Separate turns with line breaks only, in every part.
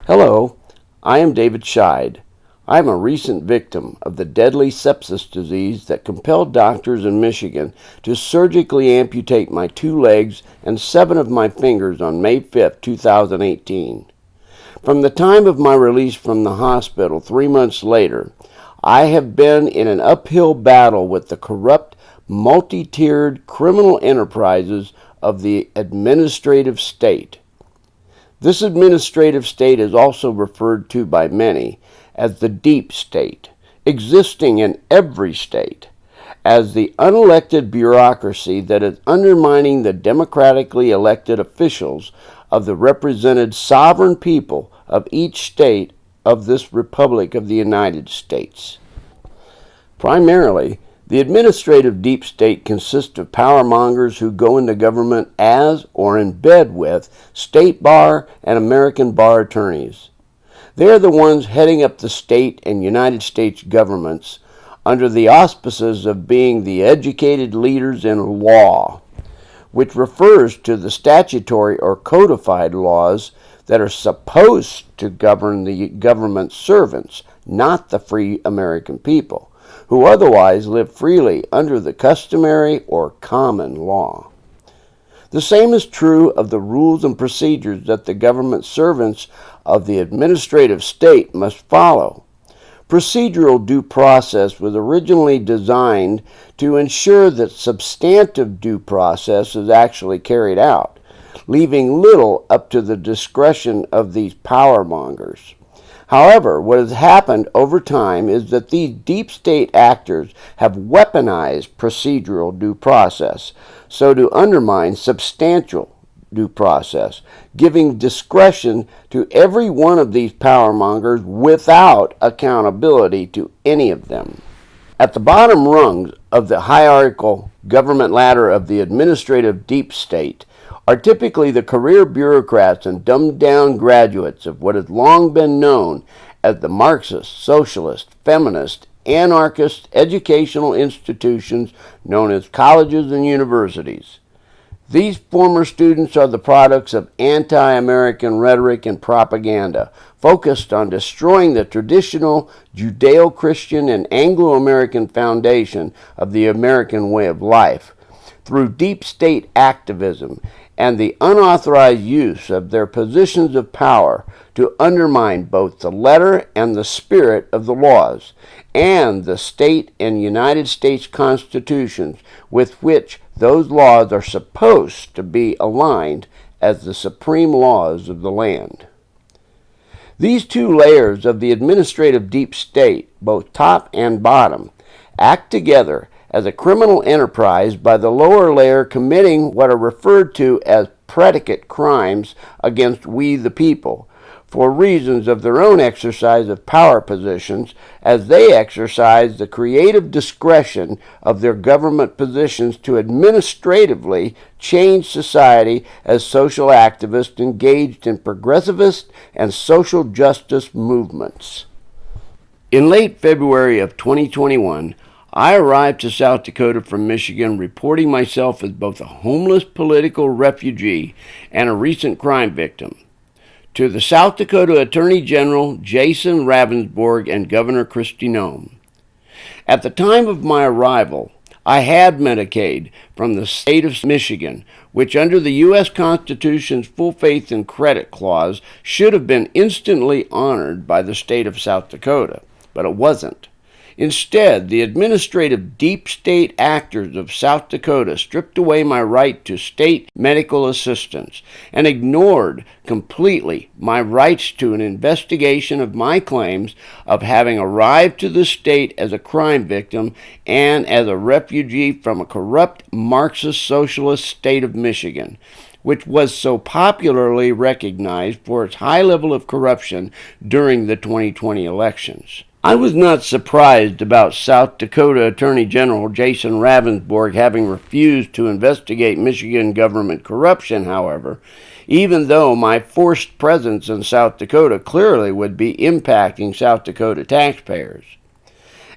Hello, I am David Scheid. I am a recent victim of the deadly sepsis disease that compelled doctors in Michigan to surgically amputate my 2 legs and 7 of my fingers on May 5, 2018. From the time of my release from the hospital 3 months later, I have been in an uphill battle with the corrupt, multi-tiered criminal enterprises of the administrative state. This administrative state is also referred to by many as the deep state, existing in every state, as the unelected bureaucracy that is undermining the democratically elected officials of the represented sovereign people of each state of this Republic of the United States. Primarily, the administrative deep state consists of powermongers who go into government as or in bed with state bar and American bar attorneys. They are the ones heading up the state and United States governments under the auspices of being the educated leaders in law, which refers to the statutory or codified laws that are supposed to govern the government servants, not the free American people, who otherwise live freely under the customary or common law. The same is true of the rules and procedures that the government servants of the administrative state must follow. Procedural due process was originally designed to ensure that substantive due process is actually carried out, leaving little up to the discretion of these powermongers. However, what has happened over time is that these deep state actors have weaponized procedural due process so to undermine substantial due process, giving discretion to every one of these powermongers without accountability to any of them. At the bottom rungs of the hierarchical government ladder of the administrative deep state are typically the career bureaucrats and dumbed-down graduates of what has long been known as the Marxist, socialist, feminist, anarchist educational institutions known as colleges and universities. These former students are the products of anti-American rhetoric and propaganda focused on destroying the traditional Judeo-Christian and Anglo-American foundation of the American way of life through deep state activism and the unauthorized use of their positions of power to undermine both the letter and the spirit of the laws and the state and United States constitutions with which those laws are supposed to be aligned as the supreme laws of the land. These 2 layers of the administrative deep state, both top and bottom, act together as a criminal enterprise by the lower layer committing what are referred to as predicate crimes against we the people for reasons of their own exercise of power positions as they exercise the creative discretion of their government positions to administratively change society as social activists engaged in progressivist and social justice movements. In late February of 2021, I arrived to South Dakota from Michigan reporting myself as both a homeless political refugee and a recent crime victim to the South Dakota Attorney General Jason Ravensborg and Governor Kristi. At the time of my arrival, I had Medicaid from the state of Michigan, which under the U.S. Constitution's full faith and credit clause should have been instantly honored by the state of South Dakota, but it wasn't. Instead, the administrative deep state actors of South Dakota stripped away my right to state medical assistance and ignored completely my rights to an investigation of my claims of having arrived to the state as a crime victim and as a refugee from a corrupt Marxist socialist state of Michigan, which was so popularly recognized for its high level of corruption during the 2020 elections. I was not surprised about South Dakota Attorney General Jason Ravensborg having refused to investigate Michigan government corruption, however, even though my forced presence in South Dakota clearly would be impacting South Dakota taxpayers.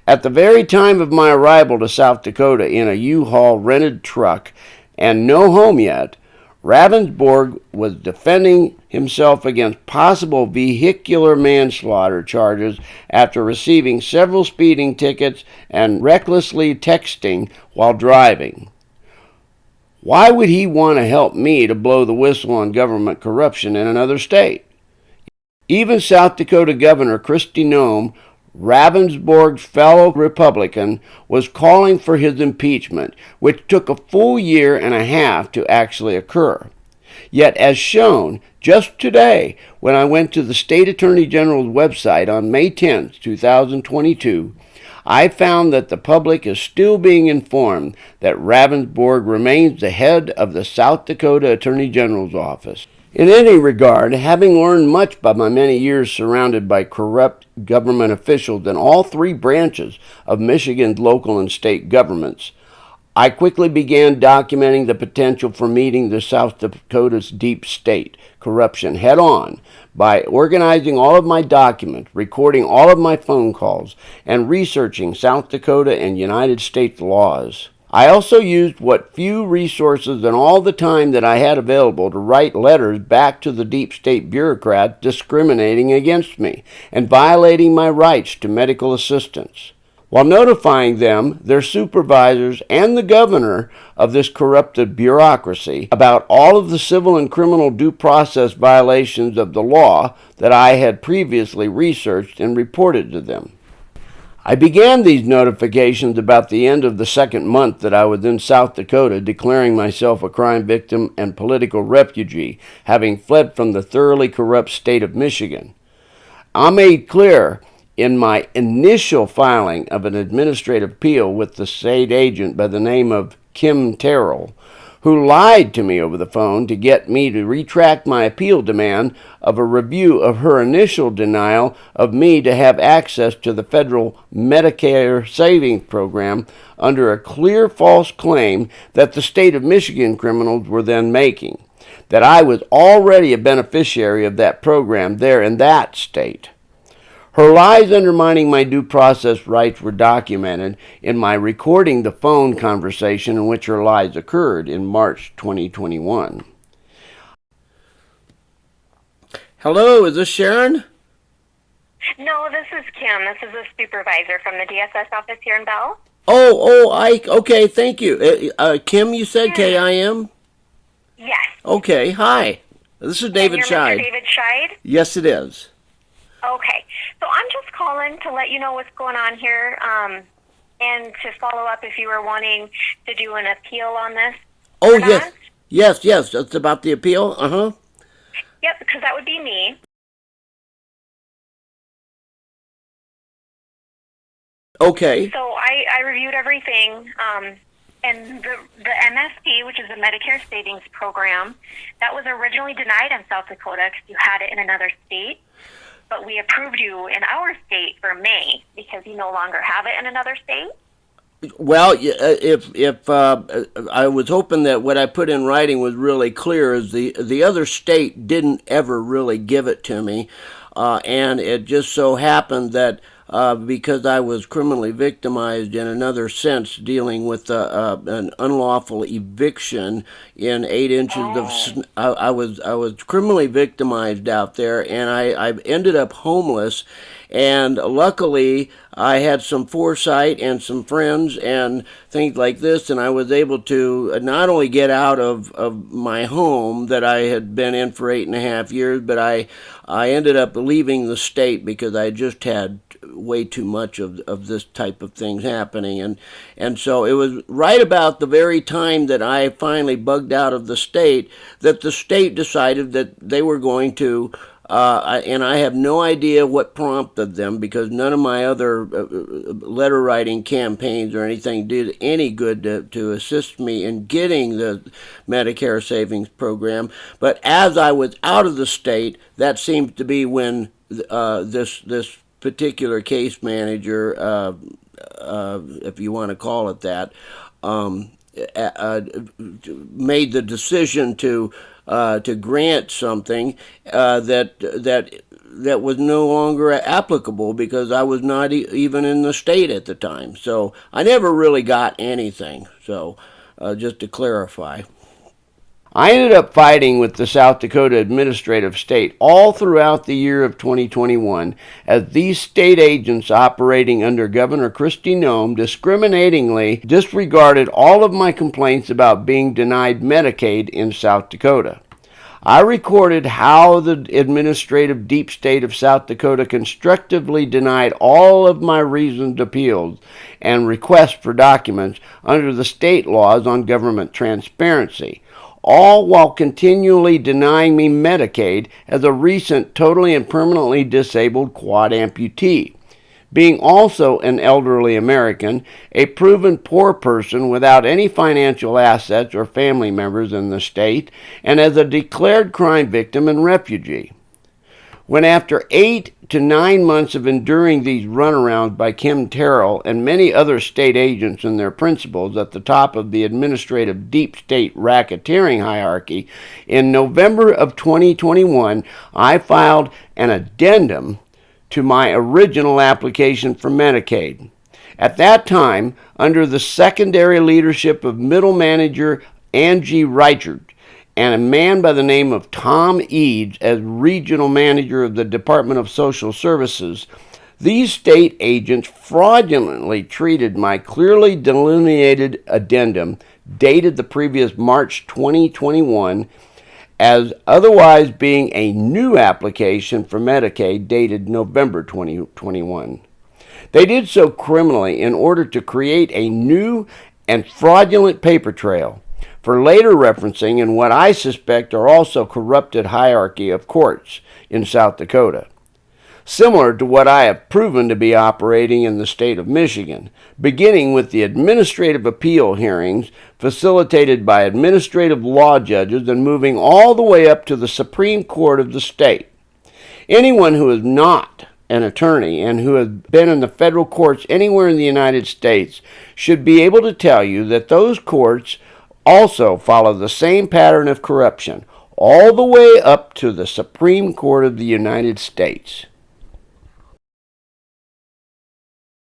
At the very time of my arrival to South Dakota in a U-Haul rented truck and no home yet, Ravensborg was defending himself against possible vehicular manslaughter charges after receiving several speeding tickets and recklessly texting while driving. Why would he want to help me to blow the whistle on government corruption in another state? Even South Dakota Governor Kristi, Ravensborg's fellow Republican, was calling for his impeachment, which took a full year and a half to actually occur. Yet, as shown just today, when I went to the State Attorney General's website on May 10, 2022, I found that the public is still being informed that Ravensborg remains the head of the South Dakota Attorney General's office. In any regard, having learned much by my many years surrounded by corrupt government officials in all three branches of Michigan's local and state governments, I quickly began documenting the potential for meeting the South Dakota's deep state corruption head-on by organizing all of my documents, recording all of my phone calls, and researching South Dakota and United States laws. I also used what few resources and all the time that I had available to write letters back to the deep state bureaucrats discriminating against me and violating my rights to medical assistance, while notifying them, their supervisors, and the governor of this corrupted bureaucracy about all of the civil and criminal due process violations of the law that I had previously researched and reported to them. I began these notifications about the end of the second month that I was in South Dakota, declaring myself a crime victim and political refugee, having fled from the thoroughly corrupt state of Michigan. I made clear in my initial filing of an administrative appeal with the state agent by the name of Kim Terrell, who lied to me over the phone to get me to retract my appeal demand of a review of her initial denial of me to have access to the federal Medicare savings program under a clear false claim that the state of Michigan criminals were then making, that I was already a beneficiary of that program there in that state. Her lies undermining my due process rights were documented in my recording the phone conversation in which her lies occurred in March 2021. Hello, is this Sharon?
No, this is Kim. This is a supervisor from the DSS office here in Bell.
Okay, thank you. Kim, you said K-I-M?
Yes.
Okay, hi. This is David Scheid.
Mr. David Scheid?
Yes, it is.
Okay, so I'm just calling to let you know what's going on here, and to follow up if you were wanting to do an appeal on this.
Oh, yes, that's about the appeal,
Yep, because that would be me.
Okay.
So I reviewed everything, and the MSP, which is the Medicare Savings Program, that was originally denied in South Dakota because you had it in another state. But we approved you in our state for May because you no longer have it in another state.
Well, if I was hoping that what I put in writing was really clear, is the other state didn't ever really give it to me, and it just so happened that because I was criminally victimized in another sense, dealing with an unlawful eviction in 8 inches of snow. I was criminally victimized out there, and I ended up homeless. And luckily, I had some foresight and some friends and things like this, and I was able to not only get out of my home that I had been in for 8.5 years, but I ended up leaving the state because I just had way too much of this type of things happening. And so it was right about the very time that I finally bugged out of the state that the state decided that they were going to and I have no idea what prompted them, because none of my other letter writing campaigns or anything did any good to assist me in getting the Medicare savings program. But as I was out of the state, that seemed to be when this particular case manager, if you want to call it that, made the decision to grant something that was no longer applicable because I was not even in the state at the time. So I never really got anything. So just to clarify. I ended up fighting with the South Dakota administrative state all throughout the year of 2021 as these state agents operating under Governor Kristi discriminatingly disregarded all of my complaints about being denied Medicaid in South Dakota. I recorded how the administrative deep state of South Dakota constructively denied all of my reasoned appeals and requests for documents under the state laws on government transparency, all while continually denying me Medicaid as a recent totally and permanently disabled quad-amputee. Being also an elderly American, a proven poor person without any financial assets or family members in the state, and as a declared crime victim and refugee. When after 8 to 9 months of enduring these runarounds by Kim Terrell and many other state agents and their principals at the top of the administrative deep state racketeering hierarchy, in November of 2021, I filed an addendum to my original application for Medicaid. At that time, under the secondary leadership of middle manager Angie Reichert and a man by the name of Tom Eads as regional manager of the Department of Social Services, these state agents fraudulently treated my clearly delineated addendum, dated the previous March 2021, as otherwise being a new application for Medicaid dated November 2021. They did so criminally in order to create a new and fraudulent paper trail for later referencing in what I suspect are also corrupted hierarchy of courts in South Dakota, similar to what I have proven to be operating in the state of Michigan, beginning with the administrative appeal hearings facilitated by administrative law judges and moving all the way up to the Supreme Court of the state. Anyone who is not an attorney and who has been in the federal courts anywhere in the United States should be able to tell you that those courts also follow the same pattern of corruption, all the way up to the Supreme Court of the United States.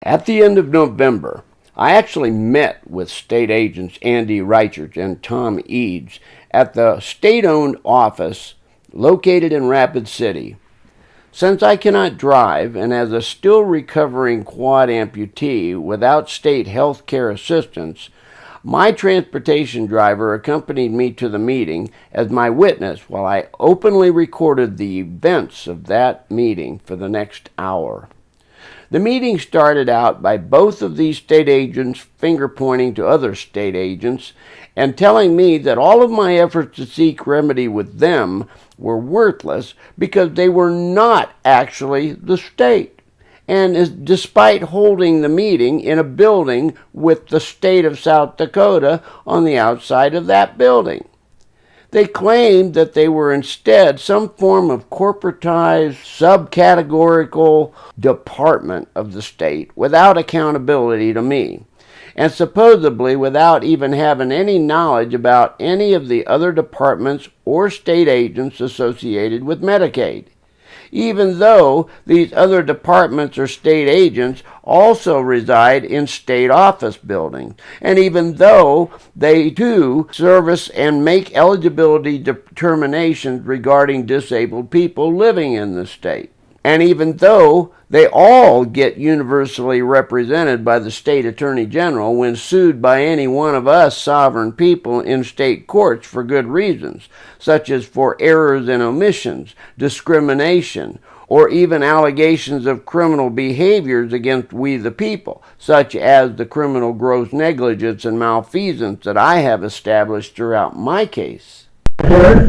At the end of November, I actually met with state agents Andy Reichert and Tom Eads at the state-owned office located in Rapid City. Since I cannot drive and as a still recovering quad amputee without state health care assistance, my transportation driver accompanied me to the meeting as my witness while I openly recorded the events of that meeting for the next hour. The meeting started out by both of these state agents finger-pointing to other state agents and telling me that all of my efforts to seek remedy with them were worthless because they were not actually the state. And despite holding the meeting in a building with the state of South Dakota on the outside of that building. They claimed that they were instead some form of corporatized, subcategorical department of the state without accountability to me, and supposedly without even having any knowledge about any of the other departments or state agents associated with Medicaid, even though these other departments or state agents also reside in state office buildings, and even though they too service and make eligibility determinations regarding disabled people living in the state, and even though they all get universally represented by the state attorney general when sued by any one of us sovereign people in state courts for good reasons, such as for errors and omissions, discrimination, or even allegations of criminal behaviors against we the people, such as the criminal gross negligence and malfeasance that I have established throughout my case.
We're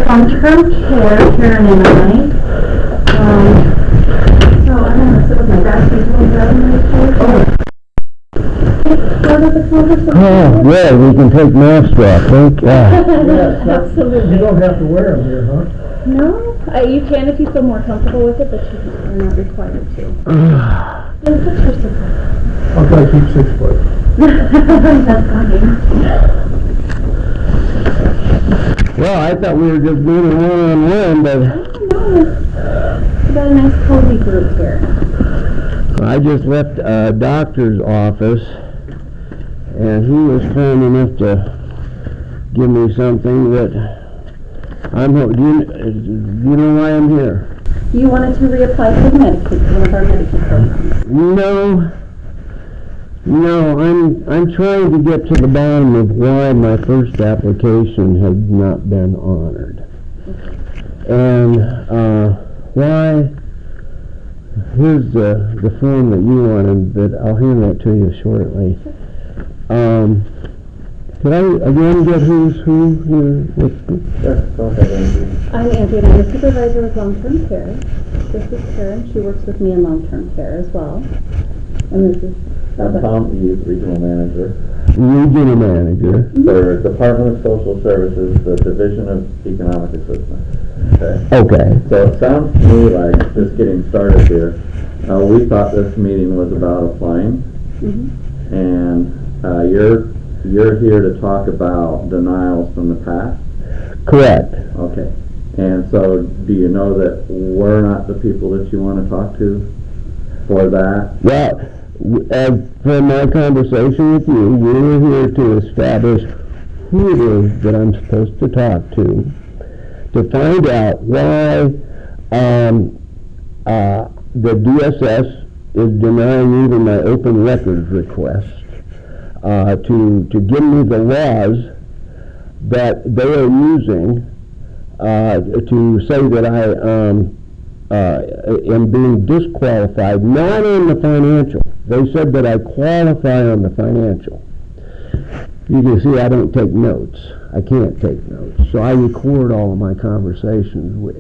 long-term care here in Illinois. So I'm going to sit with my dad.
Oh, yeah, we can take masks off, thank God.
Yes, absolutely.
You don't have to wear them here, huh?
No, you can if you feel more comfortable with it, but you're not required to. Then put your 6 foot.
I'll try to keep 6 foot.
That's fine.
Well, I thought we were just doing it one-on-one, but
We got a nice cozy group here.
I just left a doctor's office, and he was kind enough to give me something that do you know why I'm here?
You wanted to reapply for the Medicaid, one of our Medicaid programs.
No, I'm trying to get to the bottom of why my first application had not been honored. And why, here's the form that you wanted, but I'll hand that to you shortly. Could I again get who's who here?
Sure, go ahead, Andrew.
I'm Angie, and I'm the supervisor of long-term care. This is Karen. She works with me in long-term care as well. And this is
I'm Tom Eves, Regional Manager
Regional Manager.
for Department of Social Services, the Division of Economic Assistance.
Okay.
So it sounds to me like, just getting started here, we thought this meeting was about applying, and you're here to talk about denials from the past?
Correct.
Okay. And so do you know that we're not the people that you want to talk to for that?
Well, from my conversation with you, we were here to establish who it is that I'm supposed to talk to find out why the DSS is denying even my open records request, to give me the laws that they are using to say that I am being disqualified, not on the financial. They said that I qualify on the financial. You can see I don't take notes. I can't take notes. So I record all of my conversations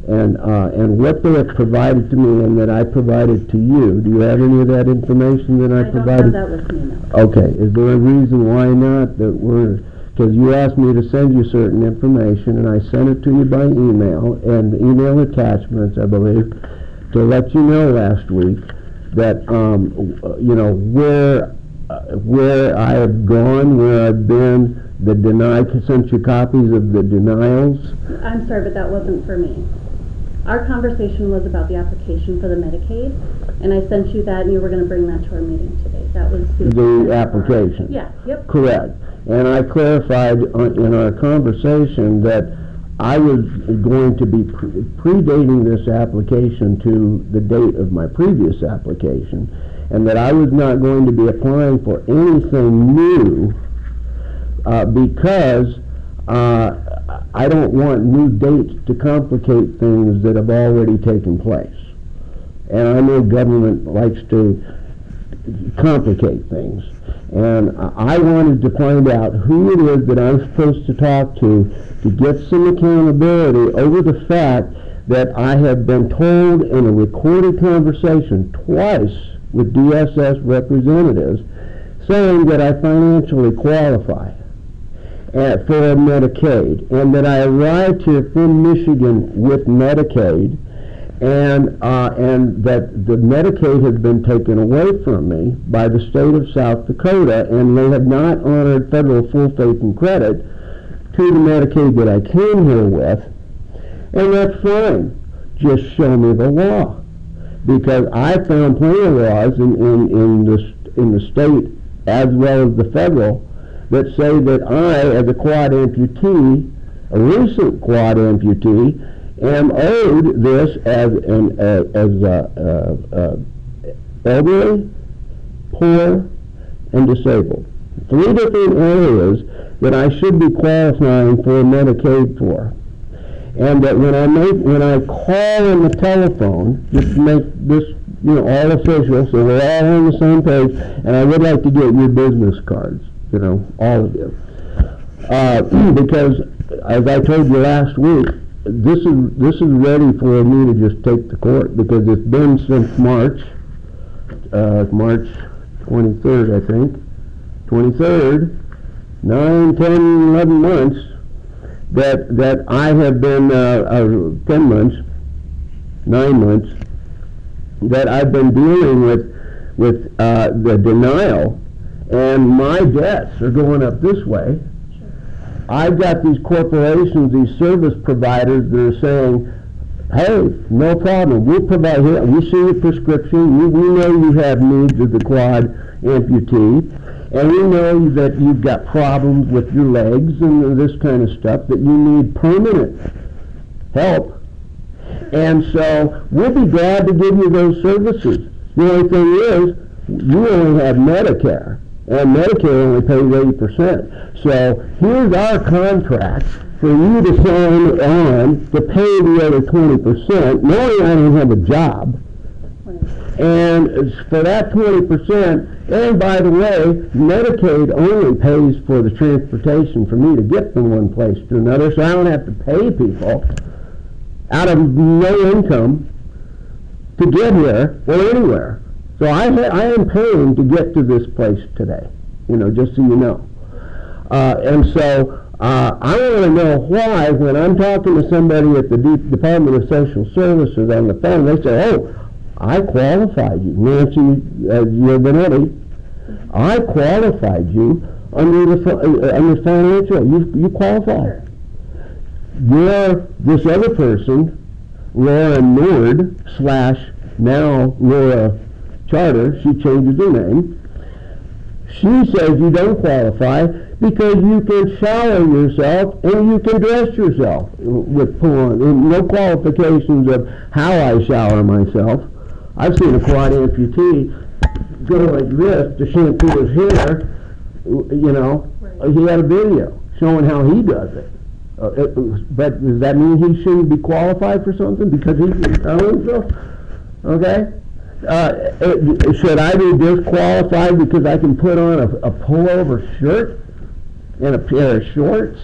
and what they have provided to me and that I provided to you. Do you have any of that information that I provided?
I don't have that with me, no.
Okay. Is there a reason why not? Because you asked me to send you certain information, and I sent it to you by email, and email attachments, I believe, to let you know last week that, where I have gone, where I've been, sent you copies of the denials.
I'm sorry, but that wasn't for me. Our conversation was about the application for the Medicaid, and I sent you that, and you were going to bring that to our meeting today. That was
The application.
Yeah, yep.
Correct. And I clarified in our conversation that I was going to be predating this application to the date of my previous application, and that I was not going to be applying for anything new because I don't want new dates to complicate things that have already taken place. And I know government likes to complicate things. And I wanted to find out who it is that I'm supposed to talk to get some accountability over the fact that I have been told in a recorded conversation twice with DSS representatives saying that I financially qualify for Medicaid, and that I arrived here from Michigan with Medicaid, and that the Medicaid has been taken away from me by the state of South Dakota, and they have not honored federal full faith and credit to the Medicaid that I came here with, and that's fine. Just show me the law, because I found plenty of laws in the state as well as the federal that say that I, as a quad-amputee, a recent quad-amputee, am owed this as elderly, poor, and disabled. 3 different areas that I should be qualifying for Medicaid for. And that when I call on the telephone, just to make this all official, so we're all on the same page, and I would like to get your business cards, all of you. Because, as I told you last week, this is ready for me to just take to court, because it's been since March 23rd, I think, 23rd, 9, 10, 11 months, that I have been, 10 months, 9 months, that I've been dealing with the denial, and my debts are going up this way. I've got these corporations, these service providers that are saying, hey, no problem, we'll provide, here, we see your prescription, we know you have needs as a quad amputee, and we know that you've got problems with your legs and this kind of stuff, that you need permanent help. And so we'll be glad to give you those services. The only thing is, you only have Medicare, and Medicare only pays 80%. So here's our contract for you to sign on to pay the other 20%, knowing I don't have a job. And for that 20%, and by the way, Medicaid only pays for the transportation for me to get from one place to another, so I don't have to pay people out of no income to get here or anywhere. So I am paying to get to this place today, just so you know. And so I want to know why, when I'm talking to somebody at the Department of Social Services on the phone, they say, oh, I qualified you, Nancy Benetti. I qualified you under financial. You qualify. You're this other person, Laura Nord / now Laura Charter. She changes her name. She says you don't qualify because you can shower yourself and you can dress yourself with porn. And no qualifications of how I shower myself. I've seen a quad amputee go like this to shampoo his hair. He had a video showing how he does it. But does that mean he shouldn't be qualified for something because he can tell himself? Okay? Should I be disqualified because I can put on a pullover shirt and a pair of shorts?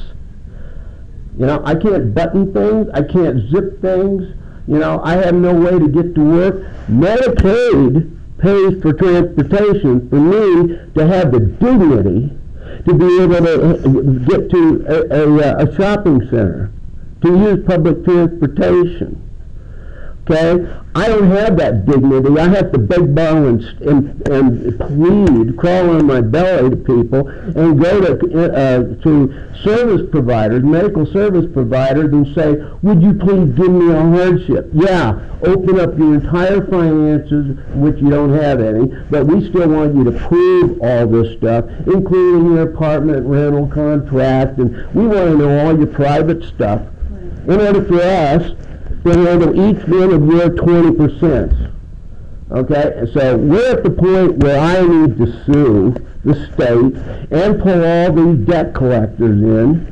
I can't button things. I can't zip things. I have no way to get to work. Medicaid pays for transportation for me to have the dignity to be able to get to a shopping center, to use public transportation. Okay? I don't have that dignity. I have to beg, borrow, and plead, crawl on my belly to people, and go to service providers, medical service providers, and say, would you please give me a hardship? Yeah, open up your entire finances, which you don't have any, but we still want you to prove all this stuff, including your apartment rental contract, and we want to know all your private stuff in order for us to handle each one of your 20%. Okay, so we're at the point where I need to sue the state and pull all these debt collectors in,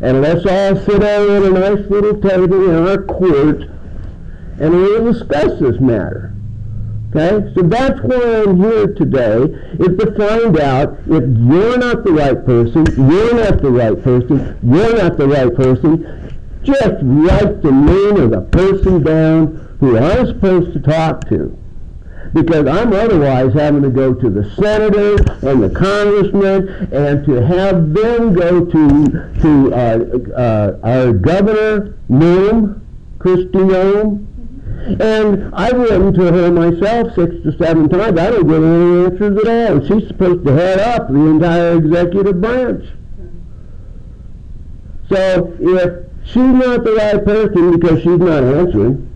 and let's all sit down at a nice little table in our court, and we'll discuss this matter. Okay, so that's why I'm here today, is to find out if you're not the right person, you're not the right person, you're not the right person. Just write the name of the person down who I'm supposed to talk to. Because I'm otherwise having to go to the senators and the congressmen and to have them go to our governor, NOEM, Kristi. And I've written to her myself 6 to 7 times. I don't get any answers at all. And she's supposed to head up the entire executive branch. So if she's not the right person because she's not answering,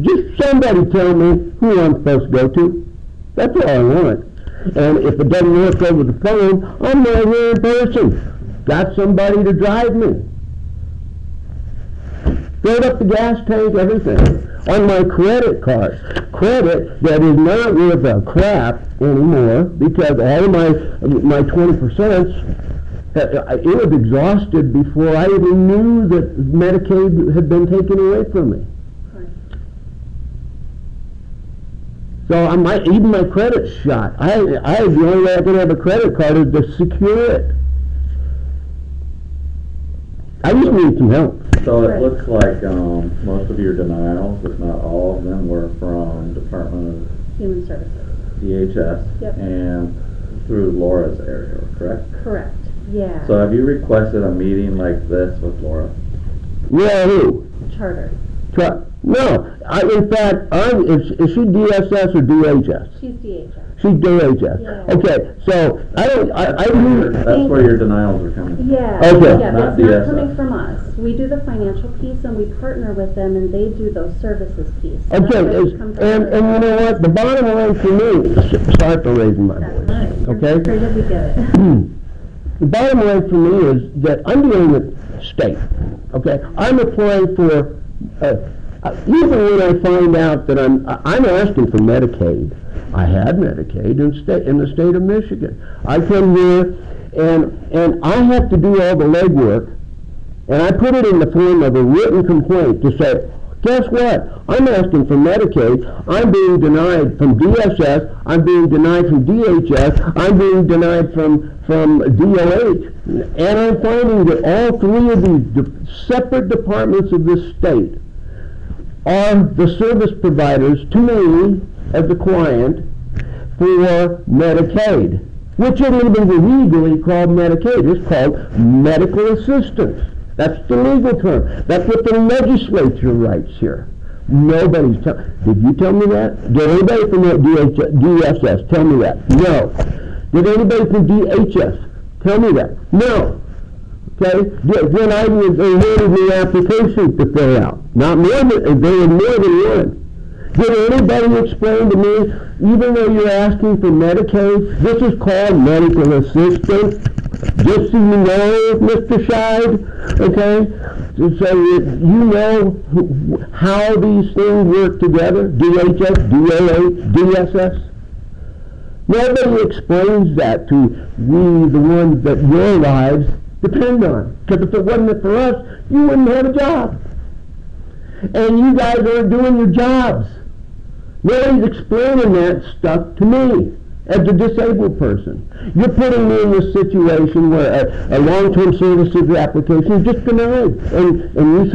just somebody tell me who I'm supposed to go to. That's all I want. And if it doesn't work over the phone, I'm not here in person. Got somebody to drive me. Filled up the gas tank, everything. On my credit card. Credit that is not worth a crap anymore because all of my 20%, it was exhausted before I even knew that Medicaid had been taken away from me. So even my credit's shot. The only way I can have a credit card is to secure it. I just need some help.
So it looks like most of your denials, if not all of them, were from Department of
Human Services.
DHS.
Yep.
And through Laura's area, correct?
Correct. Yeah.
So have you requested a meeting like this with Laura?
Yeah, who?
Charter.
No, in fact, is she DSS or DHS?
She's DHS.
She's DHS.
Yeah.
Okay, so
That's where your denials are coming from.
Yeah,
Okay.
yeah,
Not
but it's not
DSS.
coming from us. We do the financial piece and we partner with them and they do those services piece. So
Okay,
that's where it comes
and
from.
you know what, the bottom line for me, sorry for raising my
That's
voice,
fine.
okay?
Sure that we get it.
The bottom line for me is that I'm dealing with state, okay? I'm applying for, even when I find out that I'm asking for Medicaid. I had Medicaid in the state of Michigan. I come here and I have to do all the legwork, and I put it in the form of a written complaint to say, guess what? I'm asking for Medicaid. I'm being denied from DSS. I'm being denied from DHS. I'm being denied from DOH. And I'm finding that all three of these separate departments of this state are the service providers to me as the client for Medicaid, which isn't even legally called Medicaid. It's called medical assistance. That's the legal term. That's what the legislature writes here. Nobody's did you tell me that? Did anybody from the DSS tell me that? No. Did anybody from DHS tell me that? No. Okay? Then I handed me applications to fill out. Not more than, there were more than one. Did anybody explain to me, even though you're asking for Medicaid, this is called medical assistance? Just so you know, Mr. Scheid, okay? So you know how these things work together, DHS, DOH, DSS? Nobody explains that to we, the ones that your lives depend on. Because if it wasn't for us, you wouldn't have a job. And you guys aren't doing your jobs. Nobody's explaining that stuff to me as a disabled person. You're putting me in this situation where a long-term services application is just denied. And you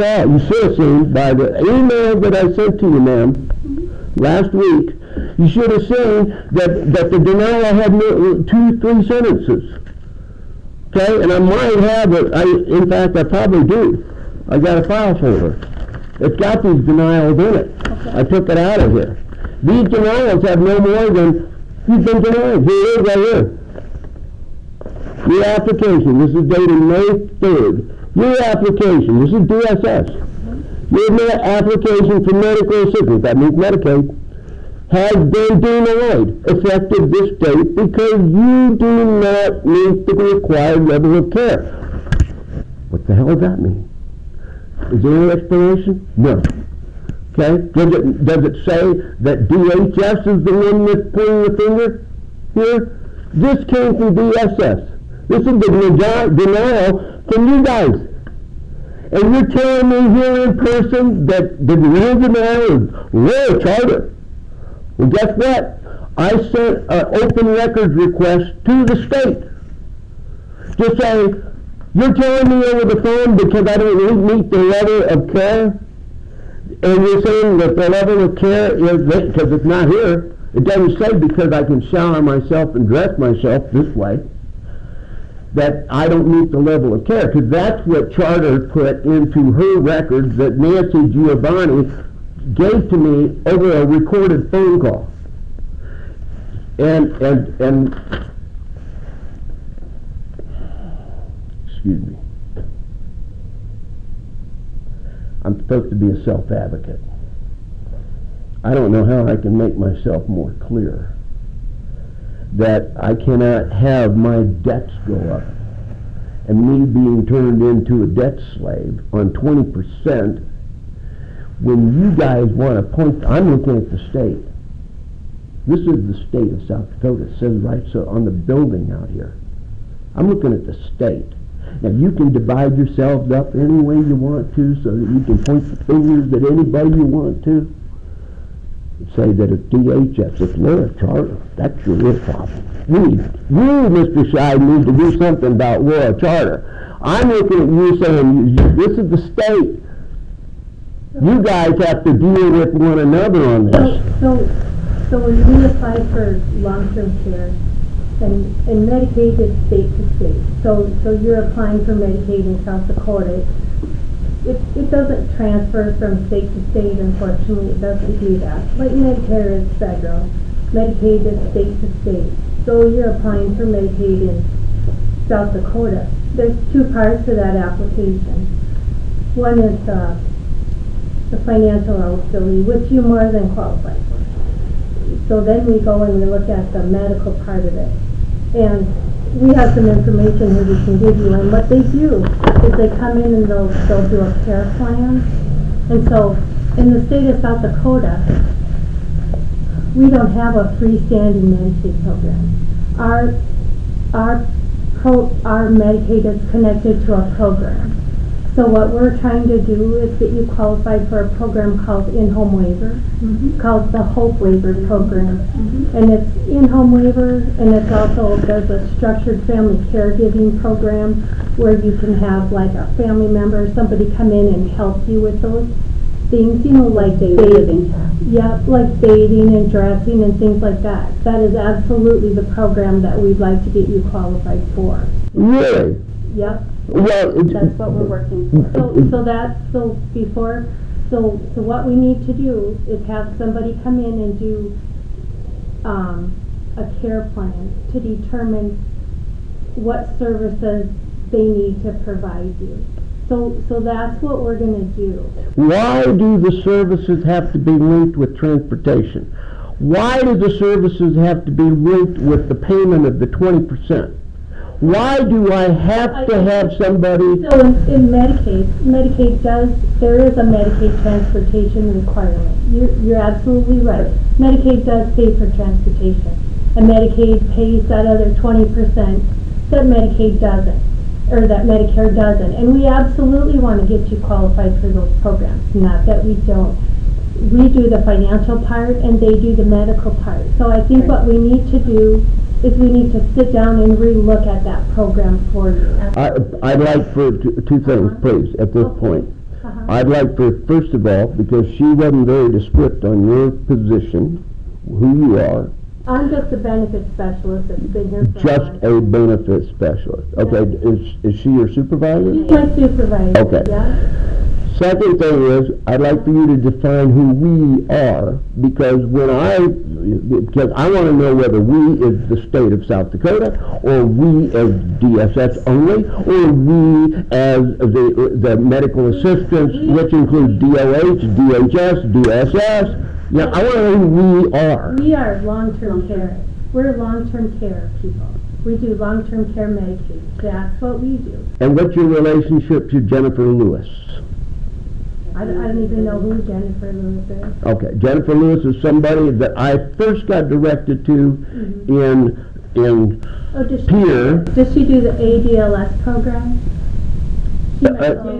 should have seen by the email that I sent to you, ma'am, last week, you should have seen that the denial had 2-3 sentences. Okay, and I might have it, in fact, I probably do. I got a file folder. It's got these denials in it. Okay. I took it out of here. These denials have no more than, you've been denied. Here it is right here. Your application, this is dated May 3rd. Your application, this is DSS. Your application for medical assistance, that means Medicaid, has been denied effective this date because you do not meet the required level of care. What the hell does that mean? Is there an explanation? No. Okay? Does it say that DHS is the one that's pulling the finger here? This came from DSS. This is the denial from you guys. And you're telling me here in person that the real denial is Royal Charter. Well, guess what? I sent an open records request to the state to say, you're telling me over the phone because I don't meet the level of care, and you're saying that the level of care is, because it's not here, it doesn't say because I can shower myself and dress myself this way, that I don't meet the level of care, because that's what Charter put into her records that Nancy Giovanni gave to me over a recorded phone call. And excuse me. I'm supposed to be a self-advocate. I don't know how I can make myself more clear that I cannot have my debts go up and me being turned into a debt slave on 20% when you guys want to point. I'm looking at the state. This is the state of South Dakota. It says right so on the building out here. I'm looking at the state. Now you can divide yourselves up any way you want to so that you can point the fingers at anybody you want to. Say that it's DHS, it's Royal Charter. That's your real problem. You, Mr. Scheid, need to do something about Royal Charter. I'm looking at you saying, this is the state. You guys have to deal with one another on this.
So when we apply for long-term care, and Medicaid is state to state, so you're applying for Medicaid in South Dakota, it doesn't transfer from state to state, unfortunately, it doesn't do that. Like Medicare is federal, Medicaid is state to state. So you're applying for Medicaid in South Dakota. There's two parts to that application. One is the financial eligibility, which you more than qualify for. So then we go and we look at the medical part of it. And we have some information here we can give you. And what they do is they come in and they'll do a care plan. And so in the state of South Dakota, we don't have a freestanding Medicaid program. Our Medicaid is connected to a program. So what we're trying to do is get you qualified for a program called in-home waiver, called the Hope Waiver Program. And it's in-home waiver, and it's also, there's a structured family caregiving program where you can have like a family member, somebody come in and help you with those things, you know, like bathing. Yeah, like bathing and dressing and things like that. That is absolutely the program that we'd like to get you qualified for.
Really?
Yep.
Well,
That's what we're working for.
So what we need to do is have somebody come in and do a care plan to determine what services they need to provide you. So that's what we're going to do.
why do the services have to be linked with transportation? Why do the services have to be linked with the payment of the 20%? Why do I have to have somebody?
So in Medicaid there is a Medicaid transportation requirement. You're absolutely right. Medicaid does pay for transportation. And Medicaid pays that other 20% that Medicaid doesn't, or that Medicare doesn't. And we absolutely want to get you qualified for those programs. Not that we don't. We do the financial part and they do the medical part. So I think what we need to do is we need to sit down and re-look at that program for you.
I'd like for two things, please, at this point. I'd like for, first of all, because she wasn't very descriptive on your position, who you are.
I'm just a benefit specialist that's been here for
Just a benefit specialist. Okay, is she your supervisor?
She's my supervisor.
Okay.
Yeah.
Second thing is, I'd like for you to define who we are, because because I want to know whether we is the state of South Dakota, or we as DSS only, or we as the medical assistants, which include DOH, DHS, DSS. Yeah, I want to know who we are.
We are long-term care. We're long-term care people. We do long-term care Medicaid. That's what we do.
And what's your relationship to Jennifer Lewis?
I don't even know who Jennifer Lewis is.
Okay, Jennifer Lewis is somebody that I first got directed to in Pierre.
Does she do the ADLS program?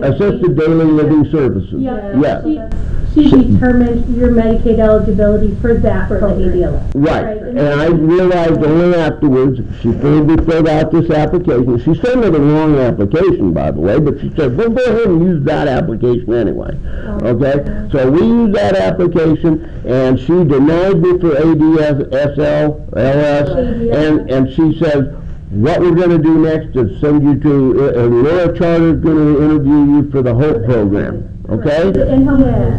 Assisted Daily Living Services.
Yeah. She determined your Medicaid eligibility for that program.
Right, and I realized only afterwards, she filled out this application. She sent me the wrong application, by the way, but she said, well, go ahead and use that application anyway. Okay, so we used that application, and she denied me for ADSL, LS, and she said, what we're going to do next is send you to, Laura Charter's going to interview you for the HOPE program. Okay?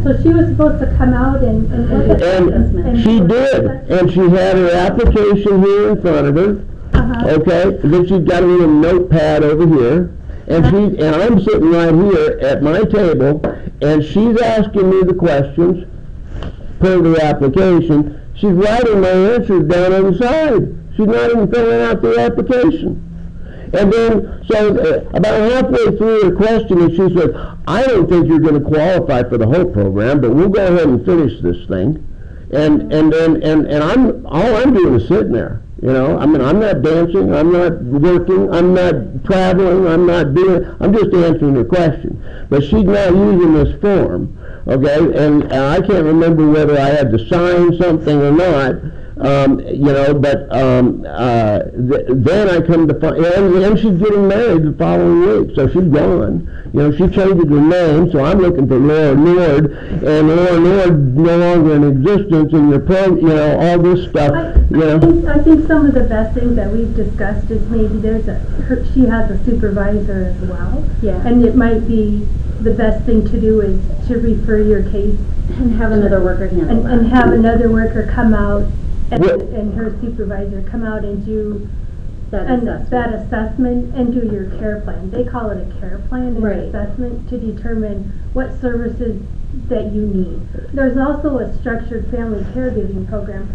So she was supposed to come out and look at
and she did, and she had her application here in front of her. Okay, then she's got a little notepad over here, and I'm sitting right here at my table, and she's asking me the questions per the application. She's writing my answers down on the side. She's not even filling out the application. And then, so about halfway through her questioning, she said, I don't think you're going to qualify for the HOPE program, but we'll go ahead and finish this thing. And all I'm doing is sitting there. You know, I mean, I'm not dancing, I'm not working, I'm not traveling, I'm just answering her question. But she's not using this form, okay? And I can't remember whether I had to sign something or not, Then I come to find, and she's getting married the following week, so she's gone. She changed her name, so I'm looking for Laura Nord, and Laura Nord no longer in existence, and all this stuff.
I think some of the best things that we've discussed is maybe she has a supervisor as well.
Yeah.
And it might be the best thing to do is to refer your case
And have another worker handle that.
and have another worker come out and her supervisor come out and do that assessment and do your care plan. They call it a care plan, an assessment to determine what services that you need. There's also a structured family caregiving program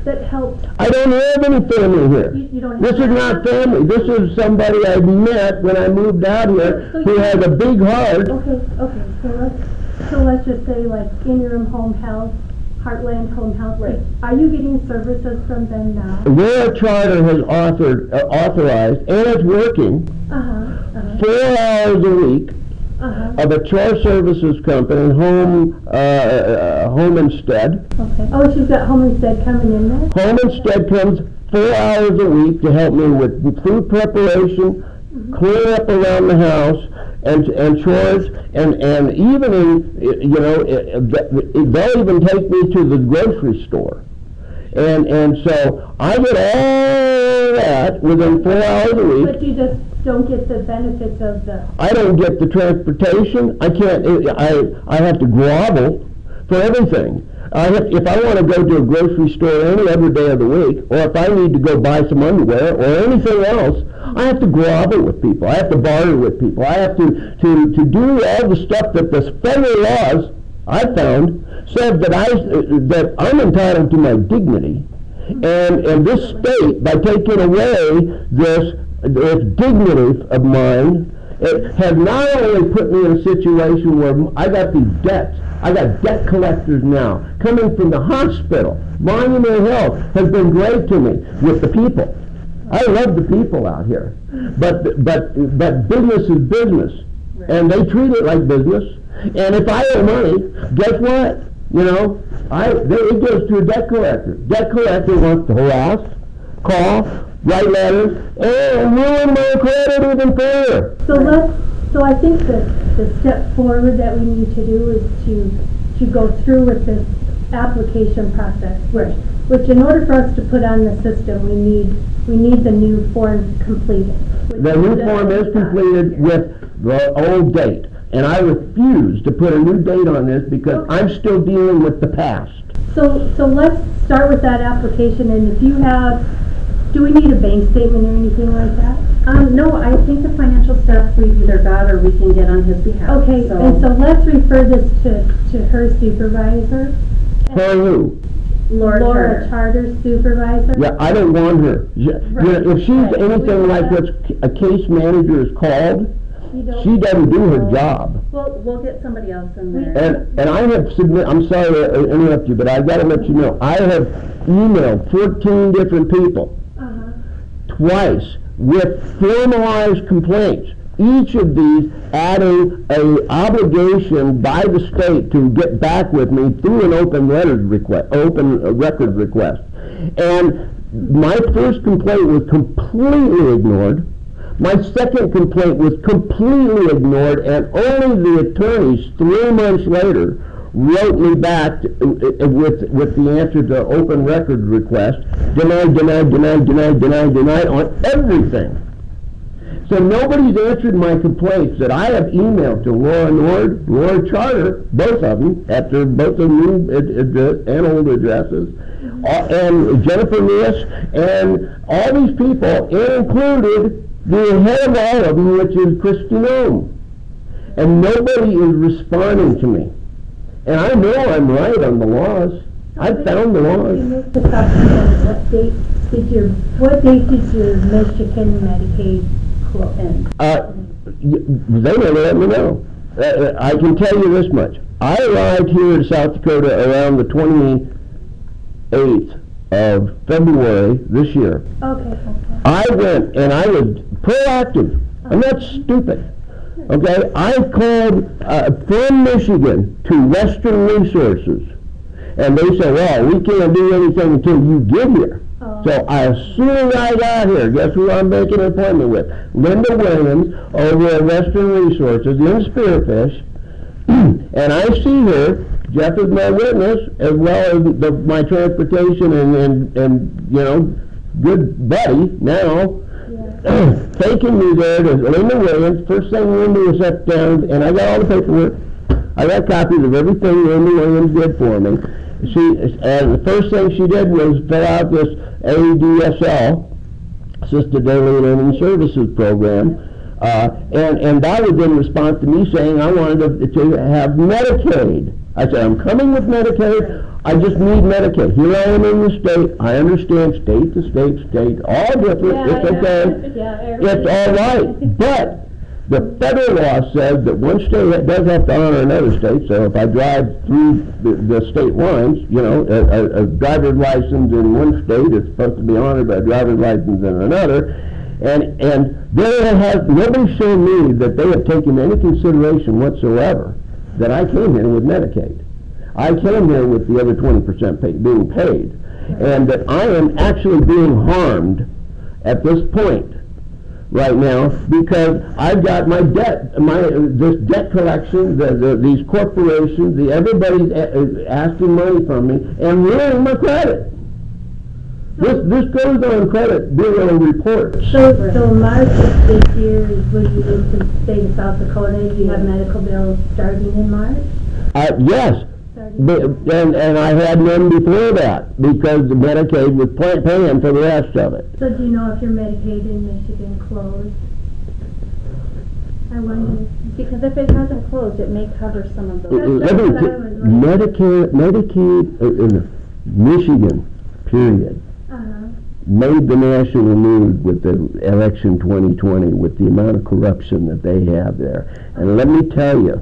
that helps.
I don't have any family here.
You don't have
This is not family. This is somebody I met when I moved out here who has a big heart.
Okay. So let's just say like interim home health, Heartland Home Health.
Right.
Are you getting services from them now?
Their charter has authorized, and it's working, 4 hours a week of a chore services company, Home Instead.
Okay. Oh, she's got Home Instead coming in there?
Home Instead comes 4 hours a week to help me with food preparation, clean up around the house, and chores, and even they'll even take me to the grocery store. And so I get all that within 4 hours a week.
But you just don't get the benefits of the...
I don't get the transportation. I can't, I have to grovel for everything. If I want to go to a grocery store any other day of the week, or if I need to go buy some underwear or anything else, I have to grovel with people. I have to barter with people. I have to do all the stuff that the federal laws, I found, said that I'm entitled to my dignity. And this state, by taking away this dignity of mine, it has not only put me in a situation where I got these debts. I got debt collectors now coming from the hospital. Monument Health has been great to me with the people. I love the people out here, but business is business, and they treat it like business. And if I owe money, guess what? It goes to a debt collector. Debt collector wants to harass, call, write letters, and ruin my credit even further.
So I think that the step forward that we need to do is to go through with this application process, which in order for us to put on the system, we need the new form completed.
The new form is completed with the old date, and I refuse to put a new date on this because I'm still dealing with the past.
So let's start with that application, and if you have, do we need a bank statement or anything like that?
No, I think the financial stuff we've either got or we can get on his behalf.
Okay, and so let's refer this to her supervisor.
For who?
Laura Charter supervisor.
Yeah, I don't want her. If she's anything like what a case manager is called, she doesn't do her job.
We'll get somebody else in there.
And I have submitted, I'm sorry to interrupt you, but I've got to let you know, I have emailed 14 different people twice with formalized complaints, each of these adding an obligation by the state to get back with me through an open record request. And my first complaint was completely ignored. My second complaint was completely ignored, and only the attorneys 3 months later wrote me back with the answer to open record request, denied on everything. So nobody's answered my complaints that I have emailed to Laura Nord, Laura Charter, both of them, after both of new and old addresses, and Jennifer Lewis, and all these people, included the head of all of them, which is Kristi. And nobody is responding to me. And I know I'm right on the laws. I've found the laws.
What date did your Michigan Medicaid quote end?
They never let me know. I can tell you this much. I arrived here in South Dakota around the 28th of February this year.
Okay.
I went and I was proactive. I'm not stupid. Okay, I called from Michigan to Western Resources And they say, well, we can't do anything until you get here.
Oh.
So as soon as I got here, guess who I'm making an appointment with? Linda Williams over at Western Resources in Spearfish. And I see her, Jeff is my witness, as well as my transportation and you know, good buddy now, taking me there to Linda Williams. First thing Linda was sat down, and I got all the paperwork. I got copies of everything Linda Williams did for me. And the first thing she did was fill out this ADSL, Assisted Daily Living Services Program. And that was in response to me saying I wanted to have Medicaid. I said, I'm coming with Medicaid. I just need Medicaid. Here I am in the state. I understand state to state, all different. It's okay. It's all right. But the federal law says that one state does have to honor another state. So if I drive through the state lines, you know, a driver's license in one state is supposed to be honored by a driver's license in another. And nobody's shown me that they have taken any consideration whatsoever that I came here with Medicaid. I came here with the other 20% being paid, and that I am actually being harmed at this point right now because I've got my debt, this debt collection, these corporations, everybody's asking money from me and ruining my credit. This goes on credit bureau reports.
So March of this year is when you moved to the state of South Dakota. You have medical bills starting in March?
Yes. And I had none before that because the Medicaid was paying for the rest of it.
So do you know if your Medicaid in Michigan closed? I wonder.
Because if it hasn't closed, it may cover some of those.
Medicaid in Michigan, period, made the national news with the election 2020 with the amount of corruption that they have there. And let me tell you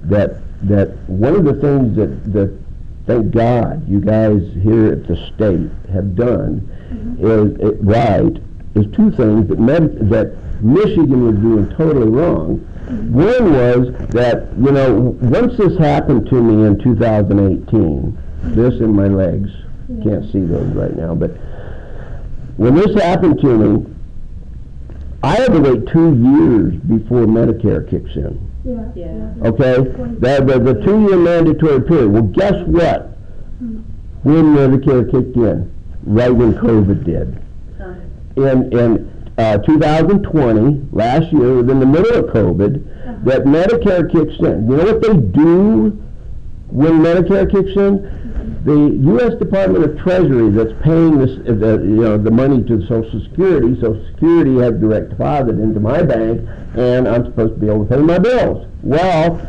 that one of the things that thank God you guys here at the state have done is two things that Michigan was doing totally wrong. One was that, you know, once this happened to me in 2018, this in my legs, can't see those right now, but when this happened to me, I had to wait 2 years before Medicare kicks in. Okay? The 2-year mandatory period. Well, guess what? When Medicare kicked in? Right when COVID did. In 2020, last year, within the middle of COVID, that Medicare kicks in. You know what they do when Medicare kicks in? The U.S. Department of Treasury that's paying the money to Social Security. Social Security has direct deposit into my bank, and I'm supposed to be able to pay my bills. Well,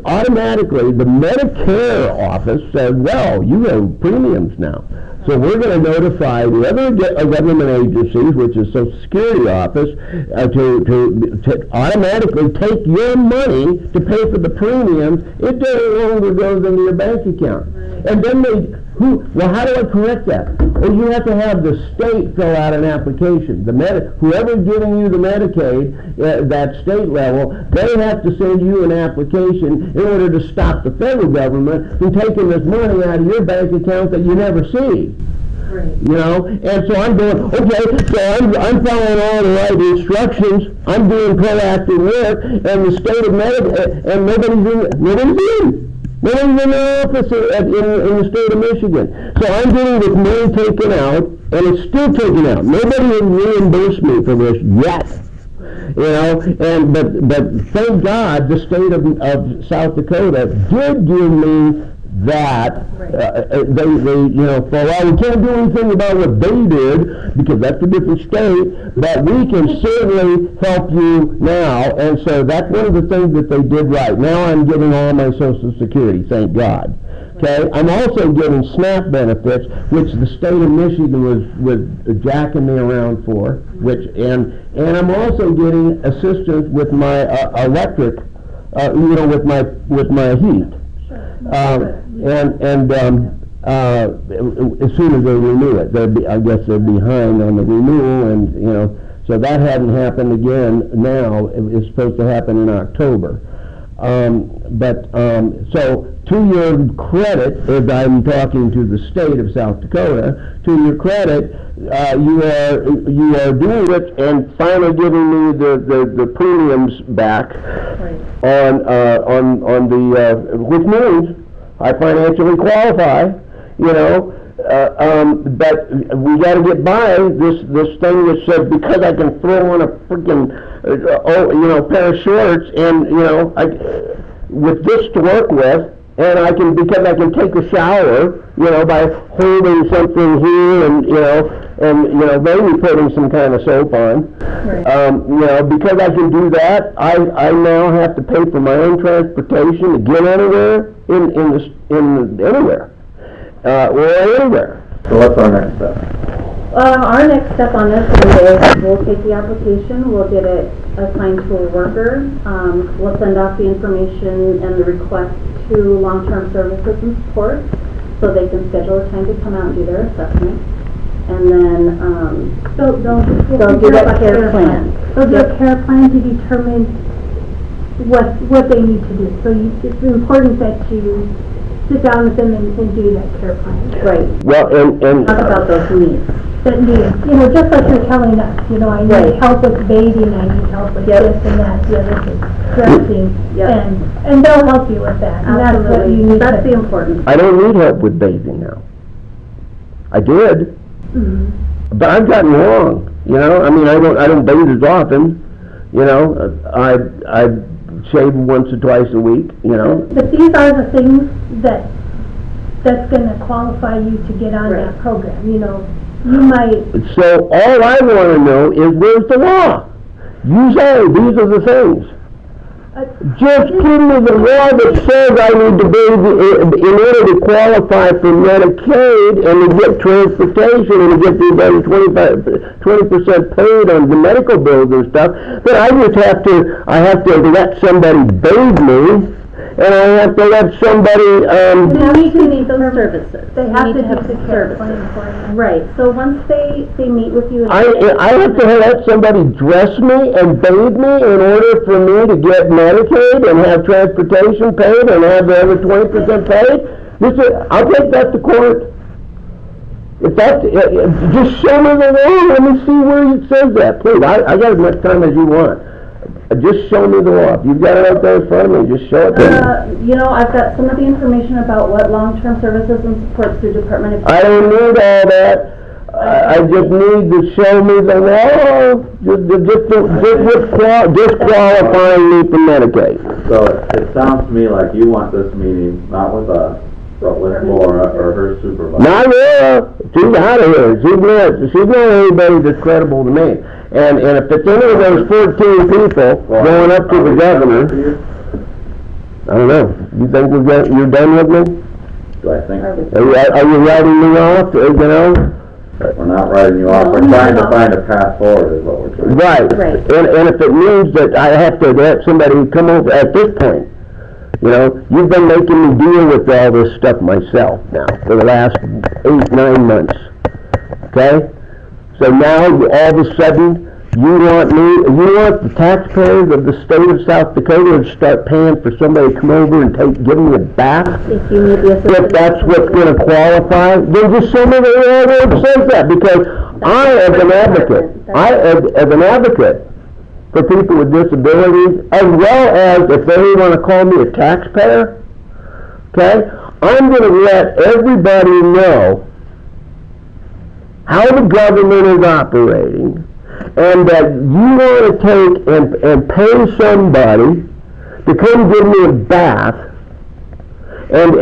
automatically the Medicare office says, well, you have premiums now. So we're going to notify the other government agencies, which is Social Security office, to automatically take your money to pay for the premiums. It no longer goes into your bank account. And then how do I correct that? Well, you have to have the state fill out an application. Whoever's giving you the Medicaid, that state level, they have to send you an application in order to stop the federal government from taking this money out of your bank account that you never see. You know, and so I'm going, okay, so I'm following all the right instructions, I'm doing proactive work, and the state of Medicaid, and nobody's in the office in the state of Michigan. So I'm getting this money taken out, and it's still taken out. Nobody has reimbursed me for this yet. You know, but thank God the state of South Dakota did give me that. They you know, well, we can't do anything about what they did because that's a different state, but we can certainly help you now. And so that's one of the things that they did right. Now I'm getting all my Social Security, thank God. Okay, I'm also getting SNAP benefits, which the state of Michigan was jacking me around for, and I'm also getting assistance with my electric, you know, with my heat. As soon as they renew it, I guess they're behind on the renewal, and you know, so that hadn't happened again. Now it's supposed to happen in October. But so to your credit, as I'm talking to the state of South Dakota, to your credit, you are doing it and finally giving me the premiums back on the which means I financially qualify, you know. But we got to get by this thing that says because I can throw on a freaking pair of shorts and with this to work with, and because I can take a shower, by holding something here and maybe putting some kind of soap on. Right. Because I can do that, I now have to pay for my own transportation to get anywhere in anywhere. Or anywhere.
So what's our next step?
Our next step on this is we'll take the application, we'll get it assigned to a worker, we'll send off the information and the request to long-term services and support so they can schedule a time to come out and do their assessment. And then they'll do that care plan.
They'll do a care plan to determine what they need to do. So it's important that you sit down with them and do that care plan.
Right.
Well, and
talk about those needs.
That needs, just like you're telling us, I need help with bathing, I need help with this and that, the other thing, dressing, and they'll help you with that. And that's what you need.
That's the important.
I don't need help with bathing now. I did, but I've gotten wrong. I don't bathe as often. I shave once or twice a week.
But these are the things that's going to qualify you to get on that program. You might.
So all I want to know is where's the law? You say these are the things. Just give me the law that says I need to be in order to qualify for Medicaid and to get transportation and to get these other 20% paid on the medical bills and stuff. But I have to let somebody bathe me. And I have to let somebody,
we need those services.
They have to have the care plan for you.
Right, so once they meet with you.
I have to let somebody dress me and bathe me in order for me to get Medicaid and have transportation paid and have the other 20% paid. I'll take that to court. If just show me the law, let me see where it says that, please. I got as much time as you want. Just show me the law. If you've got it out there in front of me, just show it to me.
I've got some of the information about what long-term services and supports through Department of...
I don't need all that. I just need to show me the law. Just disqualifying me from Medicaid.
So it sounds to me like you want this meeting, not with us, but with Laura or her supervisor.
Not Laura. She's out of here. She's not anybody that's credible to me. And if it's any of those 14 people going up to the governor, I don't know. You think you're done with me?
Do I think?
Are you writing me off?
We're not writing you off. We're trying to find a path forward is what we're trying to do.
Right. And if it means that I have to let somebody come over at this point, you've been making me deal with all this stuff myself now for the last 8-9 months. Okay? So now, all of a sudden, you want the taxpayers of the state of South Dakota to start paying for somebody to come over and give me a bath? If that's what's going to qualify, then just show me the law where it says that, because as an advocate for people with disabilities, as well as if they want to call me a taxpayer, okay, I'm going to let everybody know how the government is operating, and that you want to take and pay somebody to come give me a bath and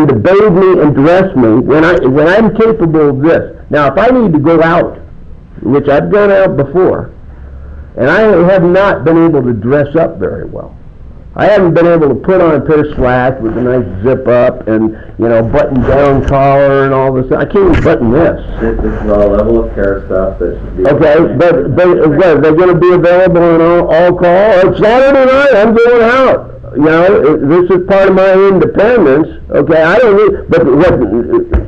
to bathe me and dress me when I'm capable of this. Now, if I need to go out, which I've gone out before, and I have not been able to dress up very well. I haven't been able to put on a pair of slacks with a nice zip up and, button down collar and all this. I can't even button this.
This is all level of care stuff that should be...
Okay, but they're going to be available on all call. It's Saturday night, I'm going out. This is part of my independence. Okay, I don't need,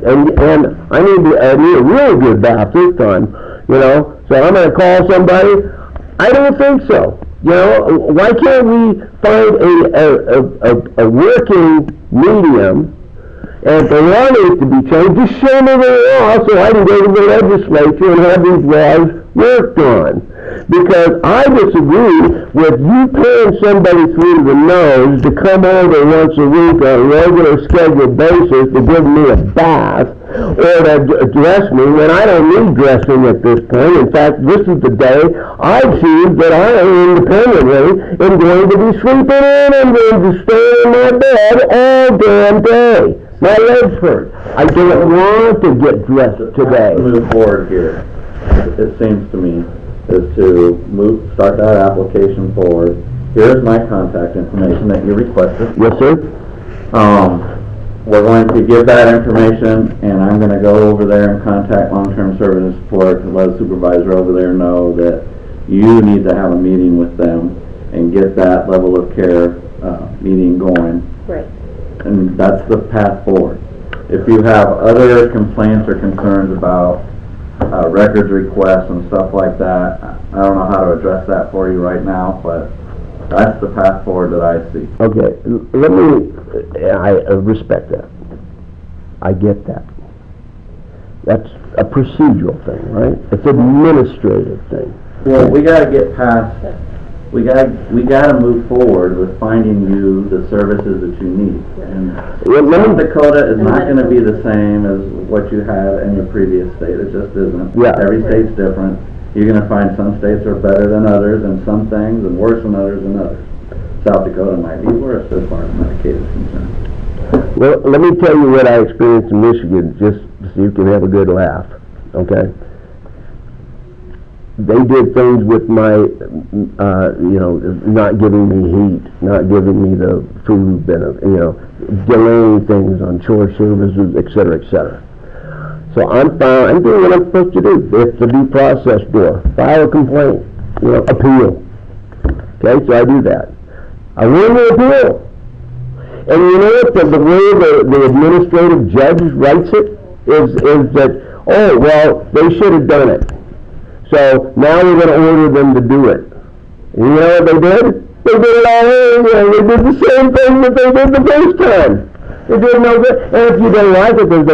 and I need a really good bath this time, so I'm going to call somebody. I don't think so. You know, why can't we find a working medium? And if the law needs to be changed, just show me the law so I can go to the legislature and have these laws worked on. Because I disagree with you paying somebody through the nose to come over once a week on a regular scheduled basis to give me a bath or to dress me when I don't need dressing at this point. In fact, this is the day I choose that I independently am going to be sleeping in and going to stay in my bed all damn day. My legs hurt. I don't want to get dressed today.
Move forward here, it seems to me, is to start that application forward. Here's my contact information that you requested.
Yes, sir.
We're going to give that information, and I'm going to go over there and contact long-term services support to let the supervisor over there know that you need to have a meeting with them and get that level of care meeting going.
Right.
And that's the path forward. If you have other complaints or concerns about records requests and stuff like that, I don't know how to address that for you right now, but that's the path forward that I see.
Okay, let me, I respect that. I get that. That's a procedural thing, right? It's an administrative thing.
Well, we got to get past, we got to move forward with finding you the services that you need. And South Dakota is not going to be the same as what you had in your previous state. It just isn't.
Yeah.
Every state's different. You're going to find some states are better than others in some things and worse than others in others. South Dakota might be worse as far as Medicaid is concerned.
Well, let me tell you what I experienced in Michigan, just so you can have a good laugh, okay? They did things with my, not giving me heat, not giving me the food benefit, delaying things on chore services, et cetera, et cetera. So I'm doing what I'm supposed to do. It's the due process door. File a complaint, appeal. Okay, so I do that. I win the appeal. And you know what, the way the administrative judge writes it is that, oh, well, they should have done it. So now we're going to order them to do it. And you know what they did? They did it all over. They did the same thing that they did the first time. They did no good. And if you don't like it, there's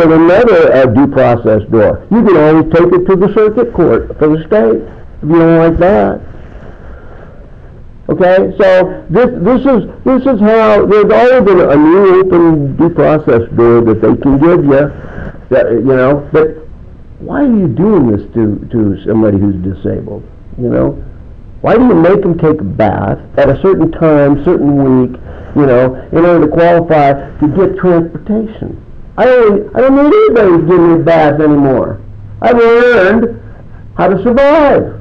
another due process door. You can always take it to the circuit court for the state if you don't like that. Okay, so this is how there's always a new open due process door that they can give you. That but why are you doing this to somebody who's disabled? Why do you make them take a bath at a certain time, certain week, in order to qualify to get transportation? I don't need anybody to give me a bath anymore. I've learned how to survive.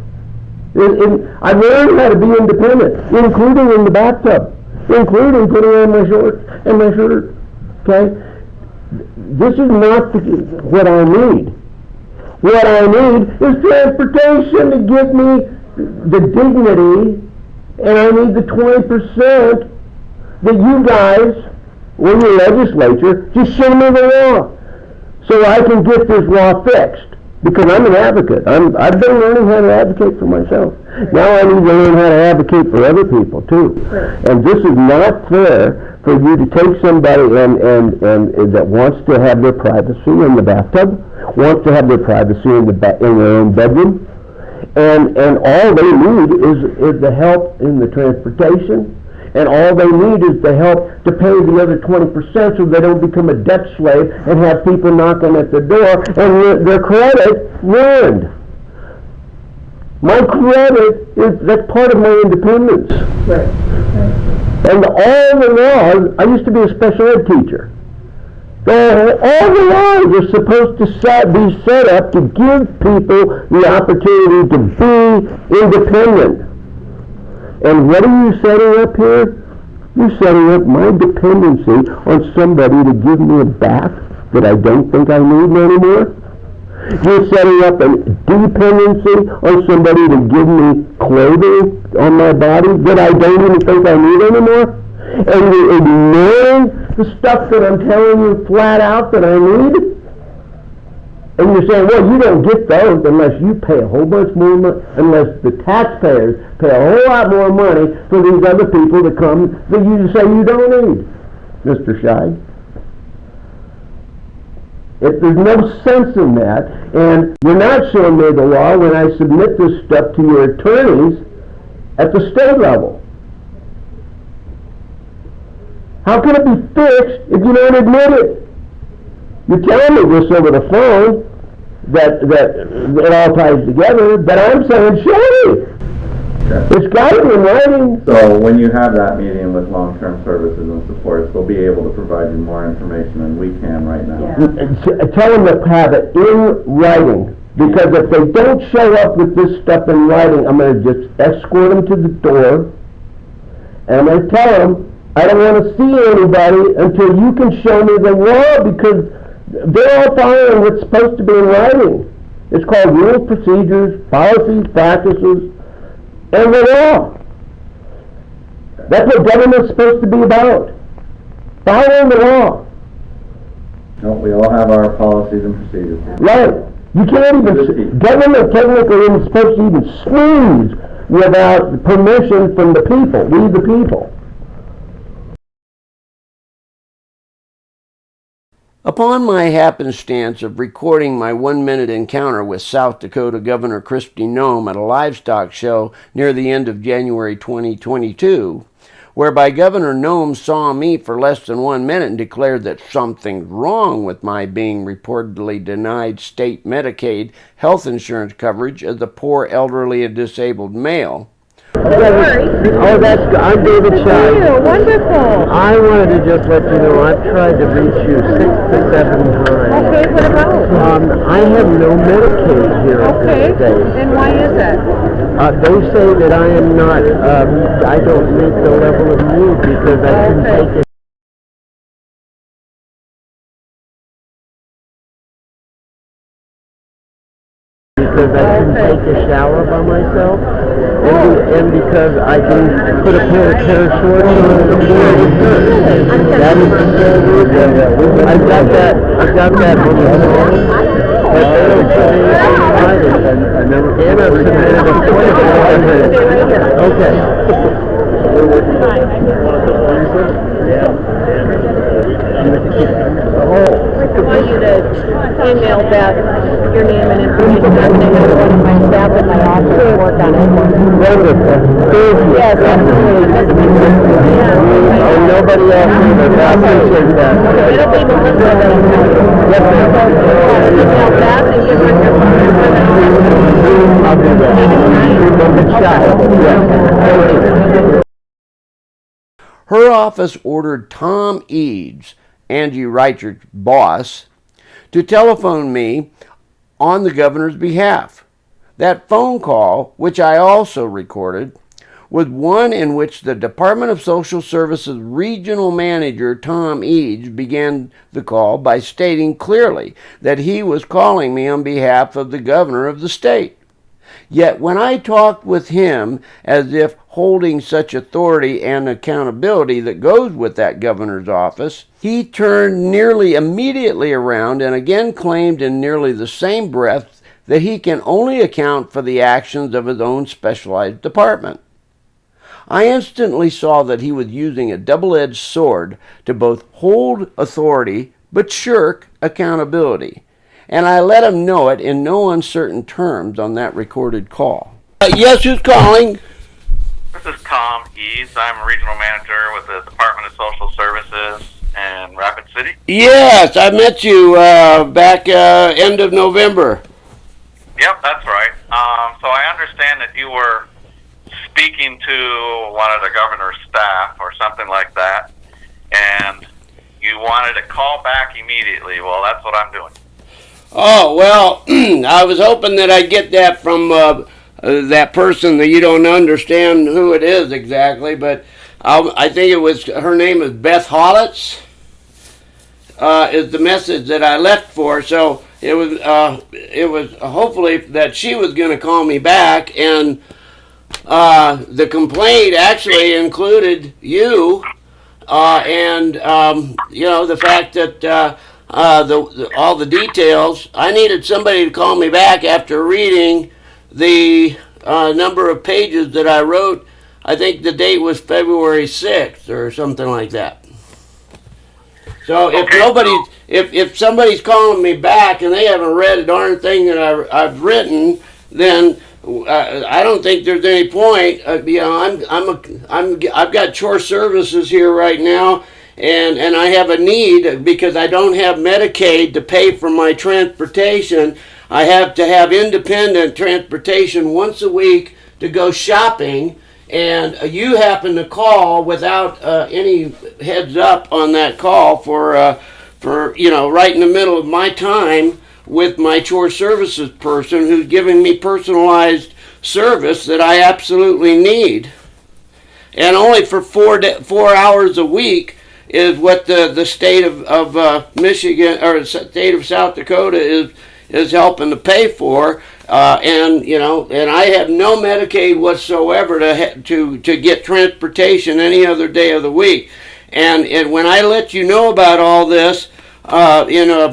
I've learned how to be independent, including in the bathtub, including putting on my shorts and my shirt. Okay? This is not what I need. What I need is transportation to give me the dignity, and I need the 20% that you guys, or your legislature, just show me the law so I can get this law fixed. Because I'm an advocate. I've been learning how to advocate for myself. Now I need to learn how to advocate for other people too. And this is not fair for you to take somebody and that wants to have their privacy in the bathtub, wants to have their privacy in their own bedroom, and all they need is the help in the transportation, and all they need is the help to pay the other 20% so they don't become a debt slave and have people knocking at the door and their credit ruined. My credit that's part of my independence.
Right.
And all the laws, I used to be a special ed teacher. All the laws are supposed to be set up to give people the opportunity to be independent. And what are you setting up here? You're setting up my dependency on somebody to give me a bath that I don't think I need anymore. You're setting up a dependency on somebody to give me clothing on my body that I don't even think I need anymore. And you're ignoring the stuff that I'm telling you flat out that I need. And you're saying, well, you don't get those unless you pay a whole bunch more money, unless the taxpayers pay a whole lot more money for these other people to come that you say you don't need, Mr. Scheid. There's no sense in that, and you're not showing me the law when I submit this stuff to your attorneys at the state level. How can it be fixed if you don't admit it? You're telling me this over the phone, that it all ties together, but I'm saying, show me.
Okay.
It's got to be in writing.
So when you have that meeting with long-term services and supports, they'll be able to provide you more information than we can right now.
Yeah.
Tell them to have it in writing, because if they don't show up with this stuff in writing, I'm going to just escort them to the door, and I'm going to tell them, I don't want to see anybody until you can show me the law, because they're all following what's supposed to be in writing. It's called rules, procedures, policies, practices, and the law. That's what government's supposed to be about. Following the law.
No, we all have our policies and procedures.
Right. You can't even, government technically isn't supposed to even sneeze without permission from the people, we the people.
Upon my happenstance of recording my 1-minute encounter with South Dakota Governor Kristi NOEM at a livestock show near the end of January 2022, whereby Governor NOEM saw me for less than 1 minute and declared that something's wrong with my being reportedly denied state Medicaid health insurance coverage as a poor, elderly, and disabled male.
Oh, that's good. I'm David Scheid.
Wonderful.
I wanted to just let you know I've tried to reach you 6 to 7 times.
Okay, what about?
I have no Medicaid here at this state.
And why is that?
They say that I am not, I don't meet the level of need because I couldn't take it. Because I couldn't take a shower by myself, and because I can put a pair of shorts on and that is the sole reason. I've got that on the phone, but they don't put anything in writing, and I've submitted a point. Okay.
I want you to email back your name and information. I'm going to have one of my staff in my office to work on it.
Wonderful.
Yes, absolutely.
Nobody else either. I appreciate that.
It'll be Melissa.
Yes, ma'am.
Email back and give her your phone.
I'll do that. Yes.
Her office ordered Tom Eads, Angie Reichert's boss, to telephone me on the governor's behalf. That phone call, which I also recorded, was one in which the Department of Social Services regional manager, Tom Eads, began the call by stating clearly that he was calling me on behalf of the governor of the state. Yet when I talked with him as if holding such authority and accountability that goes with that governor's office, he turned nearly immediately around and again claimed in nearly the same breath that he can only account for the actions of his own specialized department. I instantly saw that he was using a double-edged sword to both hold authority but shirk accountability. And I let him know it in no uncertain terms on that recorded call. Yes, who's calling?
This is Tom Eads. I'm a regional manager with the Department of Social Services in Rapid City.
Yes, I met you back end of November.
Yep, that's right. So I understand that you were speaking to one of the governor's staff or something like that, and you wanted to call back immediately. Well, that's what I'm doing.
Oh, well, I was hoping that I'd get that from that person that you don't understand who it is exactly, but I think it was, her name is Beth Hollitz, is the message that I left for. So it was hopefully that she was going to call me back, and the complaint actually included you, and the fact that all the details. I needed somebody to call me back after reading the number of pages that I wrote. I think the date was February 6th or something like that. So if somebody's calling me back and they haven't read a darn thing that I've written, then I don't think there's any point. I've got chore services here right now, and I have a need because I don't have Medicaid to pay for my transportation. I have to have independent transportation once a week to go shopping, and you happen to call without any heads up on that call for right in the middle of my time with my chore services person who's giving me personalized service that I absolutely need. And only for 4 hours a week is what the state of Michigan or state of South Dakota is helping to pay for. And I have no Medicaid whatsoever to get transportation any other day of the week. And when I let you know about all this in a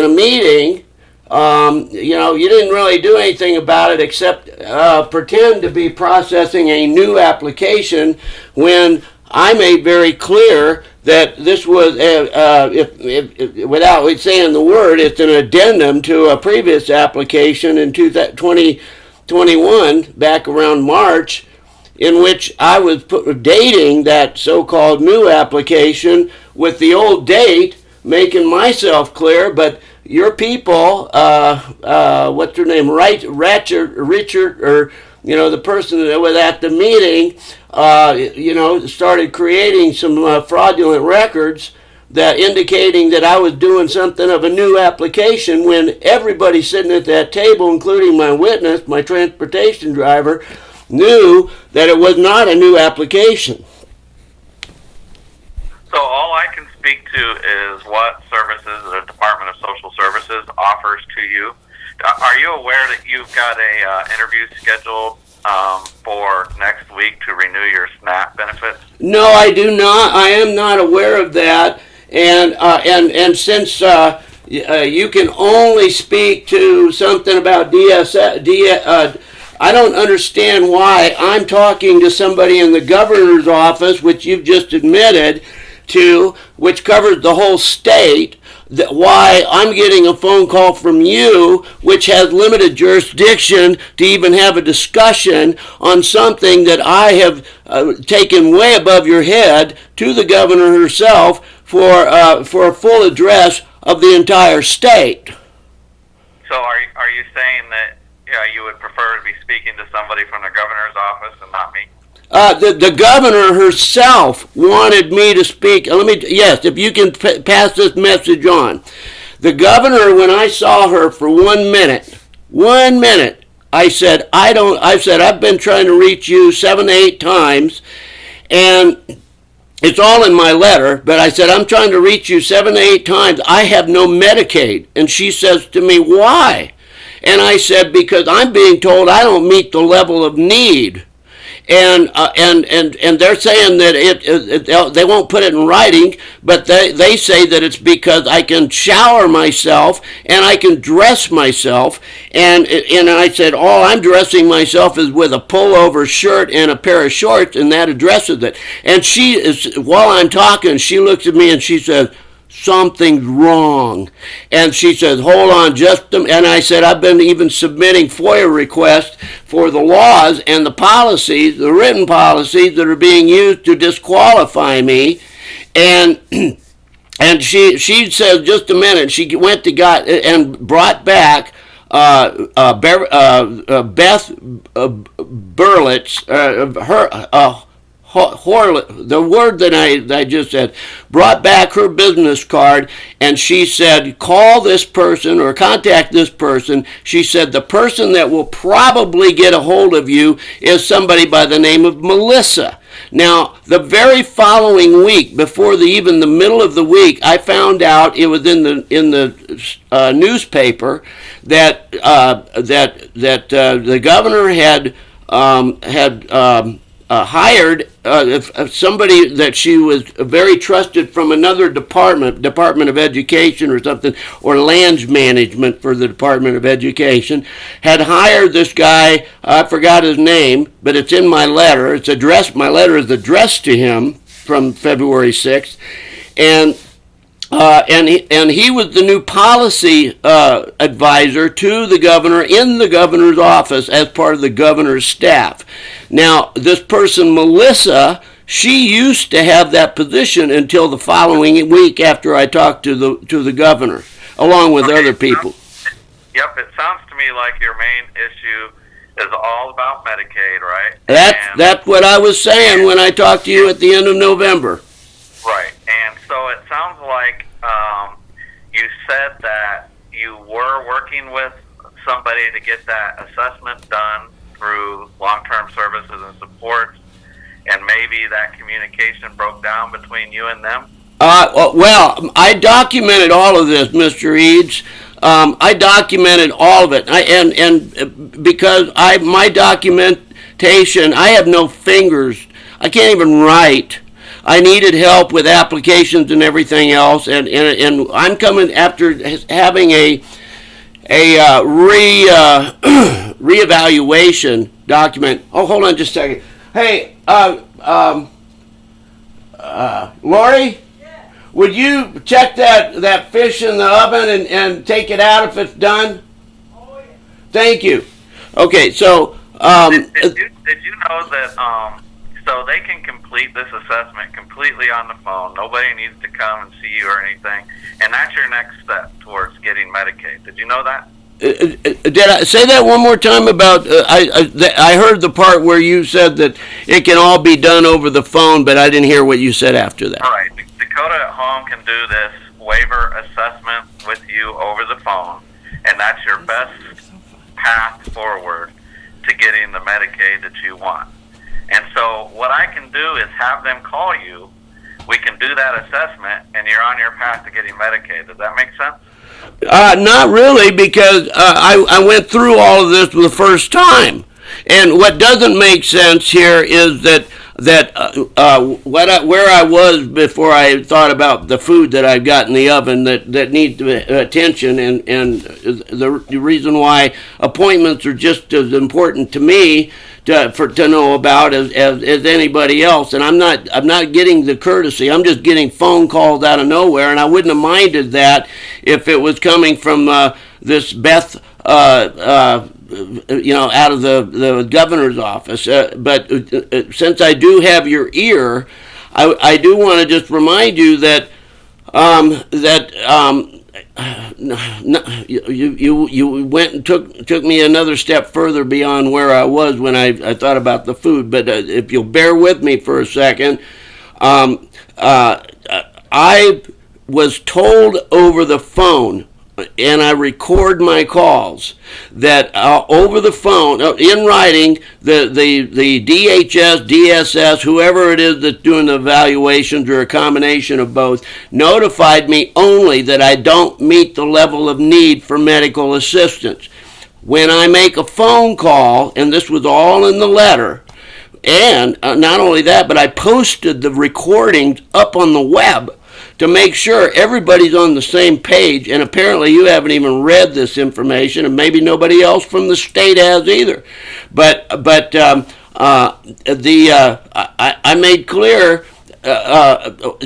meeting, you didn't really do anything about it except pretend to be processing a new application when I made very clear that this was, without saying the word, it's an addendum to a previous application in 2021, back around March, in which I was dating that so-called new application with the old date, making myself clear, but your people, what's her name, Richard, or the person that was at the meeting, started creating some fraudulent records that indicating that I was doing something of a new application when everybody sitting at that table, including my witness, my transportation driver, knew that it was not a new application.
So all I can speak to is what services the Department of Social Services offers to you. Are you aware that you've got a interview scheduled for next week to renew your SNAP benefits?
No, I do not. I am not aware of that. And since you can only speak to something about I don't understand why I'm talking to somebody in the governor's office, which you've just admitted to, which covers the whole state, why I'm getting a phone call from you, which has limited jurisdiction to even have a discussion on something that I have taken way above your head to the governor herself for a full address of the entire state.
So are you saying that you would prefer to be speaking to somebody from the governor's office and not me?
The governor herself wanted me to speak. Yes, if you can pass this message on. The governor, when I saw her for 1 minute, I said, I've been trying to reach you 7 to 8 times, and it's all in my letter, but I said, I'm trying to reach you 7 to 8 times. I have no Medicaid. And she says to me, why? And I said, because I'm being told I don't meet the level of need. And they're saying that they won't put it in writing, but they say that it's because I can shower myself and I can dress myself, and I said all I'm dressing myself is with a pullover shirt and a pair of shorts, and that addresses it. And while I'm talking, she looks at me and she says, something's wrong. And she says, hold on just a minute. And I said, I've been even submitting FOIA requests for the laws and the policies, the written policies that are being used to disqualify me. And she said, just a minute. She went to God and brought back Beth Berlitz, the word that I just said, brought back her business card, and she said, call this person or contact this person. She said, the person that will probably get a hold of you is somebody by the name of Melissa. Now, the very following week, before even the middle of the week, I found out it was in the newspaper that the governor had hired somebody that she was very trusted from another Department of Education or something, or lands management for the Department of Education, had hired this guy. I forgot his name, but it's in my letter. It's addressed. My letter is addressed to him from February 6th, and he was the new policy advisor to the governor in the governor's office as part of the governor's staff. Now, this person, Melissa, she used to have that position until the following week after I talked to the governor, along with other people.
Yep, it sounds to me like your main issue is all about Medicaid, right?
That's what I was saying when I talked to you at the end of November.
Right, and so it sounds like you said that you were working with somebody to get that assessment done through long-term services and supports, and maybe that communication broke down between you and them?
Well, I documented all of this, Mr. Eads. I documented all of it, and because my documentation, I have no fingers. I can't even write. I needed help with applications and everything else, and I'm coming after having a reevaluation document. Oh, hold on just a second. Hey, Lori, would you check that fish in the oven and take it out if it's done? Oh, yeah. Thank you. Okay, so
did you know that so they can complete this assessment completely on the phone? Nobody needs to come and see you or anything, and that's your next step towards getting Medicaid. Did you know that?
Did I say that one more time about, I heard the part where you said that it can all be done over the phone, but I didn't hear what you said after that.
All right. Dakota at home can do this waiver assessment with you over the phone, and that's your best path forward to getting the Medicaid that you want. And so what I can do is have them call you. We can do that assessment, and you're on your path to getting Medicaid. Does that make sense?
Not really, because I went through all of this for the first time. And what doesn't make sense here is that where I was before I thought about the food that I've got in the oven that needs attention, and the reason why appointments are just as important to me to know about as anybody else. And I'm not getting the courtesy. I'm just getting phone calls out of nowhere, and I wouldn't have minded that if it was coming from this Beth out of the governor's office. But since I do have your ear, I do want to just remind you that you went and took me another step further beyond where I was when I thought about the food. But if you'll bear with me for a second, I was told over the phone, and I record my calls, that over the phone, in writing, the DHS, DSS, whoever it is that's doing the evaluations, or a combination of both, notified me only that I don't meet the level of need for medical assistance. When I make a phone call, and this was all in the letter, and not only that, but I posted the recordings up on the web to make sure everybody's on the same page. And apparently you haven't even read this information, and maybe nobody else from the state has either. But I made clear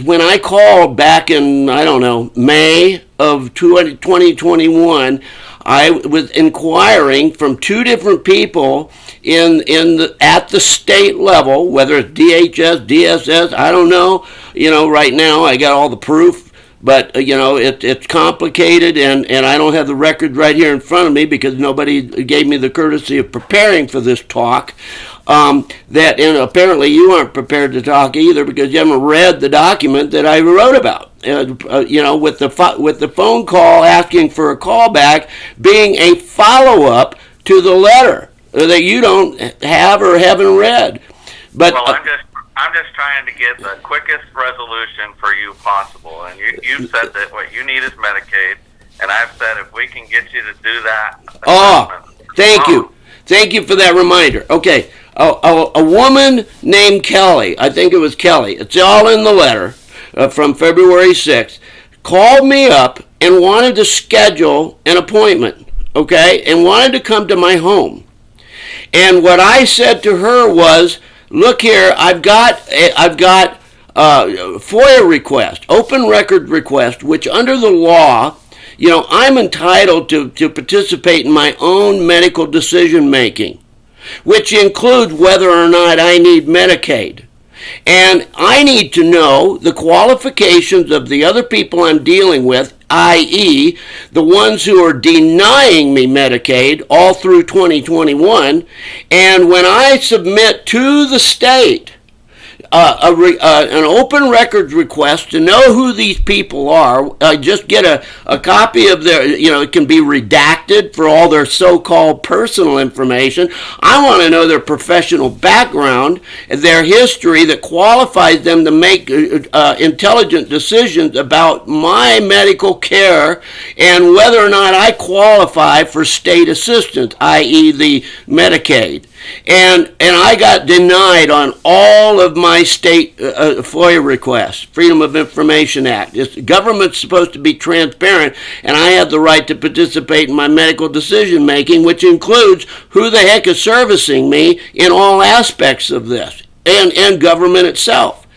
when I called back in, I don't know, May of 2021, I was inquiring from two different people at the state level, whether it's DHS, DSS, I don't know. Right now I got all the proof, but it's complicated, and I don't have the record right here in front of me because nobody gave me the courtesy of preparing for this talk. And apparently you aren't prepared to talk either because you haven't read the document that I wrote about. With the phone call asking for a callback being a follow-up to the letter that you don't have or haven't read. But
well, I'm just trying to get the quickest resolution for you possible. And you said that what you need is Medicaid, and I've said if we can get you to do that.
Thank you for that reminder. Okay. a woman named Kelly, I think it was Kelly, it's all in the letter from February 6th, called me up and wanted to schedule an appointment, okay, and wanted to come to my home. And what I said to her was, look here, I've got FOIA request, open record request, which under the law, you know, I'm entitled to participate in my own medical decision making, which includes whether or not I need Medicaid. And I need to know the qualifications of the other people I'm dealing with, i.e., the ones who are denying me Medicaid all through 2021. And when I submit to the state an open records request to know who these people are, I just get a copy of their, you know, it can be redacted for all their so-called personal information. I want to know their professional background, their history that qualifies them to make intelligent decisions about my medical care and whether or not I qualify for state assistance, i.e. the Medicaid. And I got denied on all of my state FOIA requests, Freedom of Information Act. The government's supposed to be transparent, and I have the right to participate in my medical decision making, which includes who the heck is servicing me in all aspects of this, and government itself.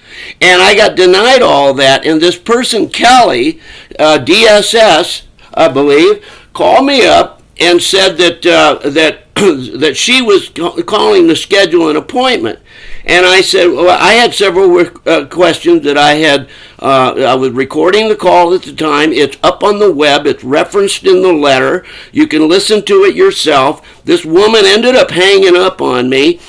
And I got denied all that, and this person, Kelly, DSS, I believe, called me up and said that she was calling to schedule an appointment. And I said, well, I had several questions that I was recording the call at the time. It's up on the web. It's referenced in the letter. You can listen to it yourself. This woman ended up hanging up on me.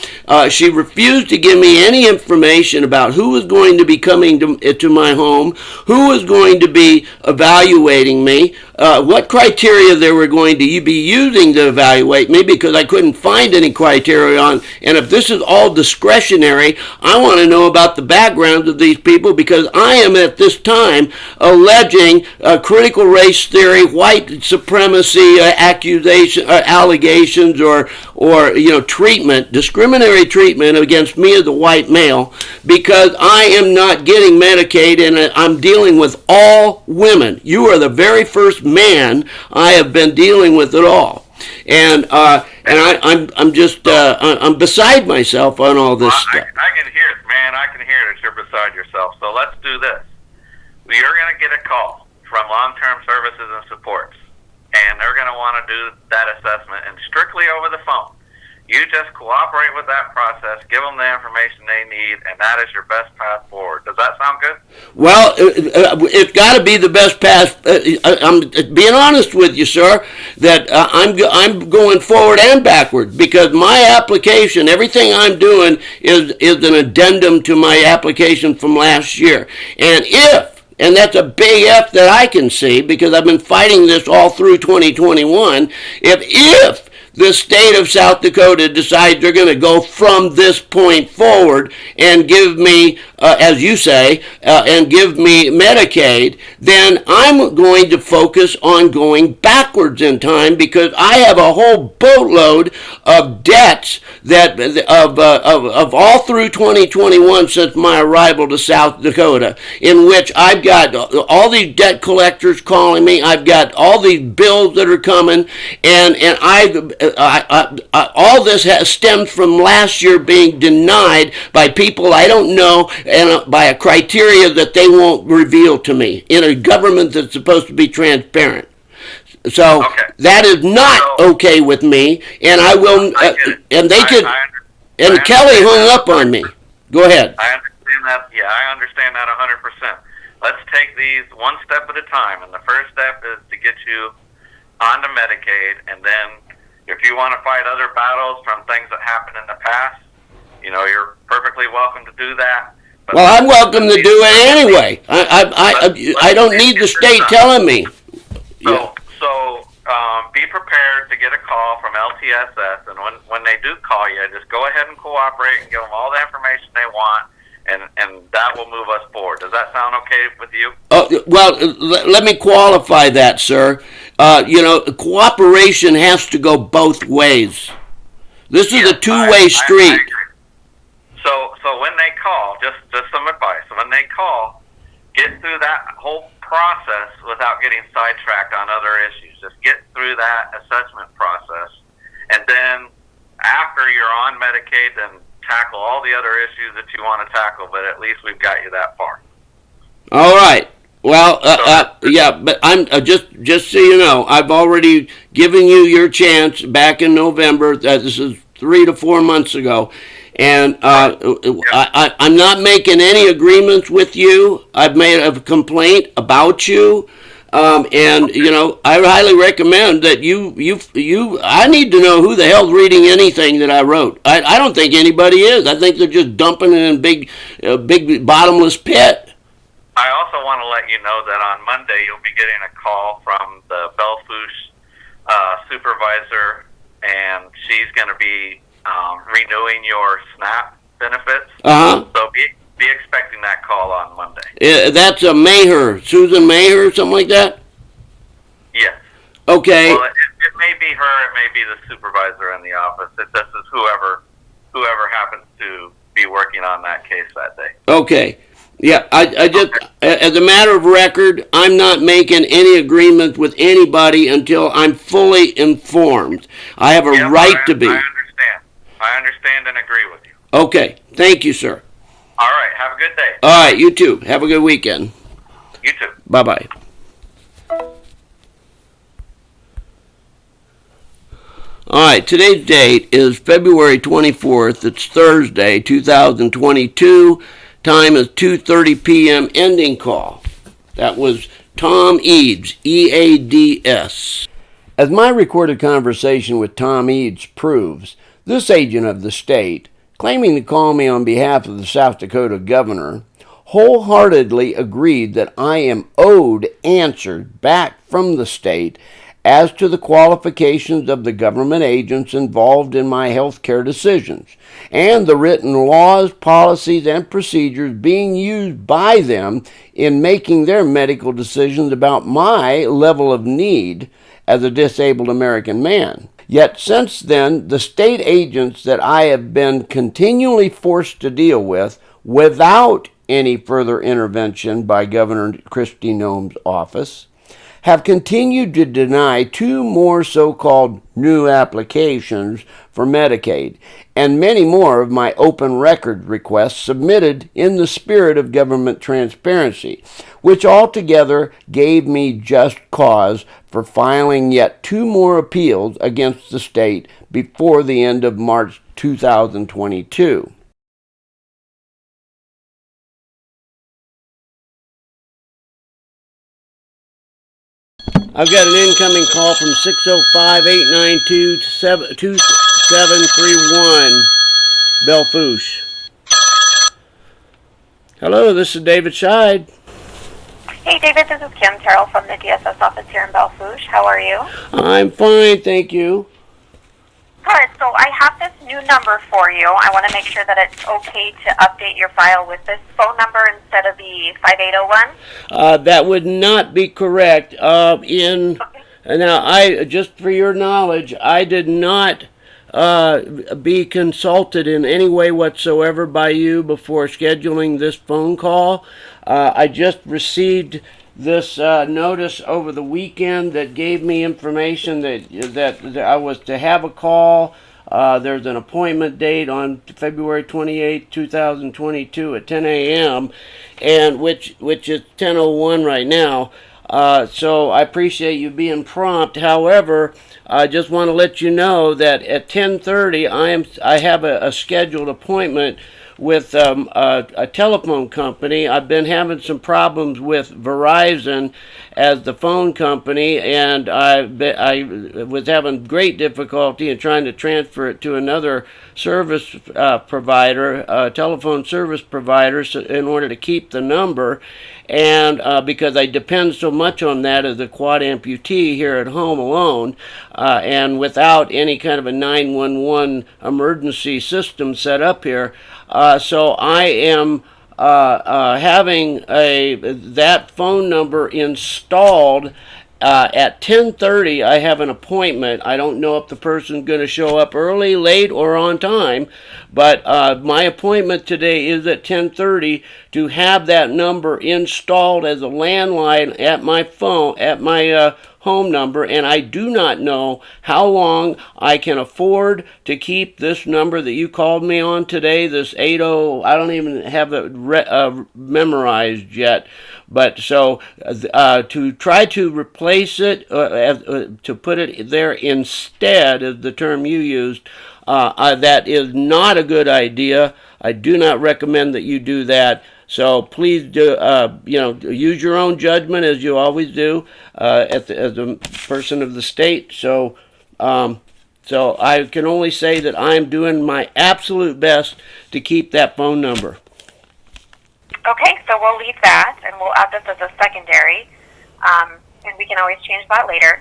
She refused to give me any information about who was going to be coming to my home, who was going to be evaluating me, what criteria they were going to be using to evaluate me, because I couldn't find any criteria on. And if this is all discretionary, I want to know about the backgrounds of these people, because I am at this time alleging critical race theory, white supremacy allegations, or you know, treatment, discriminatory treatment against me as a white male, because I am not getting Medicaid and I'm dealing with all women. You are the very first man I have been dealing with at all. And I'm just I'm beside myself on all this stuff.
I can hear it, man. I can hear it that you're beside yourself. So let's do this. You're going to get a call from long-term services and supports, and they're going to want to do that assessment, and strictly over the phone. You just cooperate with that process, give them the information they need, and that is your best path forward. Does that sound good?
Well, it's got to be the best path. I'm being honest with you, sir, that I'm going forward and backward, because my application, everything I'm doing is an addendum to my application from last year. And that's a big F that I can see, because I've been fighting this all through 2021. If the state of South Dakota decides they're going to go from this point forward and give me, as you say, and give me Medicaid, then I'm going to focus on going backwards in time, because I have a whole boatload of debts that of all through 2021 since my arrival to South Dakota, in which I've got all these debt collectors calling me. I've got all these bills that are coming, and all this stems from last year being denied by people I don't know, and by a criteria that they won't reveal to me in a government that's supposed to be transparent. So that is not okay with me, and I will. And they could. And Kelly hung up on me. Go ahead.
I understand that. Yeah, I understand that 100%. Let's take these one step at a time, and the first step is to get you onto Medicaid, and then if you want to fight other battles from things that happened in the past, you know, you're perfectly welcome to do that. But
well, I'm welcome to do it anyway. I don't need the state telling me.
So be prepared to get a call from LTSS, and when they do call you, just go ahead and cooperate and give them all the information they want, and that will move us forward. Does that sound okay with you?
Well, let me qualify that, sir. You know, cooperation has to go both ways. This is a two-way street.
just some advice. When they call, get through that whole process without getting sidetracked on other issues. Just get through that assessment process, and then after you're on Medicaid, then tackle all the other issues that you want to tackle. But at least we've got you that far.
All right. Well, yeah, but I'm just so you know, I've already given you your chance back in November. This is 3 to 4 months ago, and I'm not making any agreements with you. I've made a complaint about you, and you know, I highly recommend that you. I need to know who the hell's reading anything that I wrote. I don't think anybody is. I think they're just dumping it in big bottomless pit.
I also want to let you know that on Monday you'll be getting a call from the Belfouche supervisor, and she's going to be renewing your SNAP benefits. So be expecting that call on Monday.
That's a Maher, Susan Maher, something like that?
Yes.
Okay.
Well, it may be her, it may be the supervisor in the office. This is whoever happens to be working on that case that day.
Okay. Yeah, I just, as a matter of record, I'm not making any agreement with anybody until I'm fully informed. I have a right to be.
I understand and agree with you.
Okay, thank you, sir.
All right, have a good day.
All right, you too. Have a good weekend.
You too.
Bye-bye. All right, today's date is February 24th. It's Thursday, 2022. Time is 2:30 p.m. ending call. That was Tom Eads, E-A-D-S. As my recorded conversation with Tom Eads proves, this agent of the state, claiming to call me on behalf of the South Dakota governor, wholeheartedly agreed that I am owed answers back from the state as to the qualifications of the government agents involved in my health care decisions, and the written laws, policies, and procedures being used by them in making their medical decisions about my level of need as a disabled American man. Yet since then, the state agents that I have been continually forced to deal with without any further intervention by Governor Kristi Noem's office have continued to deny 2 more so-called new applications for Medicaid, and many more of my open record requests submitted in the spirit of government transparency, which altogether gave me just cause for filing yet 2 more appeals against the state before the end of March 2022. I've got an incoming call from 605-892-2731, Belfouche. Hello, this is David Scheid.
Hey, David, this is Kim Terrell from the DSS office here in Belfouche. How are you?
I'm fine, thank you.
Good. So I have this new number for you. I want to make sure that it's okay to update your file with this phone number instead of the 5801.
That would not be correct. Now, just for your knowledge, I did not be consulted in any way whatsoever by you before scheduling this phone call. I just received this notice over the weekend that gave me information that I was to have a call. There's an appointment date on February 28, 2022 at 10 a.m., and which is 10:01 right now. So I appreciate you being prompt. However, I just want to let you know that at 10:30 I have a scheduled appointment with a telephone company. I've been having some problems with Verizon as the phone company, and I was having great difficulty in trying to transfer it to another service provider, telephone service provider, in order to keep the number. And because I depend so much on that as a quad-amputee here at home alone, and without any kind of a 911 emergency system set up here, so I am having that phone number installed at 10:30, I have an appointment. I don't know if the person's going to show up early, late, or on time, but my appointment today is at 10:30 to have that number installed as a landline at my phone, at my home number, and I do not know how long I can afford to keep this number that you called me on today, this 80, I don't even have it memorized yet, but so to try to replace it, to put it there instead of the term you used, that is not a good idea. I do not recommend that you do that. So please do, use your own judgment as you always do as a person of the state. So I can only say that I'm doing my absolute best to keep that phone number.
Okay, so we'll leave that, and we'll add this as a secondary, and we can always change that later.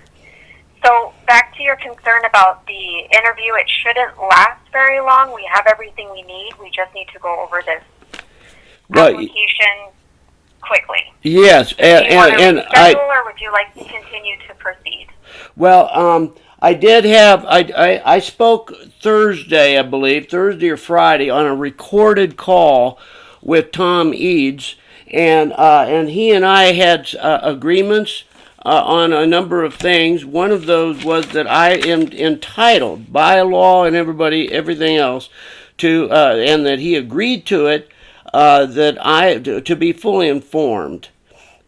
So back to your concern about the interview, it shouldn't last very long. We have everything we need. We just need to go over this application quickly.
Yes, and I.
Or would you like to continue to proceed?
Well, I did have. I spoke Thursday, I believe, Thursday or Friday, on a recorded call with Tom Eads, and he and I had agreements on a number of things. One of those was that I am entitled by law and everything else to, and that he agreed to it. That I to be fully informed,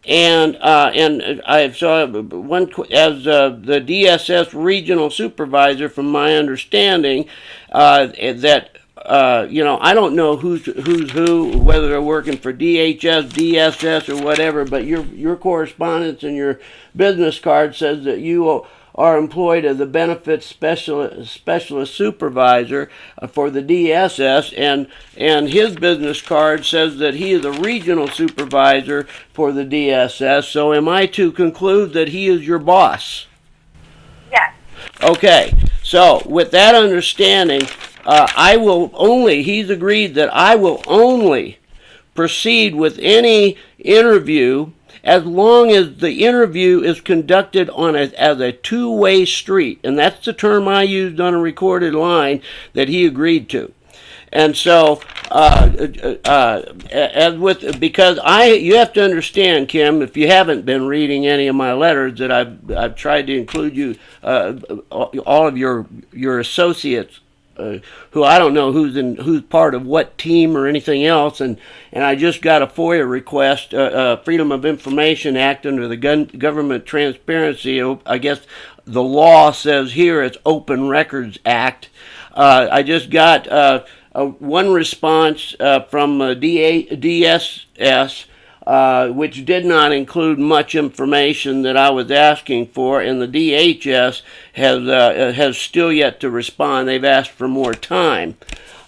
and I saw one as the DSS regional supervisor. From my understanding, that I don't know who's who, whether they're working for DHS, DSS, or whatever. But your correspondence and your business card says that you are employed as a benefits specialist supervisor for the DSS, and his business card says that he is a regional supervisor for the DSS. So am I to conclude that he is your boss?
Yes.
Okay, so with that understanding, he's agreed that I will only proceed with any interview as long as the interview is conducted as a two-way street. And that's the term I used on a recorded line that he agreed to. And so, you have to understand, Kim, if you haven't been reading any of my letters, that I've tried to include you, all of your associates, who I don't know who's part of what team or anything else, and I just got a FOIA request, Freedom of Information Act under the Government Transparency. I guess the law says here it's Open Records Act. I just got one response from DSS, which did not include much information that I was asking for, and the DHS has still yet to respond. They've asked for more time,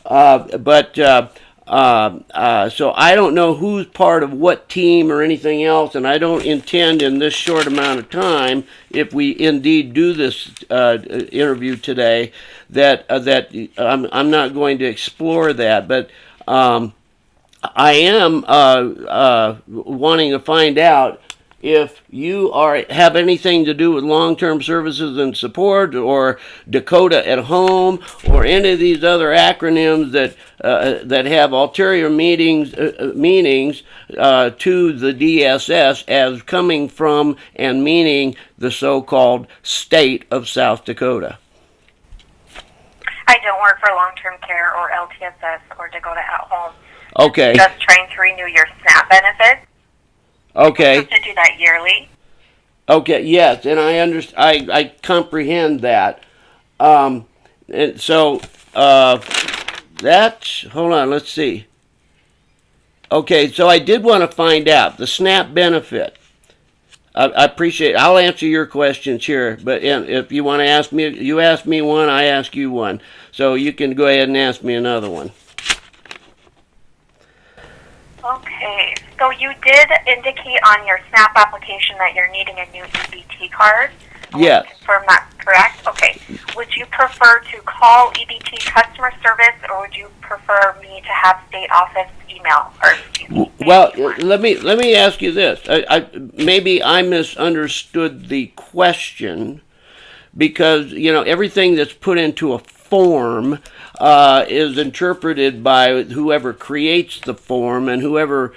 so I don't know who's part of what team or anything else, and I don't intend in this short amount of time, if we indeed do this interview today, that I'm not going to explore that, but I am wanting to find out if you have anything to do with long-term services and support, or Dakota at home, or any of these other acronyms that have ulterior meanings to the DSS as coming from and meaning the so-called state of South Dakota.
I don't work for long-term care or LTSS or Dakota at home.
Okay.
Just trying to renew your SNAP benefits.
Okay.
You have to do that yearly.
Okay. Yes, and I comprehend that. And so that's, hold on. Let's see. Okay. So I did want to find out the SNAP benefit. I appreciate it. I'll answer your questions here, but if you want to ask me, you ask me one, I ask you one. So you can go ahead and ask me another one.
Okay, so you did indicate on your SNAP application that you're needing a new EBT card. I want
Yes.
to confirm that's correct. Okay. Would you prefer to call EBT customer service, or would you prefer me to have state office email? Or excuse me,
Well, let me ask you this. Maybe I misunderstood the question, because everything that's put into a form is interpreted by whoever creates the form, and whoever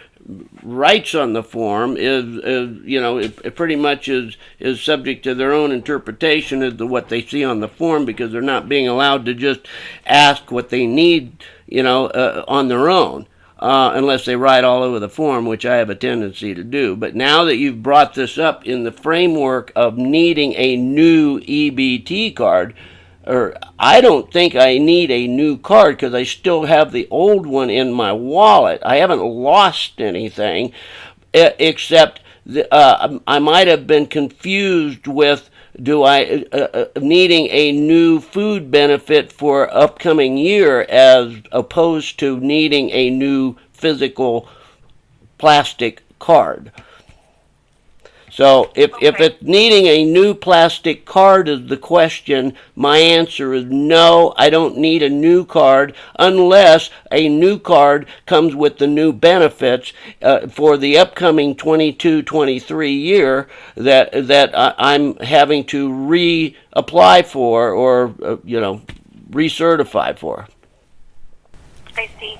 writes on the form is it pretty much is subject to their own interpretation as to what they see on the form, because they're not being allowed to just ask what they need on their own. Unless they write all over the form, which I have a tendency to do. But now that you've brought this up in the framework of needing a new EBT card, I don't think I need a new card, because I still have the old one in my wallet. I haven't lost anything, except I might have been confused with needing a new food benefit for upcoming year, as opposed to needing a new physical plastic card. So if it's needing a new plastic card is the question, my answer is no, I don't need a new card, unless a new card comes with the new benefits for the upcoming 22-23 year that I'm having to reapply for, or recertify for.
I see.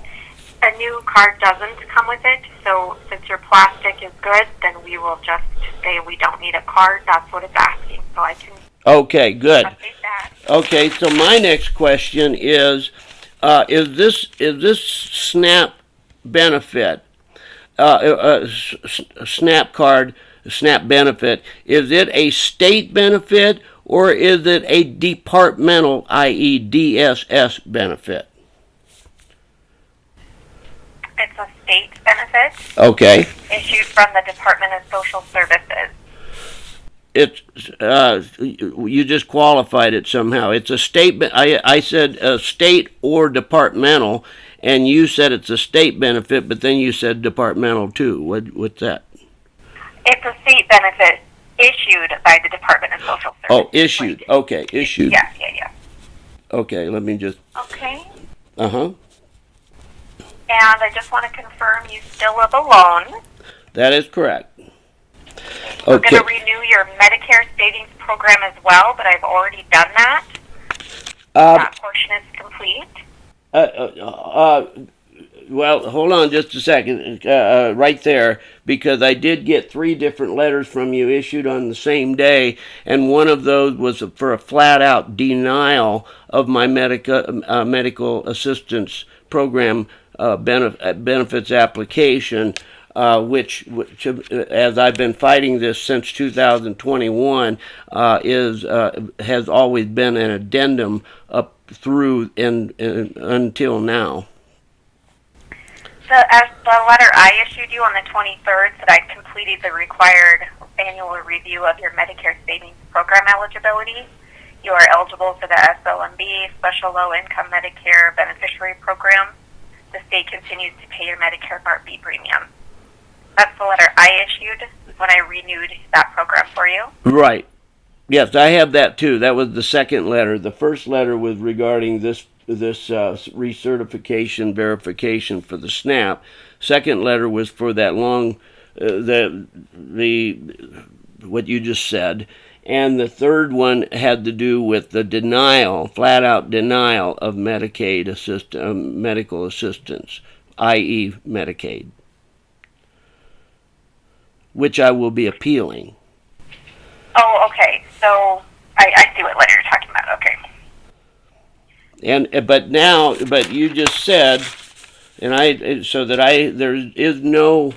A new card doesn't come with it, so since your plastic is good, then we will just say we don't need a card. That's what it's asking, so I can
Okay, good.
update that.
Okay, so my next question is this SNAP benefit, SNAP card, SNAP benefit, is it a state benefit, or is it a departmental, i.e. DSS benefit?
It's a state benefit
Okay.
issued from the Department of Social Services.
It's you just qualified it somehow. It's a state. I said state or departmental, and you said it's a state benefit, but then you said departmental too. What's that?
It's a state benefit issued by the Department of Social Services.
Oh, issued. Okay, issued.
Yeah.
Okay, let me just.
Okay.
Uh-huh.
And I just want to confirm you still live alone.
That is correct.
We're
Okay.
going to renew your Medicare savings program as well, but I've already done that. That portion is complete.
Well, hold on just a second, right there, because I did get 3 different letters from you issued on the same day, and one of those was for a flat-out denial of my medical assistance program benefits application, which, as I've been fighting this since 2021, has always been an addendum up through until now.
The letter I issued you on the 23rd said I'd completed the required annual review of your Medicare savings program eligibility. You are eligible for the SLMB, Special Low Income Medicare Beneficiary Program. The state continues to pay your Medicare Part B premium. That's the letter I issued when I renewed that program for you.
Right. Yes, I have that too. That was the second letter. The first letter was regarding this recertification verification for the SNAP. Second letter was for that long, what you just said. And the third one had to do with the denial, flat-out denial of Medicaid medical assistance, i.e. Medicaid, which I will be appealing.
Oh, okay. So I see what letter you're talking about. Okay.
But you just said, there is no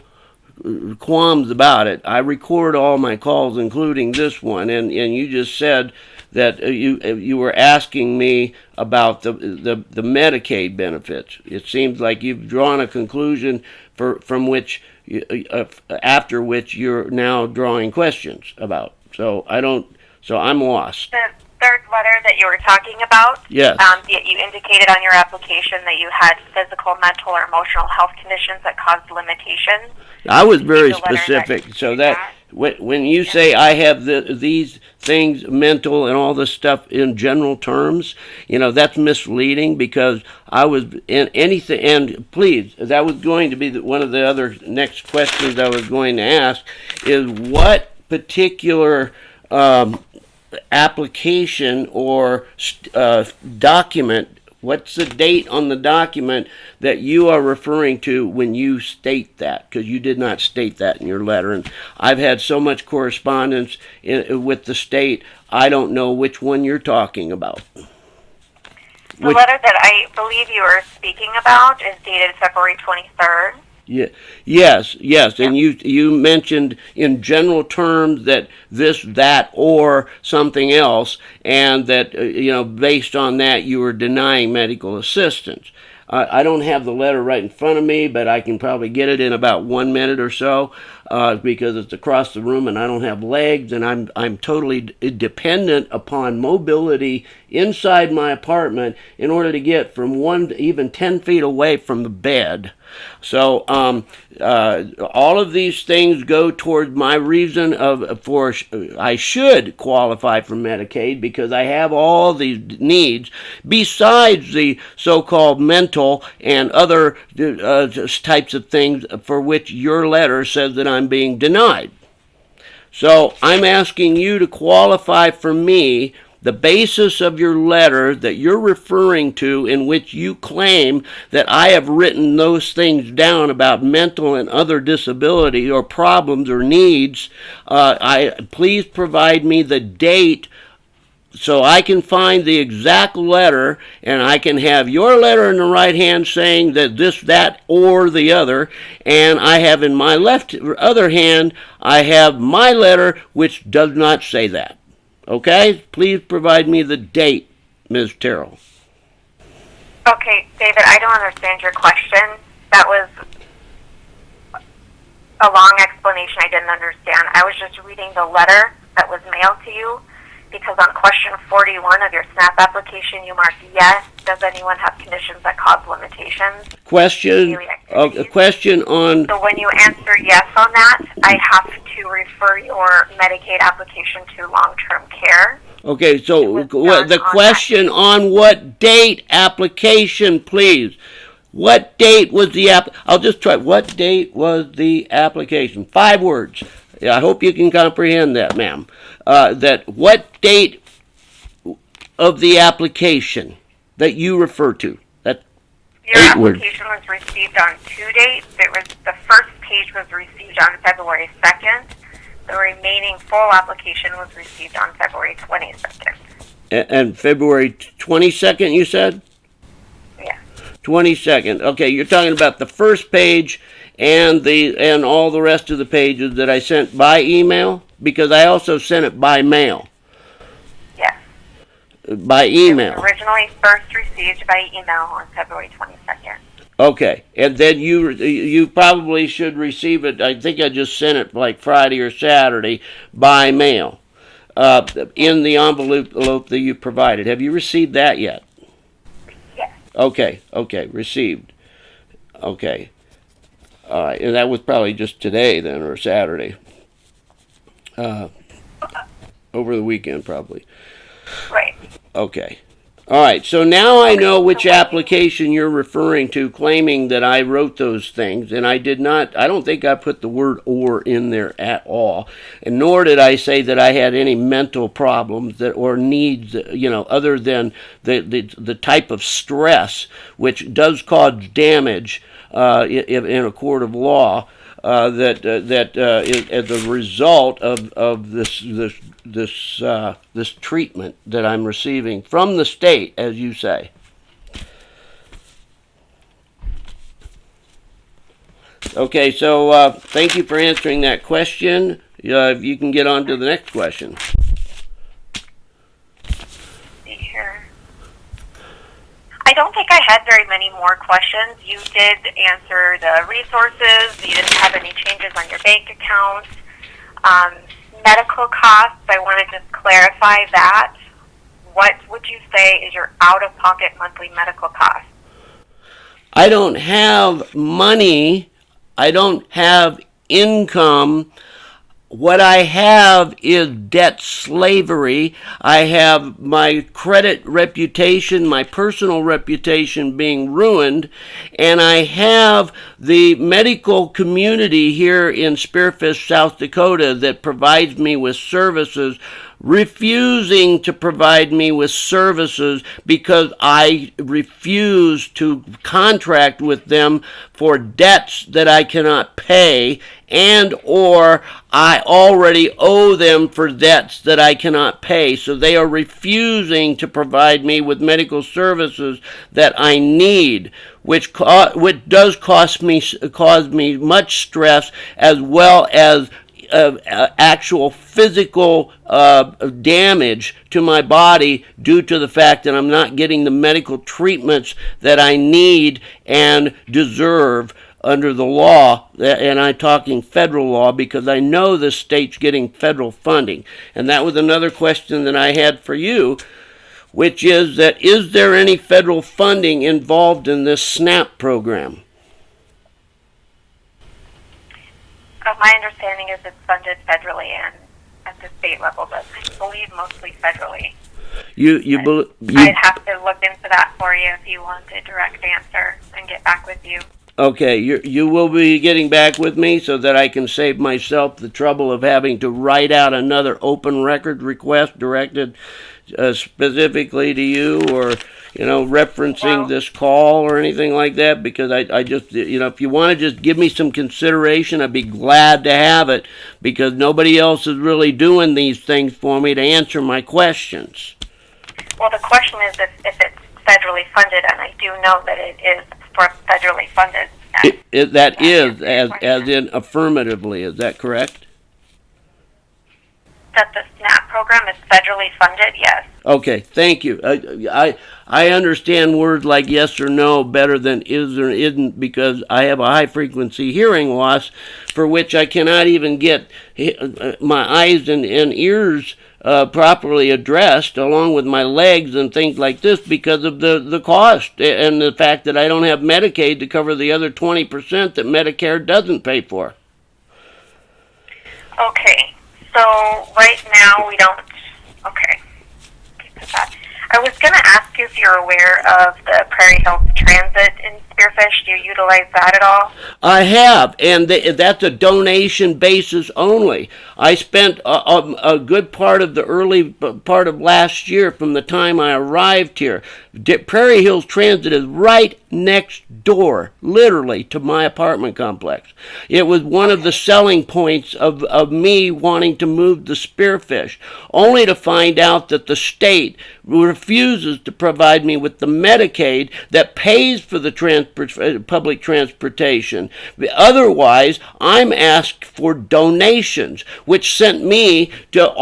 qualms about it. I record all my calls, including this one, and you just said that you were asking me about the Medicaid benefits. It seems like you've drawn a conclusion from which you're now drawing questions about. So I'm lost.
third letter that you were talking about,
Yes.
you indicated on your application that you had physical, mental, or emotional health conditions that caused limitations.
I was very
The letter
specific,
that
so
you
that
got.
when you say I have these things, mental and all this stuff in general terms, that's misleading, because I was in anything. And please, that was going to be one of the other next questions I was going to ask, is what particular application or document, what's the date on the document that you are referring to when you state that? Because you did not state that in your letter. And I've had so much correspondence with the state, I don't know which one you're talking about.
The letter that I believe you were speaking about is dated February 23rd.
Yeah, yes, and you mentioned in general terms that this, that, or something else, and that, based on that, you were denying medical assistance. I don't have the letter right in front of me, but I can probably get it in about 1 minute or so, because it's across the room and I don't have legs, and I'm totally dependent upon mobility inside my apartment in order to get from even 10 feet away from the bed. So all of these things go toward my reason for I should qualify for Medicaid, because I have all these needs besides the so-called mental and other types of things for which your letter says that I'm being denied. So I'm asking you to qualify for me the basis of your letter that you're referring to, in which you claim that I have written those things down about mental and other disability or problems or needs. Please provide me the date so I can find the exact letter, and I can have your letter in the right hand saying that this, that, or the other, and I have in my other hand, I have my letter which does not say that. Okay? Please provide me the date, Ms. Terrell.
Okay, David, I don't understand your question. That was a long explanation I didn't understand. I was just reading the letter that was mailed to you, because on question 41 of your SNAP application, you marked yes. Does anyone have conditions that cause limitations?
A question on...
So when you answer yes on that, I have to refer your Medicaid application to long-term care.
Okay, so the question on what date application, please. What date was the I'll just try. What date was the application? 5 words. I hope you can comprehend that, ma'am. That what date of the application that you refer to? That
your application was received on 2 dates. The first page was received on February 2nd. The remaining full application was received on February 22nd.
And February 22nd, you said?
Yeah.
22nd. Okay, you're talking about the first page and all the rest of the pages that I sent by email, because I also sent it by mail.
Yes.
By email.
It was originally first received by email on February 22nd.
Okay, and then you probably should receive it. I think I just sent it like Friday or Saturday by mail, in the envelope that you provided. Have you received that yet?
Yes.
Okay, received. Okay. All right, and that was probably just today then, or Saturday. Over the weekend, probably.
Right.
Okay. All right, so now I know which application you're referring to, claiming that I wrote those things, and I did not. I don't think I put the word "or" in there at all, and nor did I say that I had any mental problems or needs, other than the type of stress which does cause damage in a court of law. That as a result of this treatment that I'm receiving from the state, as you say. Okay, so thank you for answering that question. If you can get on to the next question.
I don't think I had very many more questions. You did answer the resources. You didn't have any changes on your bank account. Medical costs, I want to just clarify that. what would you say is your out-of-pocket monthly medical cost?
I don't have money. I don't have income. What I have is debt slavery. I have my credit reputation, my personal reputation being ruined, and I have the medical community here in Spearfish, South Dakota that provides me with services refusing to provide me with services because I refuse to contract with them for debts that I cannot pay, and or I already owe them for debts that I cannot pay. So they are refusing to provide me with medical services that I need, which does cause me much stress, as well as actual physical damage to my body due to the fact that I'm not getting the medical treatments that I need and deserve under the law. And I'm talking federal law because I know the state's getting federal funding. And that was another question that I had for you, which is that, is there any federal funding involved in this SNAP program?
My understanding is it's funded federally and at the state level, but I believe mostly federally. I'd have to look into that for you if you want a direct answer and get back with you.
Okay, you will be getting back with me so that I can save myself the trouble of having to write out another open record request directed specifically to you, or referencing this call or anything like that, because I just, if you want to just give me some consideration, I'd be glad to have it, because nobody else is really doing these things for me to answer my questions.
Well, the question is if it's federally funded, and I do know that it is for federally funded.
That is, as in affirmatively, is that correct?
That the SNAP program is federally funded, yes.
Okay, thank you. I understand words like yes or no better than is or isn't, because I have a high-frequency hearing loss for which I cannot even get my eyes and ears properly addressed, along with my legs and things like this, because of the cost and the fact that I don't have Medicaid to cover the other 20% that Medicare doesn't pay for.
Okay. So right now we don't. Okay. I was going to ask you if you're aware of the Prairie Hills Transit in Spearfish. Do you utilize that at all?
I have, and that's a donation basis only. I spent a good part of the early part of last year, from the time I arrived here. Prairie Hills Transit is right next door, literally, to my apartment complex. It was one of the selling points of me wanting to move to Spearfish, only to find out that the state refuses to provide me with the Medicaid that pays for the public transportation. Otherwise, I'm asked for donations, which sent me so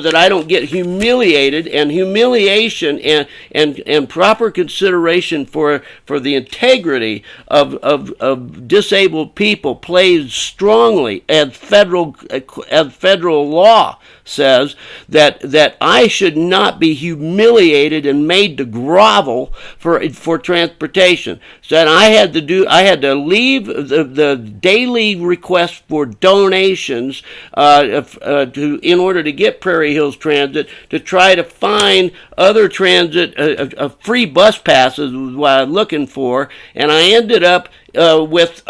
that I don't get humiliated, and humiliation and proper consideration for the integrity of disabled people plays strongly, as federal law says, that I should not be humiliated and made to grovel for transportation. So I had to leave the daily request for donations in order to get Prairie Hills Transit, to try to find other transit, free bus passes was what I'm looking for, and I ended up with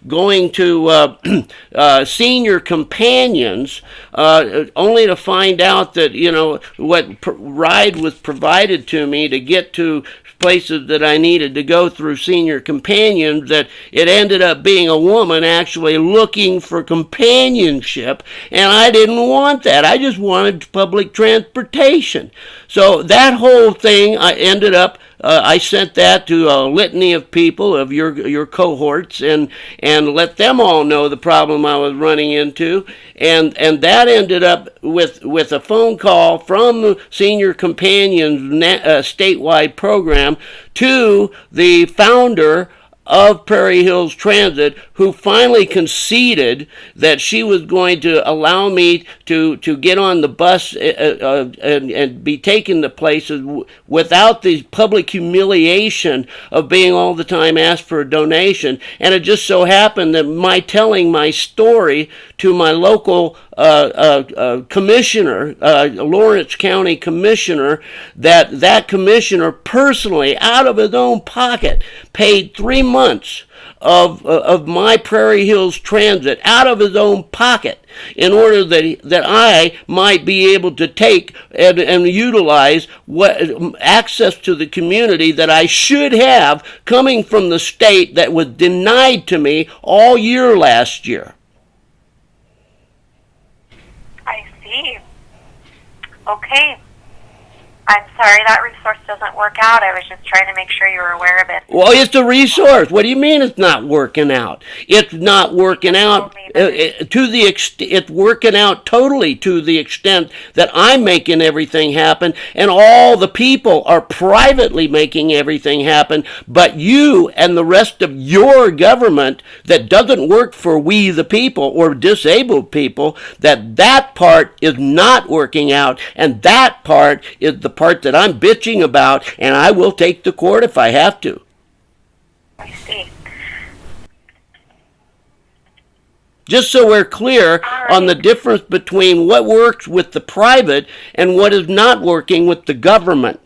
going to senior companions, only to find out that what ride was provided to me to get to places that I needed to go through senior companions, that it ended up being a woman actually looking for companionship, and I didn't want that. I just wanted public transportation. So that whole thing, I ended up I sent that to a litany of people, of your cohorts, and let them all know the problem I was running into, and that ended up with a phone call from the Senior Companions statewide program to the founder of Prairie Hills Transit, who finally conceded that she was going to allow me to get on the bus and be taken to places without the public humiliation of being all the time asked for a donation. And it just so happened that my telling my story to my local commissioner, Lawrence County Commissioner, that commissioner personally, out of his own pocket, paid 3 months of my Prairie Hills Transit out of his own pocket in order that I might be able to take and utilize what access to the community that I should have coming from the state that was denied to me all year last year.
I see. Okay. I'm sorry that resource doesn't work out. I was just trying to make sure you were aware of it.
Well, it's a resource. What do you mean it's not working out? It's not working out to the extent, it's working out totally to the extent that I'm making everything happen and all the people are privately making everything happen, but you and the rest of your government that doesn't work for we the people or disabled people, that part is not working out, and that part is the part that I'm bitching about, and I will take to court if I have to.
I see.
Just so we're clear on the difference between what works with the private and what is not working with the government.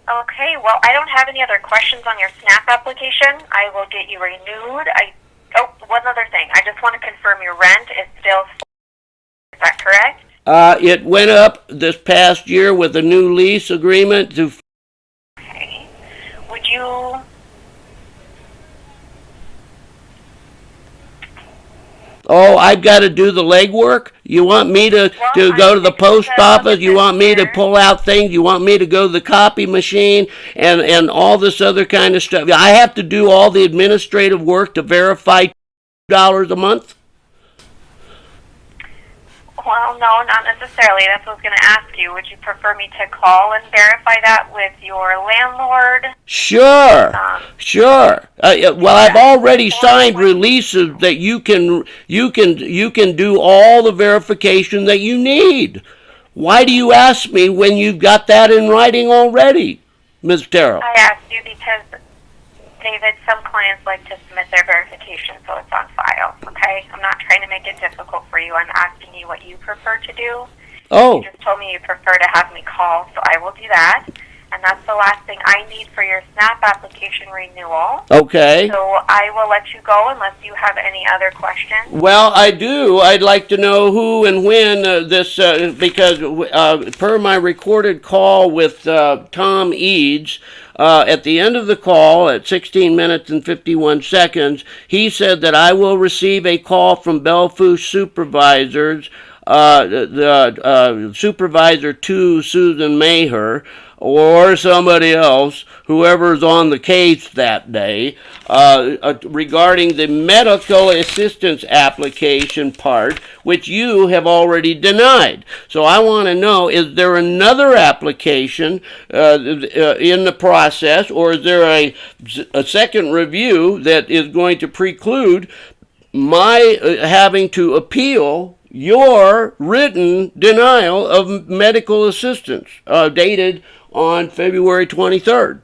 Okay, well, I don't have any other questions on your SNAP application. I will get you renewed. One other thing. I just want to confirm your rent is still, is that correct?
It went up this past year with a new lease agreement to...
Okay. Would you...
Oh, I've got to do the legwork? You want me to go to the post office? You want me to pull out things? You want me to go to the copy machine and all this other kind of stuff? I have to do all the administrative work to verify $2 a month?
Well, no, not necessarily. That's what I was going to ask you. Would you prefer me to call and verify that with your landlord?
Sure, sure. Well, I've already signed releases that you can do all the verification that you need. Why do you ask me when you've got that in writing already, Ms. Terrell?
I asked you because, David, some clients like to submit their verification so it's on file, okay? I'm not trying to make it difficult for you. I'm asking you what you prefer to do.
Oh.
You just told me you prefer to have me call, so I will do that. And that's the last thing I need for your SNAP application renewal.
Okay.
So I will let you go unless you have any other questions.
Well, I do. I'd like to know who and when because per my recorded call with Tom Eads, at the end of the call, at 16 minutes and 51 seconds, he said that I will receive a call from Belfouche supervisors, Supervisor 2, Susan Maher, or somebody else, whoever's on the case that day, regarding the medical assistance application part, which you have already denied. So I want to know, is there another application in the process, or is there a second review that is going to preclude my having to appeal your written denial of medical assistance dated on February 23rd.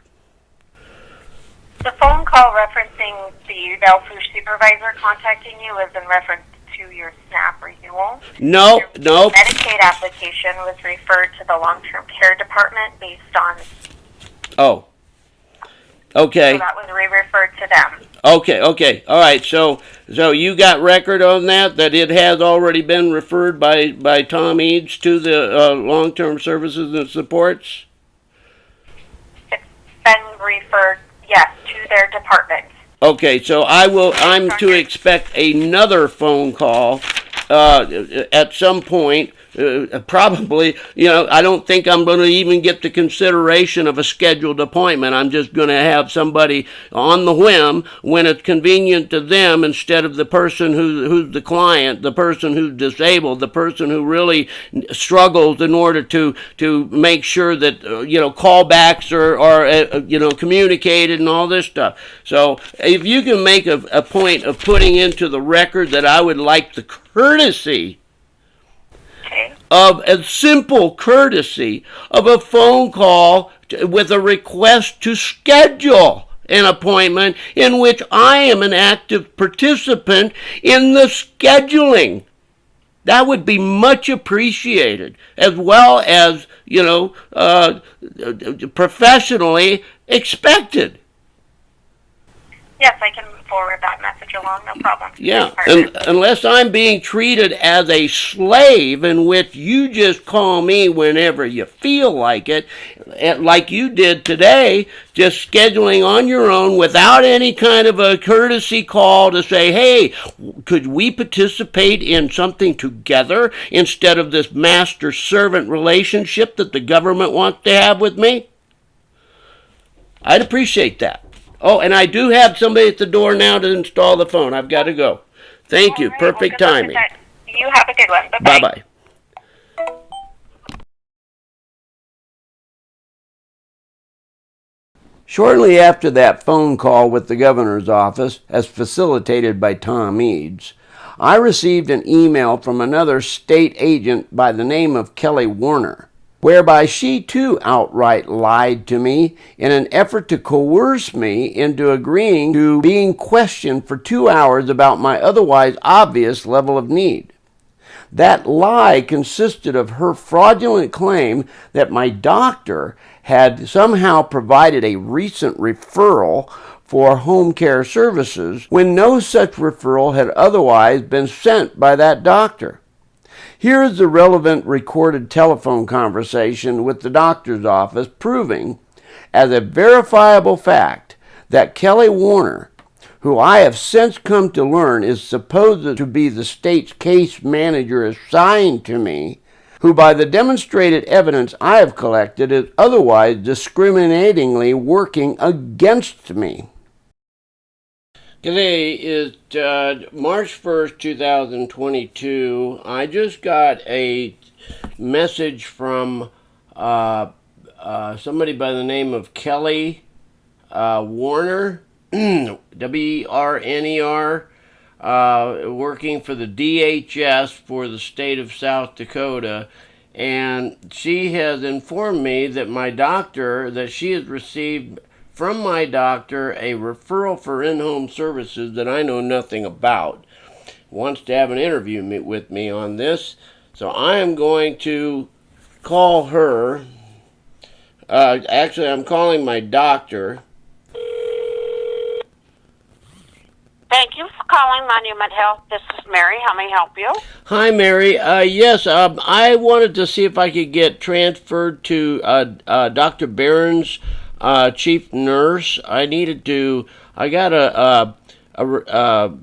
The phone call referencing the Belfouche supervisor contacting you is in reference to your SNAP renewal.
No.
Your Medicaid application was referred to the long-term care department based on...
Oh. Okay.
So that was referred to them.
Okay. All right. So you got record on that it has already been referred by Tom Eads to the long-term services and supports?
It's been referred, yes, to their department.
Okay. So I'm to expect another phone call at some point probably, I don't think I'm going to even get the consideration of a scheduled appointment. I'm just going to have somebody on the whim when it's convenient to them, instead of the person who's the client, the person who's disabled, the person who really struggles in order to make sure that callbacks are communicated and all this stuff. So if you can make a point of putting into the record that I would like the courtesy of a simple courtesy of a phone call with a request to schedule an appointment in which I am an active participant in the scheduling. That would be much appreciated, as well as, professionally expected.
Yes, I can forward that message along, no problem.
Yeah, unless I'm being treated as a slave in which you just call me whenever you feel like it, like you did today, just scheduling on your own without any kind of a courtesy call to say, hey, could we participate in something together instead of this master-servant relationship that the government wants to have with me? I'd appreciate that. Oh, and I do have somebody at the door now to install the phone. I've got to go. Thank you.
Right,
Perfect timing.
You have a good one. Bye-bye.
Bye-bye. Shortly after that phone call with the governor's office, as facilitated by Tom Eads, I received an email from another state agent by the name of Kelly Warner, whereby she too outright lied to me in an effort to coerce me into agreeing to being questioned for 2 hours about my otherwise obvious level of need. That lie consisted of her fraudulent claim that my doctor had somehow provided a recent referral for home care services when no such referral had otherwise been sent by that doctor. Here is the relevant recorded telephone conversation with the doctor's office proving, as a verifiable fact, that Kelly Warner, who I have since come to learn is supposed to be the state's case manager assigned to me, who by the demonstrated evidence I have collected is otherwise discriminatingly working against me. Today is March 1st, 2022. I just got a message from somebody by the name of Kelly Warner, W-E-R-N-E-R, working for the DHS for the state of South Dakota. And she has informed me that that she has received from my doctor a referral for in-home services that I know nothing about. Wants to have an interview with me on this. So I am going to call her. Actually, I'm calling my doctor.
Thank you for calling Monument Health. This is Mary. How may I help you?
Hi, Mary. Yes, I wanted to see if I could get transferred to Dr. Barron's chief nurse. I got a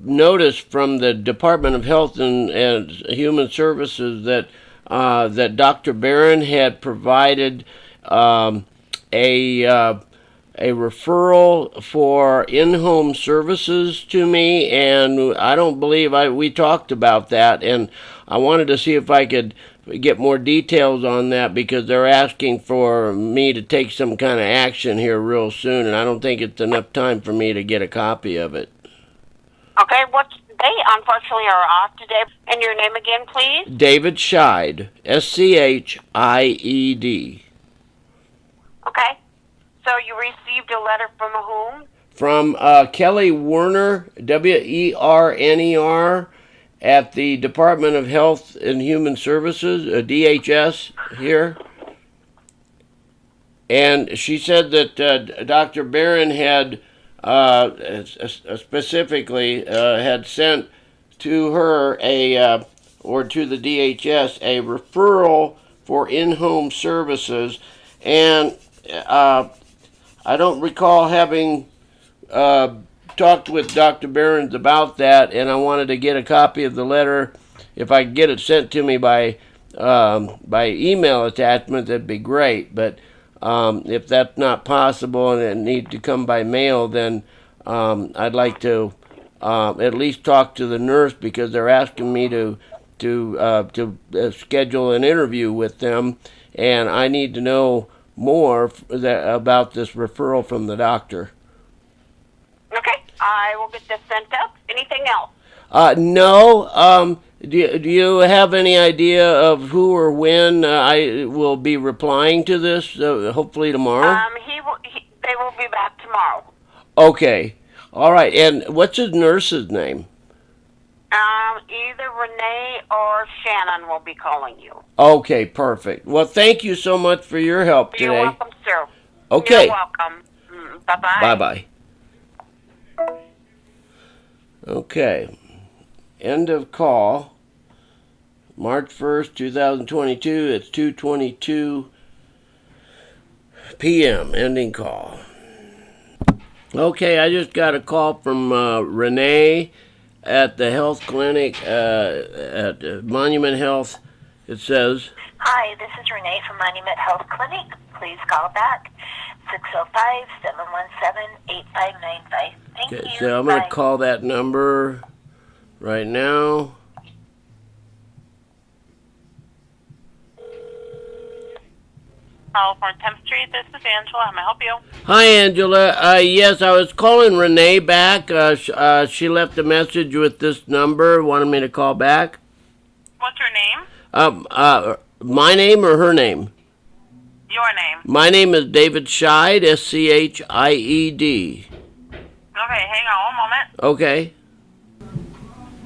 notice from the Department of Health and Human Services that Dr. Barron had provided a referral for in-home services to me, and I don't believe we talked about that, and I wanted to see if I could get more details on that because they're asking for me to take some kind of action here real soon, and I don't think it's enough time for me to get a copy of it.
Okay, they unfortunately are off today. And your name again, please?
David Scheid, S-C-H-I-E-D.
Okay, so you received a letter from whom?
From Kelly Warner, W-E-R-N-E-R, at the Department of Health and Human Services, DHS here. And she said that Dr. Barron had specifically had sent to her or to the DHS a referral for in-home services. And I don't recall having talked with Dr. Barron's about that, and I wanted to get a copy of the letter, if I could get it sent to me by by email attachment, that'd be great. But if that's not possible and it needs to come by mail, then I'd like to at least talk to the nurse, because they're asking me to schedule an interview with them, and I need to know more about this referral from the doctor.
Okay, I will get this sent up. Anything else?
No. Do you have any idea of who or when I will be replying to this? Hopefully tomorrow.
They will be back tomorrow.
Okay. All right. And what's his nurse's name?
Either Renee or Shannon will be calling you.
Okay, perfect. Well, thank you so much for your help today.
You're welcome, sir.
Okay.
You're welcome. Bye-bye.
Bye-bye. Okay. End of call. March 1st, 2022. It's 2:22 p.m. Ending call. Okay, I just got a call from Renee at the health clinic at Monument Health. It says,
"Hi, this is Renee from Monument Health Clinic. Please call back 605-717-8595. Thank
okay,
you.
so I'm going
Bye.
to call that number right now.
California 10th Street, this is Angela. How may I help you?
Hi, Angela. Yes, I was calling Renee back. She left a message with this number, wanted me to call back.
What's your name?
My name or her name?
Your name.
My name is David Scheid, S-C-H-I-E-D.
Okay, hang on one moment.
Okay.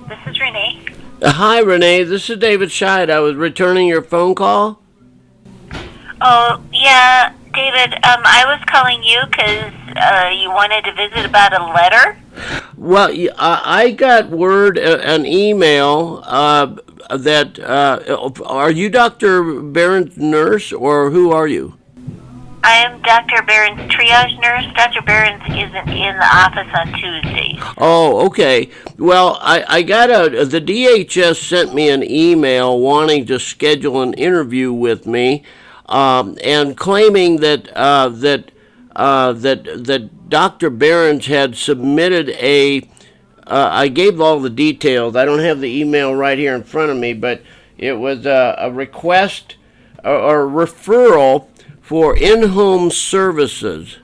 This is Renee.
Hi, Renee. This is David Scheid. I was returning your phone call.
Oh, yeah, David, I was calling you because you wanted to visit about a letter.
Well, I got word, an email, that, are you Dr. Barron's nurse, or who are you?
I am Dr. Barron's triage nurse. Dr. Barron's isn't in the office on Tuesdays.
Oh, okay. Well, I got the DHS sent me an email wanting to schedule an interview with me, and claiming that Dr. Barron's had submitted I gave all the details. I don't have the email right here in front of me, but it was a request or a referral for in-home services.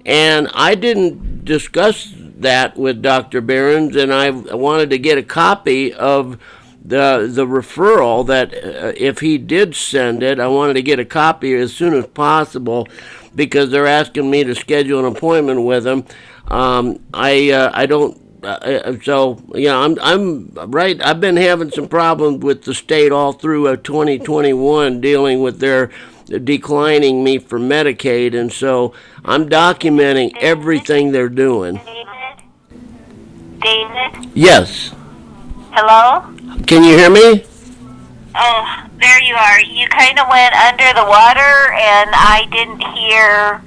And I didn't discuss that with Dr. Barron's, and I wanted to get a copy of the referral, that if he did send it, I wanted to get a copy as soon as possible, because they're asking me to schedule an appointment with him. I don't. So yeah, I'm right. I've been having some problems with the state all through 2021, dealing with their declining me for Medicaid, and so I'm documenting everything they're doing.
David?
Yes.
Hello?
Can you hear me?
Oh, there you are. You kind of went under the water, and I didn't hear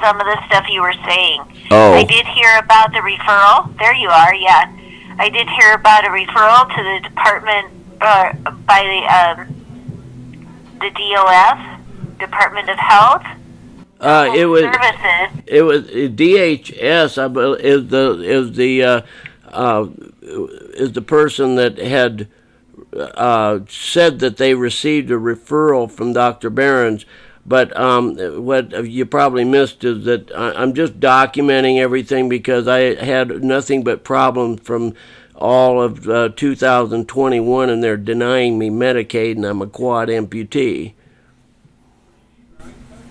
some of the stuff you were saying.
Oh.
I did hear about the referral. There you are, yeah. I did hear about a referral to the department, by the DOF, Department of Health.
It was
Services.
It was DHS. I believe is the person that had said that they received a referral from Dr. Barron's. But what you probably missed is that I'm just documenting everything, because I had nothing but problems from all of 2021, and they're denying me Medicaid, and I'm a quad-amputee.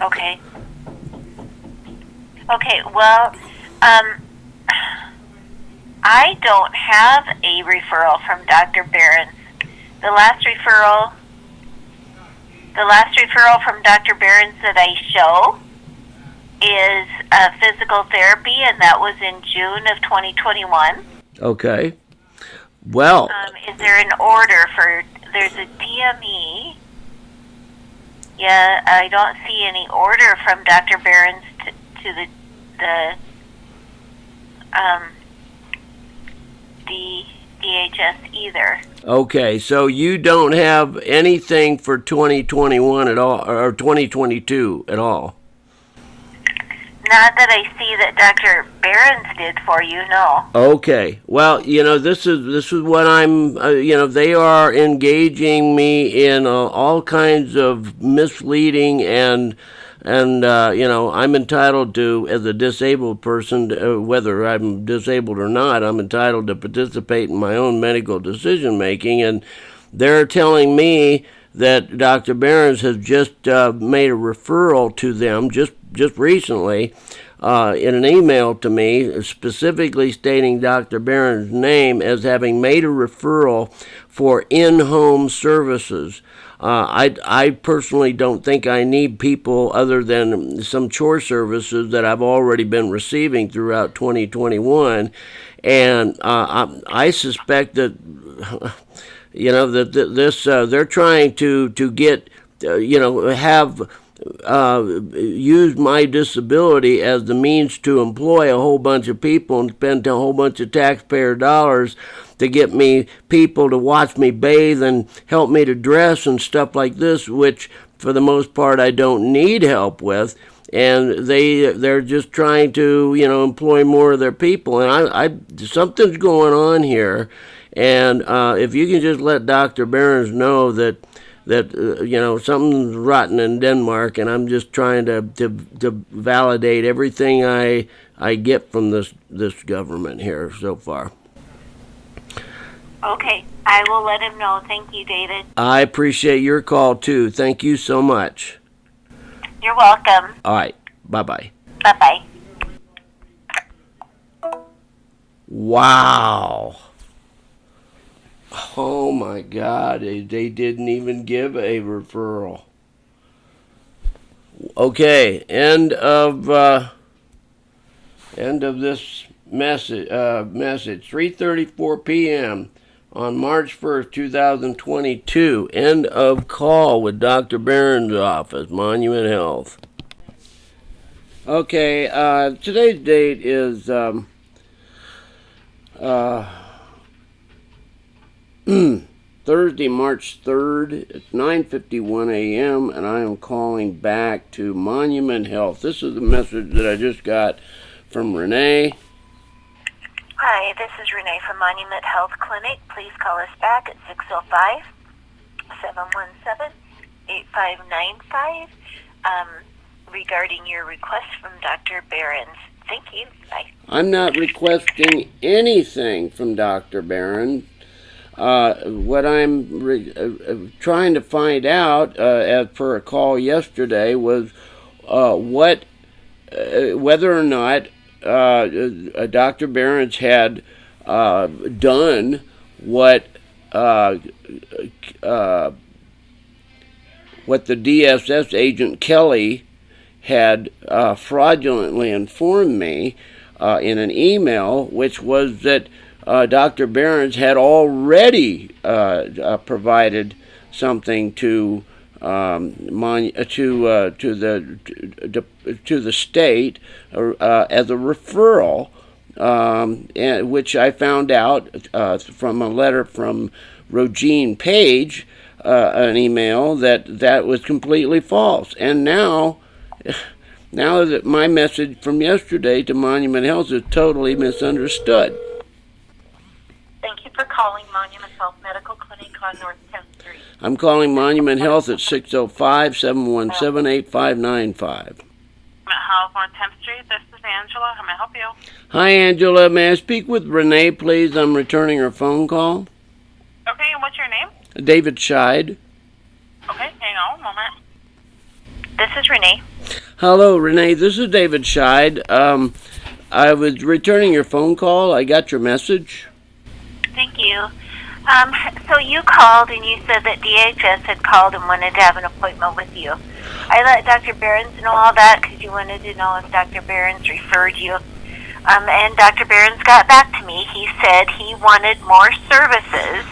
Okay. Okay, well, I don't have a referral from Dr. Barron's. The last referral from Dr. Barron's that I show is physical therapy, and that was in June of 2021.
Okay. Well.
Is there an order for? There's a DME. Yeah, I don't see any order from Dr. Barron's to the DHS either.
Okay, so you don't have anything for 2021 at all, or 2022 at all?
Not that I see that Dr. Behrens did for you, no.
Okay. Well, this is what I'm. They are engaging me in all kinds of misleading and I'm entitled to, as a disabled person, whether I'm disabled or not, I'm entitled to participate in my own medical decision making, and they're telling me that Dr. Behrens has just made a referral to them just recently in an email to me, specifically stating Dr. Behrens' name as having made a referral for in-home services. I personally don't think I need people other than some chore services that I've already been receiving throughout 2021, and I suspect that they're trying to get have use my disability as the means to employ a whole bunch of people and spend a whole bunch of taxpayer dollars to get me people to watch me bathe and help me to dress and stuff like this, which for the most part I don't need help with. And they're just trying to employ more of their people, and I something's going on here. And if you can just let Dr. Behrens know that something's rotten in Denmark, and I'm just trying to validate everything I get from this government here so far.
Okay, I will let him know. Thank you, David.
I appreciate your call too. Thank you so much.
You're welcome.
All right. Bye-bye.
Bye-bye.
Wow. Oh my God, they didn't even give a referral. Okay, end of this message. 3:34 p.m. on March 1st, 2022. End of call with Dr. Behrens' office, Monument Health. Okay, today's date is Thursday, March 3rd. It's 9:51 a.m. and I am calling back to Monument Health. This is the message that I just got from Renee.
Hi, this is Renee from Monument Health Clinic. Please call us back at 605-717-8595 regarding your request from Dr. Behrens. Thank you. Bye.
I'm not requesting anything from Dr. Behrens. What I'm trying to find out, as per a call yesterday, was whether or not Dr. Behrens had done what the DSS agent Kelly had fraudulently informed me in an email, which was that Dr. Behrens had already provided something to the state as a referral, and which I found out from a letter from Regine Page, an email that was completely false. And now that my message from yesterday to Monument Health is totally misunderstood.
Thank you for calling Monument Health Medical Clinic on North 10th Street.
I'm calling Monument Health at 605-717-8595.
Health on 10th Street. This is Angela. How may I help you?
Hi, Angela. May I speak with Renee, please? I'm returning her phone call.
Okay, and what's your name?
David Scheid.
Okay, hang on a moment.
This is Renee.
Hello, Renee. This is David Scheid. I was returning your phone call. I got your message.
Thank you. So you called and you said that DHS had called and wanted to have an appointment with you. I let Dr. Behrens know all that because you wanted to know if Dr. Behrens referred you. And Dr. Behrens got back to me. He said he wanted more services.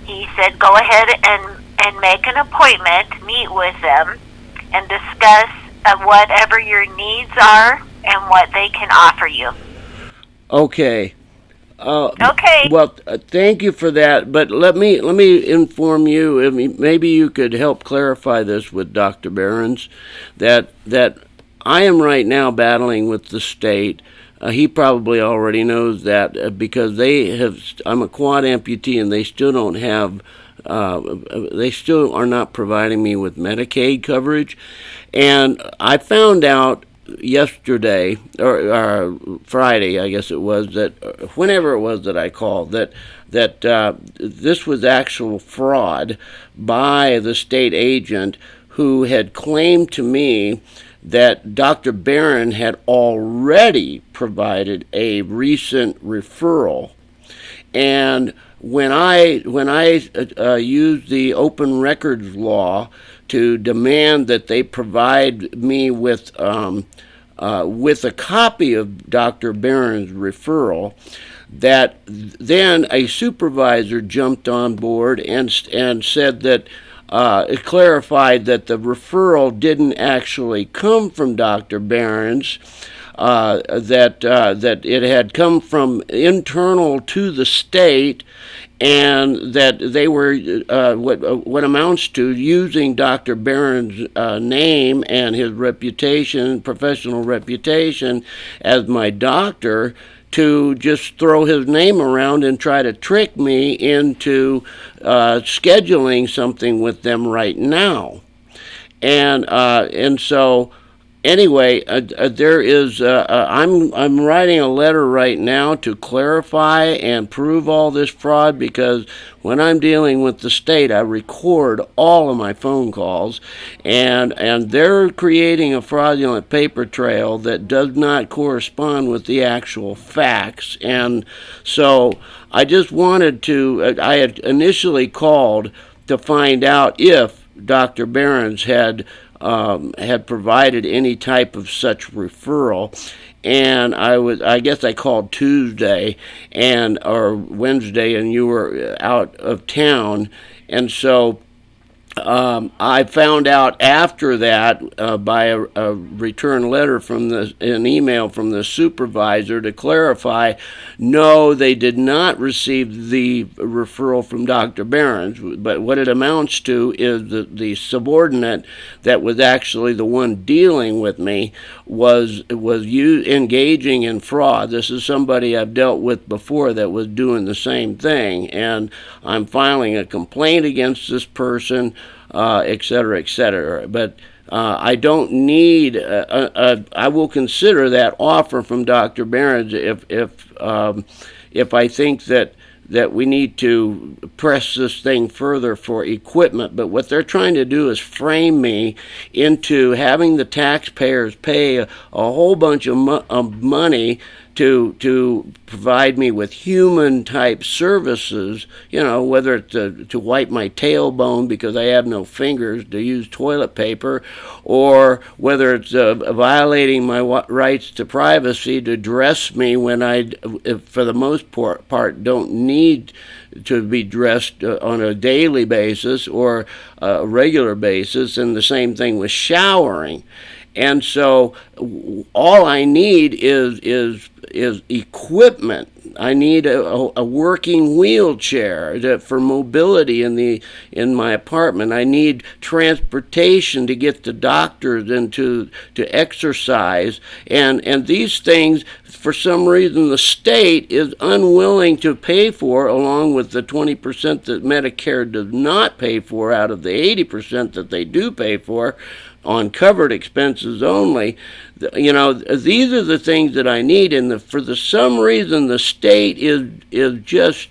He said go ahead and make an appointment, meet with them, and discuss whatever your needs are and what they can offer you.
Okay.
Okay.
Well, thank you for that. But let me inform you. I mean, maybe you could help clarify this with Dr. Behrens, that I am right now battling with the state. He probably already knows that because I'm a quad amputee and they still don't have. They still are not providing me with Medicaid coverage, and I found out yesterday or Friday, I guess it was, that whenever it was that I called, that this was actual fraud by the state agent who had claimed to me that Dr. Barron had already provided a recent referral. And when I used the open records law to demand that they provide me with a copy of Dr. Barron's referral, that then a supervisor jumped on board and said that it clarified that the referral didn't actually come from Dr. Barron's, that it had come from internal to the state, and that they were what amounts to using Dr. Barron's name and his reputation, professional reputation, as my doctor, to just throw his name around and try to trick me into scheduling something with them right now. And so anyway, there is. I'm writing a letter right now to clarify and prove all this fraud, because when I'm dealing with the state, I record all of my phone calls, and they're creating a fraudulent paper trail that does not correspond with the actual facts. And so I just wanted to. I had initially called to find out if Dr. Behrens had provided any type of such referral, and I guess I called Tuesday or Wednesday, and you were out of town, and so I found out after that by a return letter from an email from the supervisor to clarify, no, they did not receive the referral from Dr. Behrens, but what it amounts to is the subordinate that was actually the one dealing with me was engaging in fraud. This is somebody I've dealt with before that was doing the same thing, and I'm filing a complaint against this person, et cetera, et cetera. But I don't need. I will consider that offer from Dr. Behrens if I think that we need to press this thing further for equipment. But what they're trying to do is frame me into having the taxpayers pay a whole bunch of money to provide me with human type services, whether it's to wipe my tailbone because I have no fingers to use toilet paper, or whether it's violating my rights to privacy to dress me when I, for the most part, don't need to be dressed on a daily basis or a regular basis, and the same thing with showering. And so all I need is equipment. I need a working wheelchair for mobility in my apartment. I need transportation to get to doctors and to exercise. And these things, for some reason, the state is unwilling to pay for, along with the 20% that Medicare does not pay for out of the 80% that they do pay for on covered expenses only. These are the things that I need, and for some reason the state is just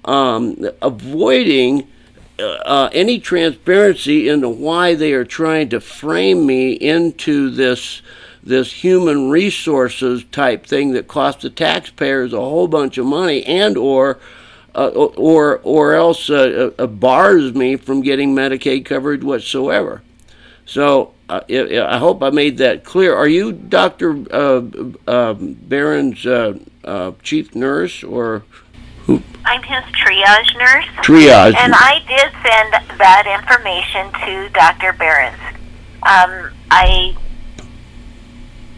avoiding any transparency into why they are trying to frame me into this human resources type thing that costs the taxpayers a whole bunch of money, and or else bars me from getting Medicaid coverage whatsoever. So I hope I made that clear. Are you Dr. Barron's chief nurse, or who?
I'm his triage nurse.
Triage.
And I did send that information to Dr. Behrens. I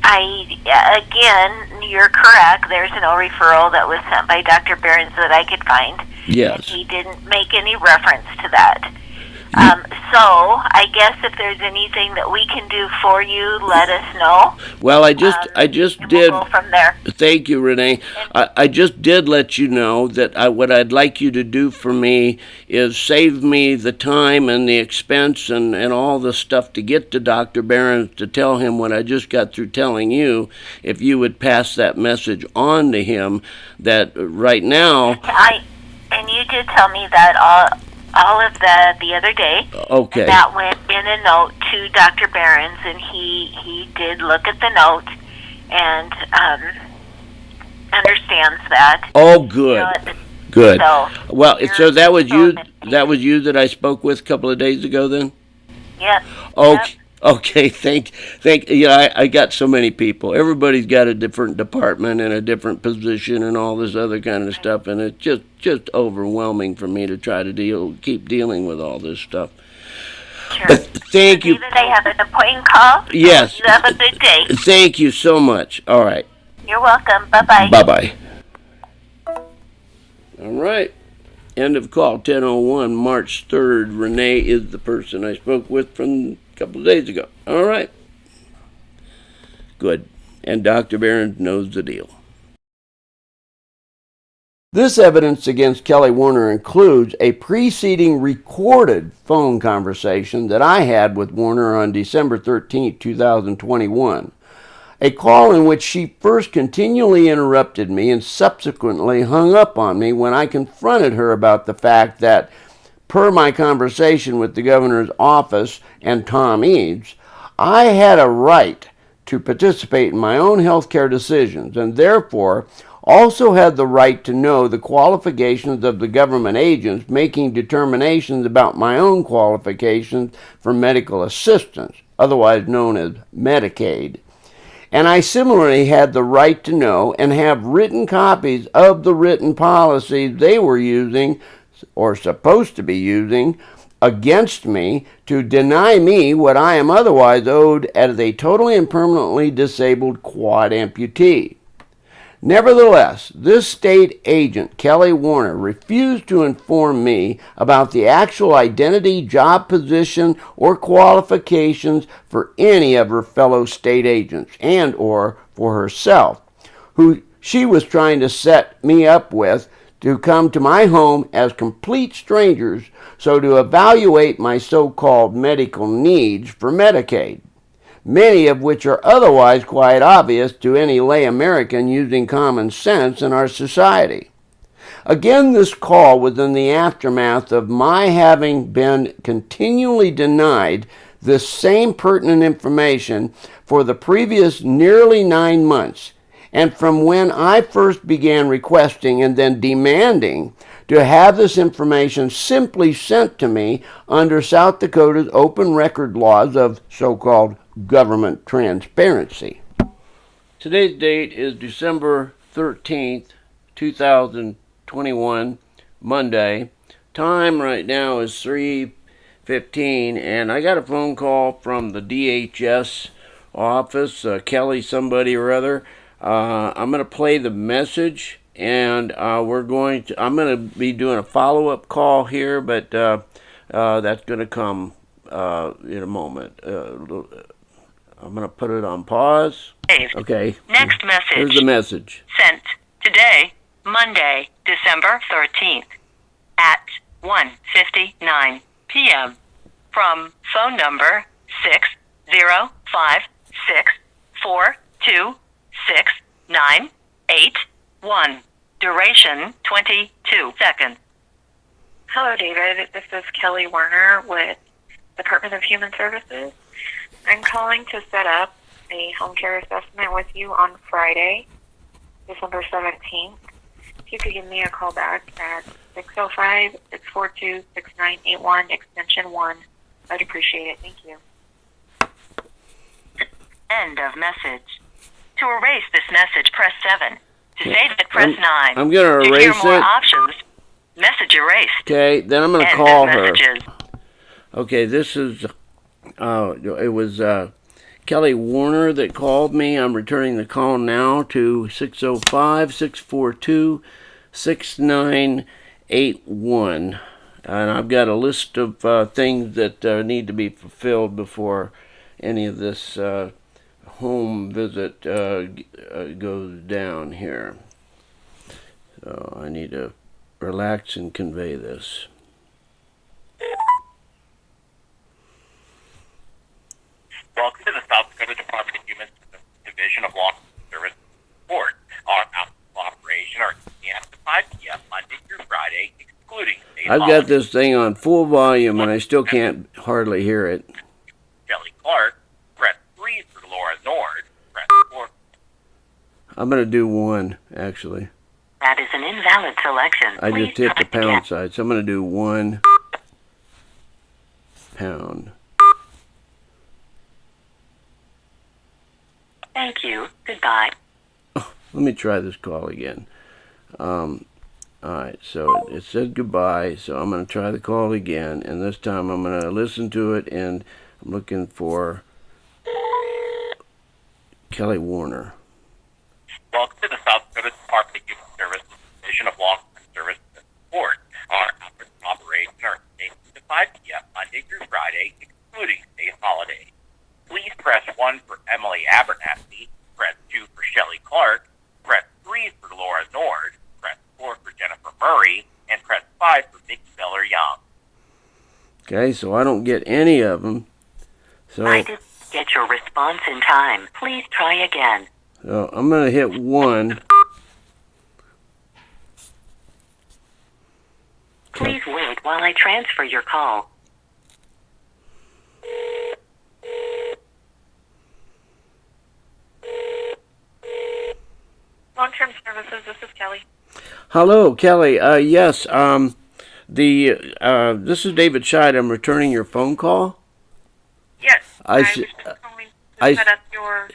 Again, you're correct. There's no referral that was sent by Dr. Behrens that I could find.
Yes.
And he didn't make any reference to that. So, I guess if there's anything that we can do for you, let us know.
Well, I just did.
We'll go from there.
Thank you, Renee. I just did let you know that what I'd like you to do for me is save me the time and the expense and all the stuff to get to Dr. Behrens to tell him what I just got through telling you. If you would pass that message on to him, that right now.
And you did tell me that all of that the other day.
Okay.
And that went in a note to Dr. Behrens, and he did look at the note and understands that.
Oh, good. Good.
So,
well, so that was you. That was you that I spoke with a couple of days ago. Then.
Yep.
Okay. Yep. Okay, thank. Yeah, I got so many people. Everybody's got a different department and a different position and all this other kind of stuff, and it's just overwhelming for me to try to keep dealing with all this stuff.
Sure.
But thank you.
Either they have an appointment call.
Yes.
You have a good day.
Thank you so much. All right.
You're welcome. Bye-bye.
Bye-bye. All right. End of call, 10:01, March 3rd. Renee is the person I spoke with from a couple of days ago. All right. Good. And Dr. Behrens knows the deal. This evidence against Kelly Warner includes a preceding recorded phone conversation that I had with Warner on December 13, 2021. A call in which she first continually interrupted me and subsequently hung up on me when I confronted her about the fact that, per my conversation with the governor's office and Tom Eads, I had a right to participate in my own health care decisions and therefore also had the right to know the qualifications of the government agents making determinations about my own qualifications for medical assistance, otherwise known as Medicaid. And I similarly had the right to know and have written copies of the written policies they were using, or supposed to be using, against me to deny me what I am otherwise owed as a totally and permanently disabled quad-amputee. Nevertheless, this state agent, Kelly Warner, refused to inform me about the actual identity, job position, or qualifications for any of her fellow state agents and or for herself, who she was trying to set me up with to come to my home as complete strangers so to evaluate my so-called medical needs for Medicaid, many of which are otherwise quite obvious to any lay American using common sense in our society. Again, this call was in the aftermath of my having been continually denied this same pertinent information for the previous nearly 9 months, and from when I first began requesting and then demanding to have this information simply sent to me under South Dakota's open record laws of so-called government transparency. Today's date is December 13th, 2021, Monday. Time right now is 3:15, and I got a phone call from the DHS office, Kelly somebody or other. I'm going to play the message, and I'm going to be doing a follow-up call here, but that's going to come in a moment. I'm going to put it on pause. Okay.
Next message.
Here's the message.
Sent today, Monday, December 13th, at 1:59 p.m. from phone number 605-642-6981. Duration 22 seconds.
Hello, David. This is Kelly Warner with Department of Human Services. I'm calling to set up a home care assessment with you on Friday, December 17th. If you could give me a call back at 605-642-6981, extension 1, I'd appreciate it. Thank you.
End of message. To erase this message, press 7. To save it, press 9.
I'm going to erase
hear more
it.
options, message erased.
Okay, then I'm going to
End
call
of
her.
messages.
Okay, this is, it was Kelly Warner that called me. I'm returning the call now to 605-642-6981. And I've got a list of things that need to be fulfilled before any of this home visit goes down here. So I need to relax and convey this.
Welcome to the South Dakota Department of Human Services Division of Long-Term Service Support. Our hours of operation are 8 a.m. to 5 p.m. Monday through Friday, excluding state
I've got this thing on full volume and I still can't hardly hear it.
Shelley Clark, press 3 for Laura Nord, press 4.
I'm going to do 1, actually.
That is an invalid selection.
I
Please
just hit the
try
pound
again.
side, so I'm going to do 1 pound.
Thank you. Goodbye.
Let me try this call again. Alright, so it said goodbye, so I'm going to try the call again, and this time I'm going to listen to it, and I'm looking for Kelly Warner.
Welcome to the South Dakota Department of Human Services Division of Long-Term Service Support. Our hours of operation are 8 to 5 p.m. Monday through Friday, excluding state holidays. Please press 1 for Emily Abernathy, press 2 for Shelley Clark, press 3 for Laura Nord, press 4 for Jennifer Murray, and press 5 for Mickey Miller-Young.
Okay, so I don't get any of them. So
I didn't get your response in time. Please try again.
So I'm going to hit 1.
Please wait while I transfer your call.
Long-term services, this is Kelly.
Hello, Kelly. Yes, this is David Scheid. I'm returning your phone call.
Yes, I was
sh-
just calling to set up your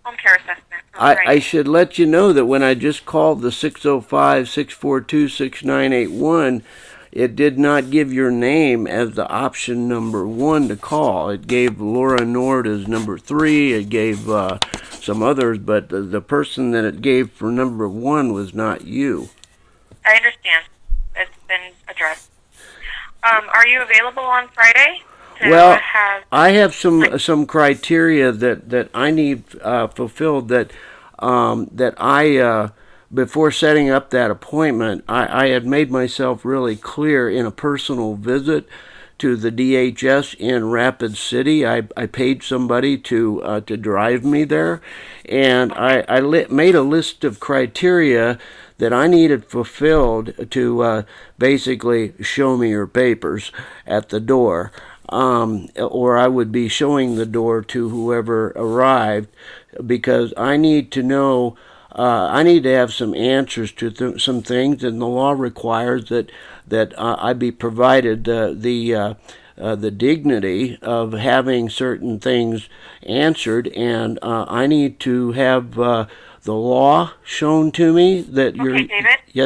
home care assessment for
I
Friday.
should let you know that when I just called the 605-642-6981, it did not give your name as the option number 1 to call. It gave Laura Nord as number 3. It gave some others, but the person that it gave for number 1 was not you.
I understand. It's been addressed. Are you available on Friday?
Well, I have some criteria that I need fulfilled that I before setting up that appointment, I had made myself really clear in a personal visit to the DHS in Rapid City. I paid somebody to drive me there, and I made a list of criteria that I needed fulfilled to basically show me your papers at the door. Or I would be showing the door to whoever arrived, because I need to know, I need to have some answers to some things, and the law requires that I be provided the dignity of having certain things answered, and I need to have the law shown to me that
David,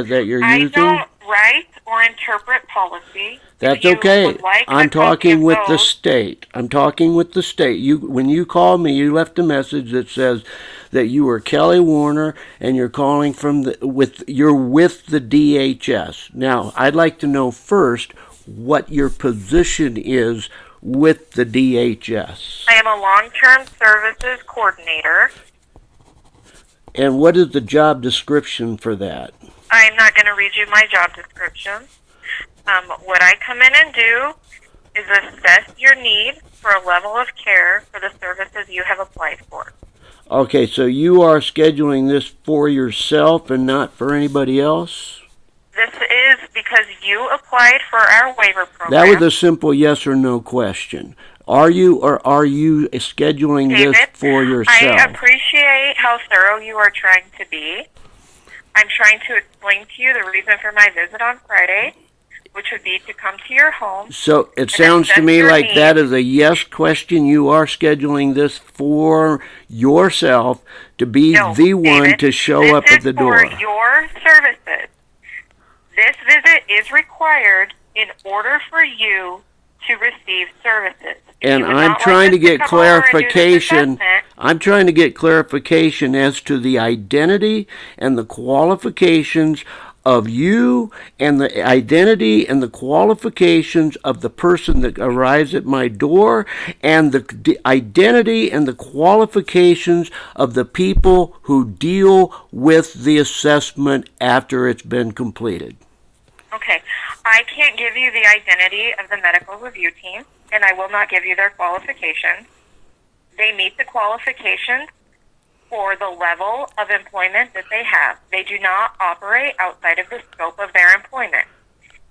that you're
I
using.
don't write or interpret policy.
That's
If you
okay.
would like
I'm
a copy
talking
of
with the
those-
state. I'm talking with the state. When you called me, you left a message that says that you are Kelly Warner and you're calling from you're with the DHS. Now, I'd like to know first what your position is with the DHS.
I am a long-term services coordinator.
And what is the job description for that?
I'm not going to read you my job description. What I come in and do is assess your need for a level of care for the services you have applied for.
Okay, so you are scheduling this for yourself and not for anybody else?
This is because you applied for our waiver program.
That was a simple yes or no question. Are you or are you scheduling
David,
this for yourself?
I appreciate how thorough you are trying to be. I'm trying to explain to you the reason for my visit on Friday, which would be to come to your home.
So it sounds to me like
needs.
that is a yes question. You are scheduling this for yourself to be the one
David,
to show up at the door.
For your services. This visit is required in order for you to receive services.
And I'm trying to get clarification. I'm trying to get clarification as to the identity and the qualifications of you, and the identity and the qualifications of the person that arrives at my door, and the identity and the qualifications of the people who deal with the assessment after it's been completed.
Okay. I can't give you the identity of the medical review team, and I will not give you their qualifications. They meet the qualifications for the level of employment that they have. They do not operate outside of the scope of their employment.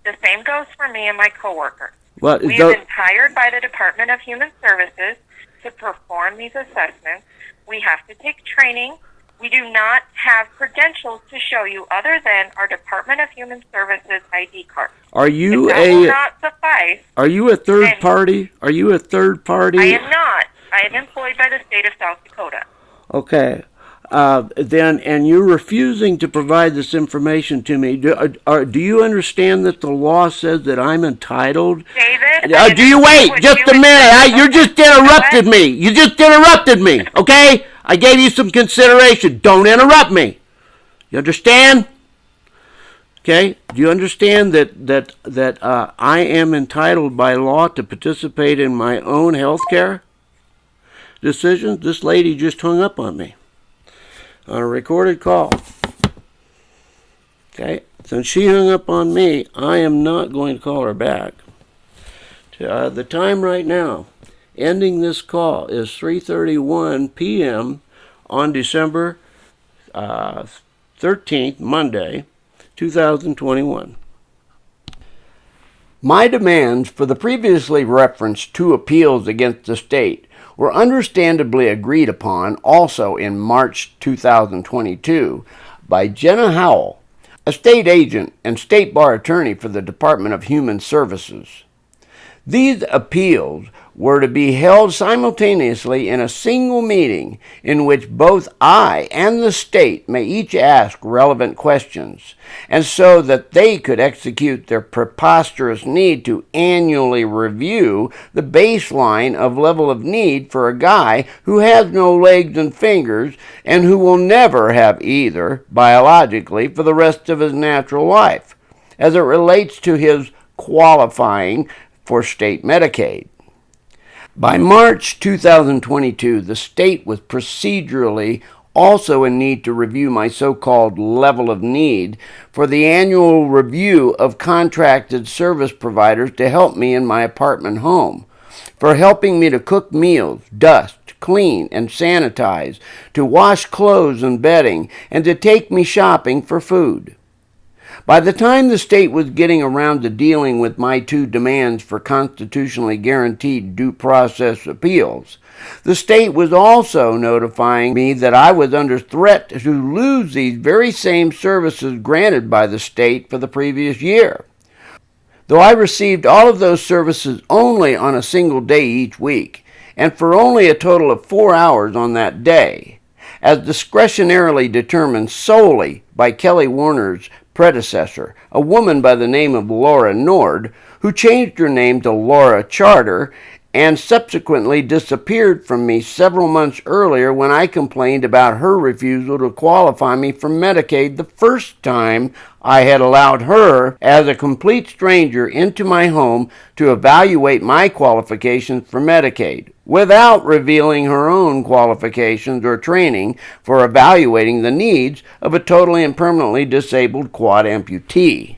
The same goes for me and my coworkers. We have been hired by the Department of Human Services to perform these assessments. We have to take training. We do not have credentials to show you other than our Department of Human Services ID card.
Are you
will not suffice.
Are you a third party? Are you a third party?
I am not. I am employed by the state of South Dakota.
Okay. And you're refusing to provide this information to me. Do you understand that the law says that I'm entitled?
David?
Do you wait just a minute? You just interrupted me. You just interrupted me, okay? I gave you some consideration. Don't interrupt me. You understand? Okay? Do you understand that I am entitled by law to participate in my own health care decisions? This lady just hung up on me on a recorded call. Okay? Since she hung up on me, I am not going to call her back. The time right now, ending this call, is 3:31 p.m. on December 13th, Monday, 2021. My demands for the previously referenced 2 appeals against the state were understandably agreed upon also in March 2022 by Jenna Howell, a state agent and state bar attorney for the Department of Human Services. These appeals were to be held simultaneously in a single meeting in which both I and the state may each ask relevant questions, and so that they could execute their preposterous need to annually review the baseline of level of need for a guy who has no legs and fingers and who will never have either biologically for the rest of his natural life, as it relates to his qualifying for state Medicaid. By March 2022, the state was procedurally also in need to review my so-called level of need for the annual review of contracted service providers to help me in my apartment home, for helping me to cook meals, dust, clean, and sanitize, to wash clothes and bedding, and to take me shopping for food. By the time the state was getting around to dealing with my 2 demands for constitutionally guaranteed due process appeals, the state was also notifying me that I was under threat to lose these very same services granted by the state for the previous year. Though I received all of those services only on a single day each week, and for only a total of 4 hours on that day, as discretionarily determined solely by Kelly Warner's predecessor, a woman by the name of Laura Nord, who changed her name to Laura Charter and subsequently disappeared from me several months earlier when I complained about her refusal to qualify me for Medicaid the first time I had allowed her, as a complete stranger, into my home to evaluate my qualifications for Medicaid, without revealing her own qualifications or training for evaluating the needs of a totally and permanently disabled quad-amputee.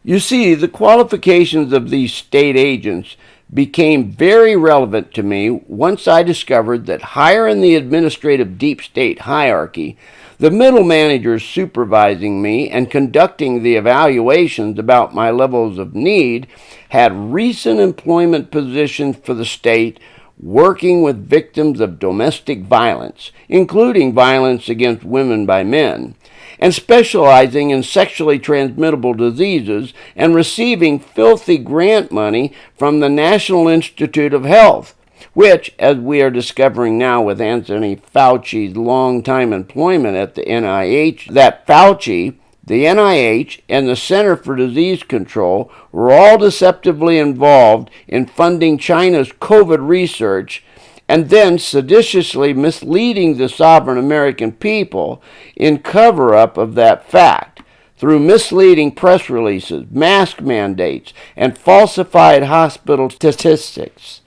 You see, the qualifications of these state agents became very relevant to me once I discovered that higher in the administrative deep state hierarchy, the middle managers supervising me and conducting the evaluations about my levels of need had recent employment positions for the state working with victims of domestic violence, including violence against women by men, and specializing in sexually transmittable diseases and receiving filthy grant money from the National Institute of Health, which, as we are discovering now with Anthony Fauci's long-time employment at the NIH, that Fauci, the NIH, and the Center for Disease Control were all deceptively involved in funding China's COVID research and then seditiously misleading the sovereign American people in cover-up of that fact through misleading press releases, mask mandates, and falsified hospital statistics.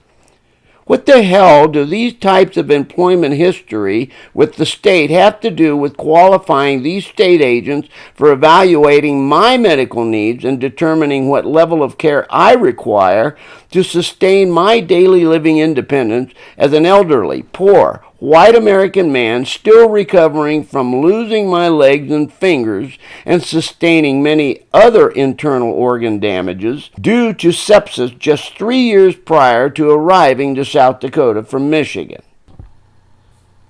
What the hell do these types of employment history with the state have to do with qualifying these state agents for evaluating my medical needs and determining what level of care I require to sustain my daily living independence as an elderly, poor, white American man still recovering from losing my legs and fingers and sustaining many other internal organ damages due to sepsis just 3 years prior to arriving to South Dakota from Michigan?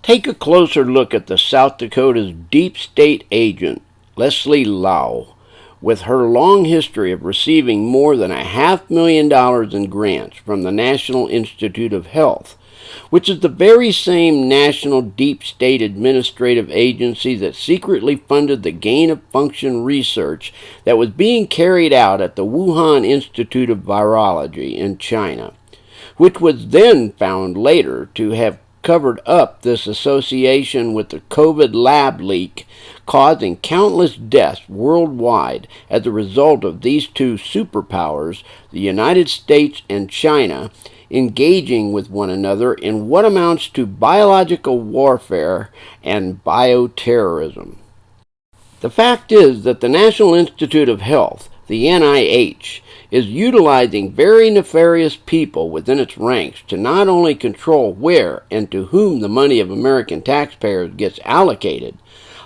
Take a closer look at the South Dakota's deep state agent, Leslie Lau, with her long history of receiving more than $500,000 in grants from the National Institute of Health, which is the very same national deep state administrative agency that secretly funded the gain-of-function research that was being carried out at the Wuhan Institute of Virology in China, which was then found later to have covered up this association with the COVID lab leak, causing countless deaths worldwide as a result of these two superpowers, the United States and China, engaging with one another in what amounts to biological warfare and bioterrorism. The fact is that the National Institute of Health, the NIH, is utilizing very nefarious people within its ranks to not only control where and to whom the money of American taxpayers gets allocated,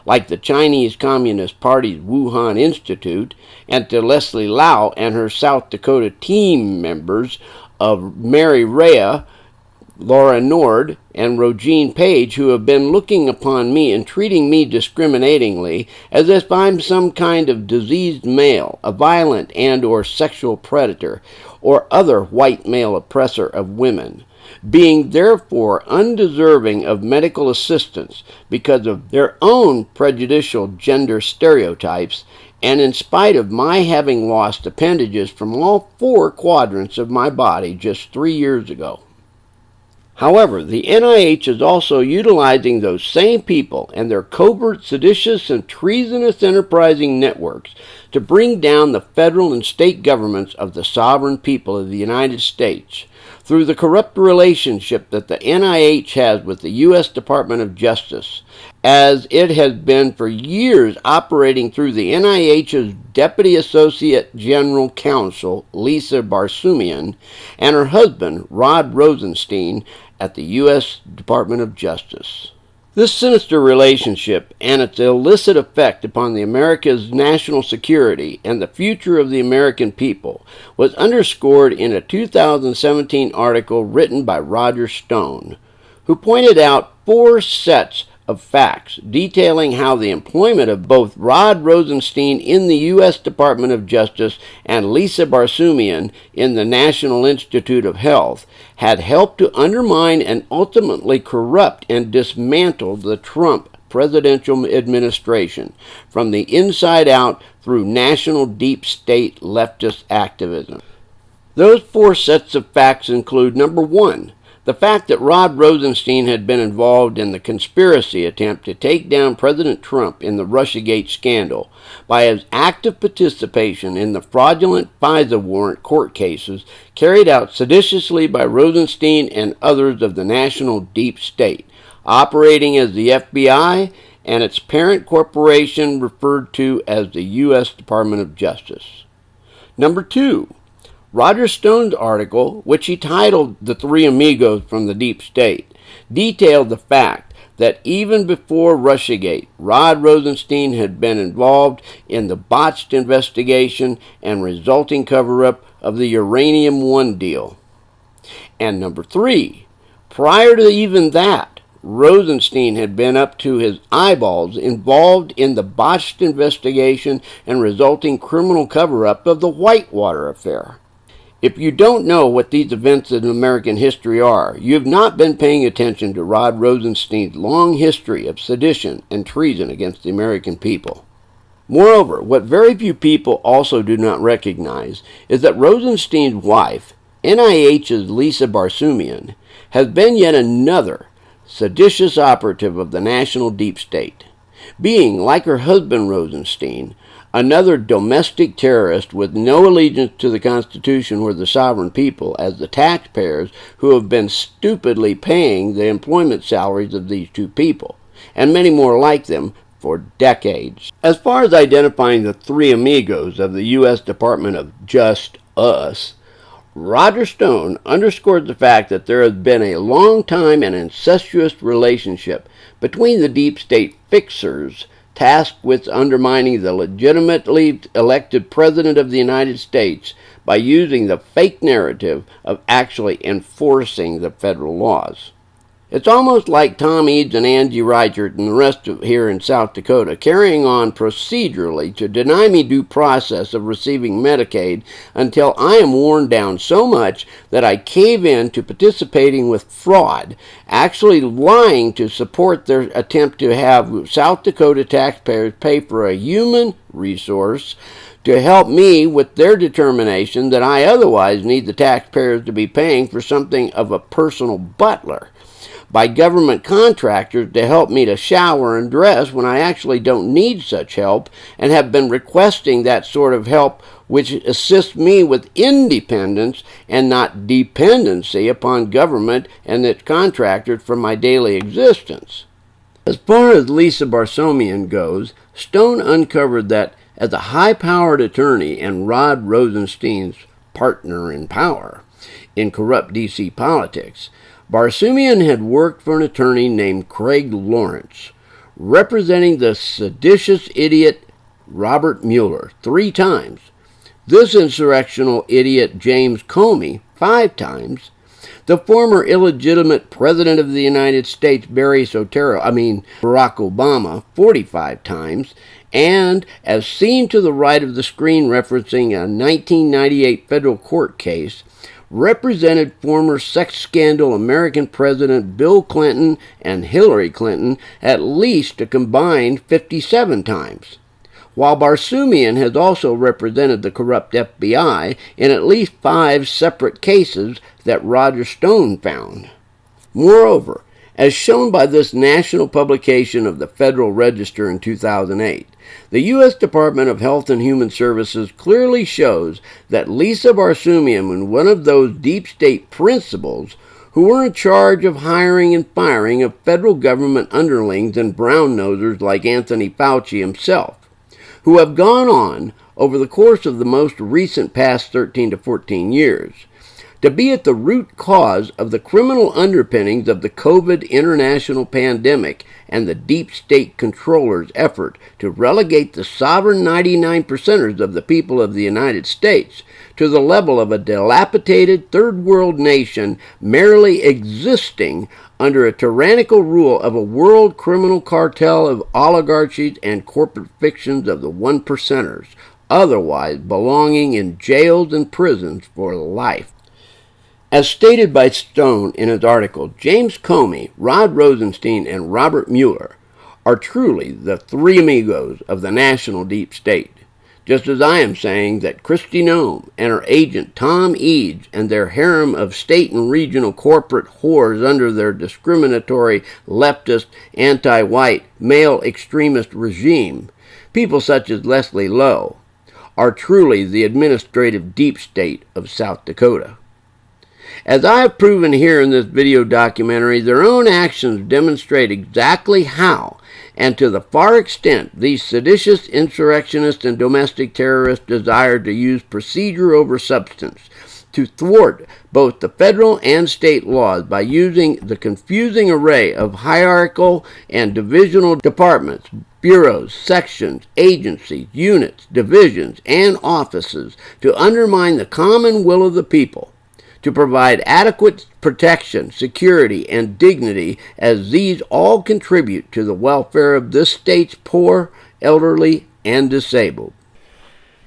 like the Chinese Communist Party's Wuhan Institute, and to Leslie Lau and her South Dakota team members of Mary Rhea, Laura Nord, and Rogine Page, who have been looking upon me and treating me discriminatingly as if I'm some kind of diseased male, a violent and or sexual predator, or other white male oppressor of women, being therefore undeserving of medical assistance because of their own prejudicial gender stereotypes, and in spite of my having lost appendages from all 4 quadrants of my body just 3 years ago. However, the NIH is also utilizing those same people and their covert, seditious, and treasonous enterprising networks to bring down the federal and state governments of the sovereign people of the United States through the corrupt relationship that the NIH has with the U.S. Department of Justice, as it has been for years operating through the NIH's Deputy Associate General Counsel, Lisa Barsumian, and her husband, Rod Rosenstein, at the U.S. Department of Justice. This sinister relationship and its illicit effect upon the America's national security and the future of the American people was underscored in a 2017 article written by Roger Stone, who pointed out 4 sets of facts detailing how the employment of both Rod Rosenstein in the U.S. Department of Justice and Lisa Barsumian in the National Institute of Health had helped to undermine and ultimately corrupt and dismantle the Trump presidential administration from the inside out through national deep state leftist activism. Those 4 sets of facts include, number 1, the fact that Rod Rosenstein had been involved in the conspiracy attempt to take down President Trump in the Russiagate scandal by his active participation in the fraudulent FISA warrant court cases carried out seditiously by Rosenstein and others of the national deep state, operating as the FBI and its parent corporation referred to as the U.S. Department of Justice. Number 2, Roger Stone's article, which he titled The Three Amigos from the Deep State, detailed the fact that even before Russiagate, Rod Rosenstein had been involved in the botched investigation and resulting cover-up of the Uranium One deal. And number 3, prior to even that, Rosenstein had been up to his eyeballs involved in the botched investigation and resulting criminal cover-up of the Whitewater affair. If you don't know what these events in American history are, you have not been paying attention to Rod Rosenstein's long history of sedition and treason against the American people. Moreover, what very few people also do not recognize is that Rosenstein's wife, NIH's Lisa Barsumian, has been yet another seditious operative of the national deep state, being, like her husband Rosenstein, another domestic terrorist with no allegiance to the Constitution or the sovereign people as the taxpayers who have been stupidly paying the employment salaries of these two people, and many more like them, for decades. As far as identifying the three amigos of the U.S. Department of Just Us, Roger Stone underscored the fact that there has been a long time and incestuous relationship between the deep state fixers tasked with undermining the legitimately elected President of the United States by using the fake narrative of actually enforcing the federal laws. It's almost like Tom Eads and Angie Reichert and the rest of here in South Dakota carrying on procedurally to deny me due process of receiving Medicaid until I am worn down so much that I cave in to participating with fraud, actually lying to support their attempt to have South Dakota taxpayers pay for a human resource to help me with their determination that I otherwise need the taxpayers to be paying for something of a personal butler, by government contractors to help me to shower and dress when I actually don't need such help and have been requesting that sort of help which assists me with independence and not dependency upon government and its contractors for my daily existence. As far as Lisa Barsomian goes, Stone uncovered that as a high-powered attorney and Rod Rosenstein's partner in power in corrupt D.C. politics, Barsumian had worked for an attorney named Craig Lawrence, representing the seditious idiot Robert Mueller 3 times, this insurrectional idiot James Comey 5 times, the former illegitimate President of the United States Barack Obama 45 times, and, as seen to the right of the screen referencing a 1998 federal court case, represented former sex scandal American President Bill Clinton and Hillary Clinton at least a combined 57 times, while Barsumian has also represented the corrupt FBI in at least 5 separate cases that Roger Stone found. Moreover, as shown by this national publication of the Federal Register in 2008, the U.S. Department of Health and Human Services clearly shows that Lisa Barsumian was one of those deep state principals who were in charge of hiring and firing of federal government underlings and brown-nosers like Anthony Fauci himself, who have gone on over the course of the most recent past 13 to 14 years to be at the root cause of the criminal underpinnings of the COVID international pandemic and the deep state controllers' effort to relegate the sovereign 99%ers of the people of the United States to the level of a dilapidated third world nation merely existing under a tyrannical rule of a world criminal cartel of oligarchies and corporate fictions of the 1%ers, otherwise belonging in jails and prisons for life. As stated by Stone in his article, James Comey, Rod Rosenstein, and Robert Mueller are truly the 3 amigos of the national deep state, just as I am saying that Kristi Noem and her agent Tom Eads and their harem of state and regional corporate whores under their discriminatory, leftist, anti-white, male extremist regime, people such as Leslie Lowe, are truly the administrative deep state of South Dakota. As I have proven here in this video documentary, their own actions demonstrate exactly how and to the far extent these seditious insurrectionists and domestic terrorists desire to use procedure over substance to thwart both the federal and state laws by using the confusing array of hierarchical and divisional departments, bureaus, sections, agencies, units, divisions, and offices to undermine the common will of the people, to provide adequate protection, security, and dignity, as these all contribute to the welfare of this state's poor, elderly, and disabled.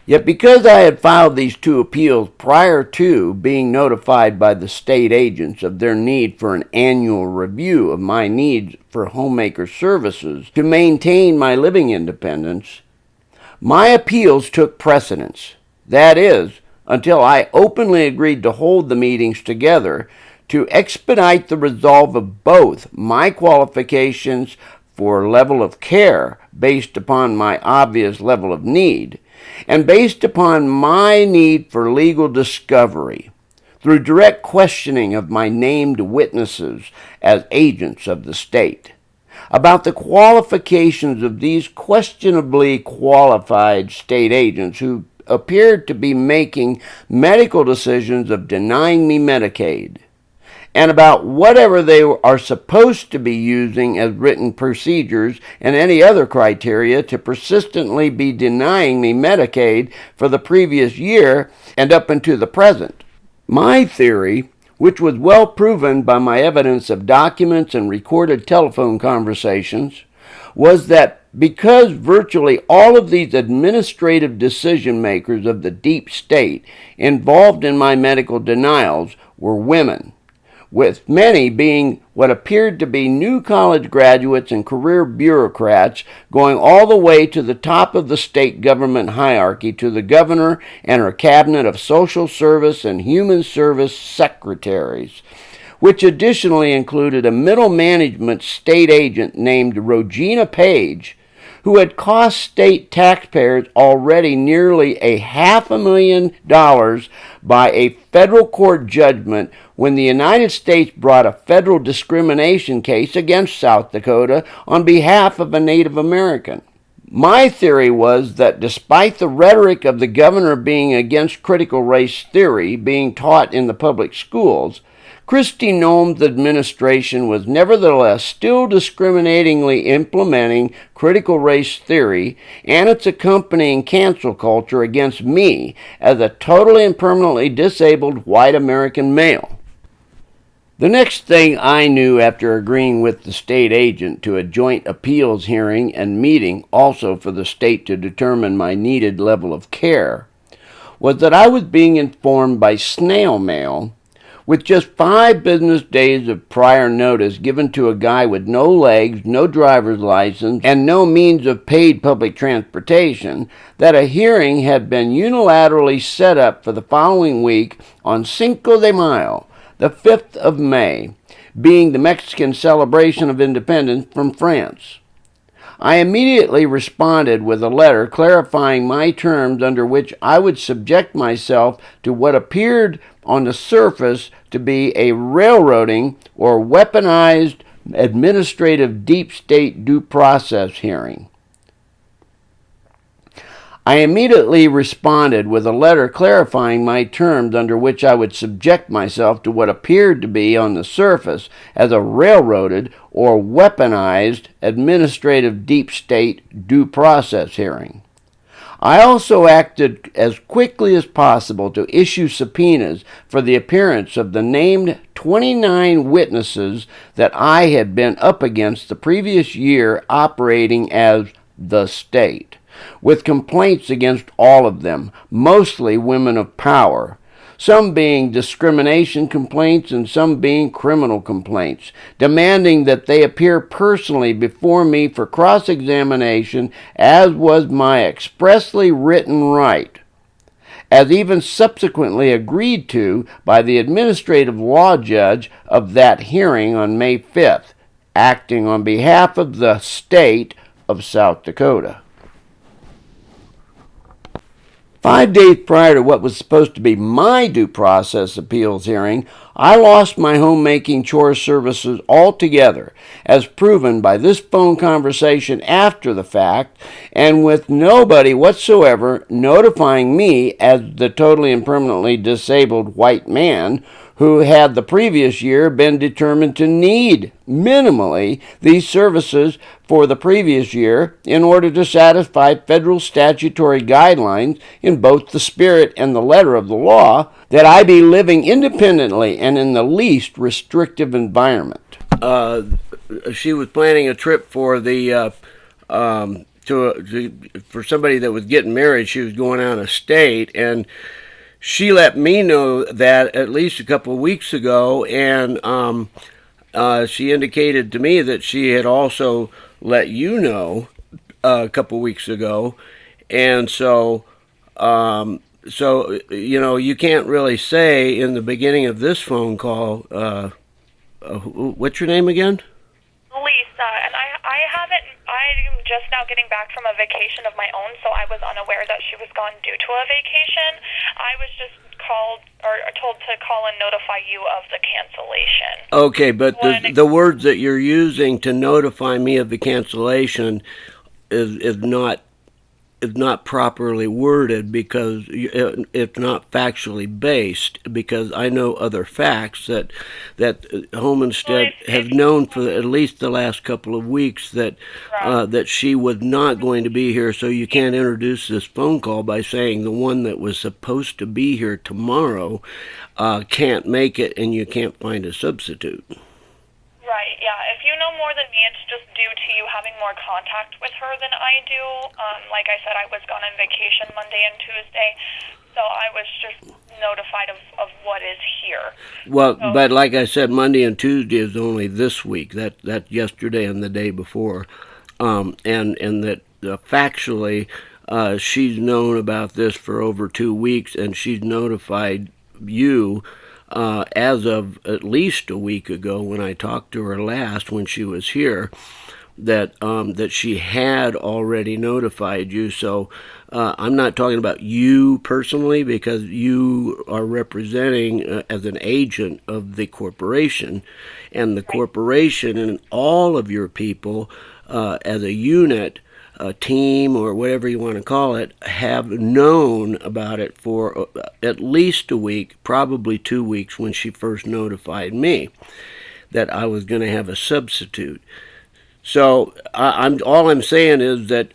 Yet because I had filed these 2 appeals prior to being notified by the state agents of their need for an annual review of my needs for homemaker services to maintain my living independence, My appeals took precedence. That is, until I openly agreed to hold the meetings together to expedite the resolve of both my qualifications for level of care based upon my obvious level of need, and based upon my need for legal discovery through direct questioning of my named witnesses as agents of the state about the qualifications of these questionably qualified state agents who appeared to be making medical decisions of denying me Medicaid, and about whatever they are supposed to be using as written procedures and any other criteria to persistently be denying me Medicaid for the previous year and up into the present. My theory, which was well proven by my evidence of documents and recorded telephone conversations, was that because virtually all of these administrative decision makers of the deep state involved in my medical denials were women, with many being what appeared to be new college graduates and career bureaucrats going all the way to the top of the state government hierarchy to the governor and her cabinet of social service and human service secretaries, which additionally included a middle management state agent named Regina Page, who had cost state taxpayers already nearly $500,000 by a federal court judgment when the United States brought a federal discrimination case against South Dakota on behalf of a Native American. My theory was that despite the rhetoric of the governor being against critical race theory being taught in the public schools, Kristi Noem's administration was nevertheless still discriminatingly implementing critical race theory and its accompanying cancel culture against me as a totally and permanently disabled white American male. The next thing I knew after agreeing with the state agent to a joint appeals hearing and meeting also for the state to determine my needed level of care was that I was being informed by snail mail with just 5 business days of prior notice given to a guy with no legs, no driver's license, and no means of paid public transportation, that a hearing had been unilaterally set up for the following week on Cinco de Mayo, the 5th of May, being the Mexican celebration of independence from France. I immediately responded with a letter clarifying my terms under which I would subject myself to what appeared on the surface to be a railroading or weaponized administrative deep state due process hearing. I immediately responded with a letter clarifying my terms under which I would subject myself to what appeared to be on the surface as a railroaded or weaponized administrative deep state due process hearing. I also acted as quickly as possible to issue subpoenas for the appearance of the named 29 witnesses that I had been up against the previous year operating as the state, with complaints against all of them, mostly women of power, some being discrimination complaints and some being criminal complaints, demanding that they appear personally before me for cross-examination, as was my expressly written right, as even subsequently agreed to by the administrative law judge of that hearing on May 5th, acting on behalf of the state of South Dakota. 5 days prior to what was supposed to be my due process appeals hearing, I lost my homemaking chore services altogether, as proven by this phone conversation after the fact, and with nobody whatsoever notifying me as the totally and permanently disabled white man who had the previous year been determined to need, minimally, these services for the previous year in order to satisfy federal statutory guidelines in both the spirit and the letter of the law, that I be living independently and in the least restrictive environment. She was planning a trip for the for somebody that was getting married. She was going out of state, and she let me know that at least a couple of weeks ago, and she indicated to me that she had also let you know a couple of weeks ago, And so, you can't really say in the beginning of this phone call, what's your name again?
Lisa, and I'm just now getting back from a vacation of my own, so I was unaware that she was gone due to a vacation. I was just told to call and notify you of the cancellation.
Okay, but the words that you're using to notify me of the cancellation is not properly worded, because it's not factually based, because I know other facts that Homestead has known for at least the last couple of weeks that she was not going to be here. So you can't introduce this phone call by saying the one that was supposed to be here tomorrow can't make it and you can't find a substitute.
Right, yeah. If you know more than me, it's just due to you having more contact with her than I do. Like I said, I was gone on vacation Monday and Tuesday, so I was just notified of what is here.
Well, but like I said, Monday and Tuesday is only this week. That's yesterday and the day before. And that factually, she's known about this for over 2 weeks, and she's notified you as of at least a week ago when I talked to her last when she was here, that she had already notified you. So I'm not talking about you personally, because you are representing as an agent of the corporation, and the corporation and all of your people as a unit, a team, or whatever you want to call it, have known about it for at least a week, probably 2 weeks, when she first notified me that I was going to have a substitute. So all I'm saying is that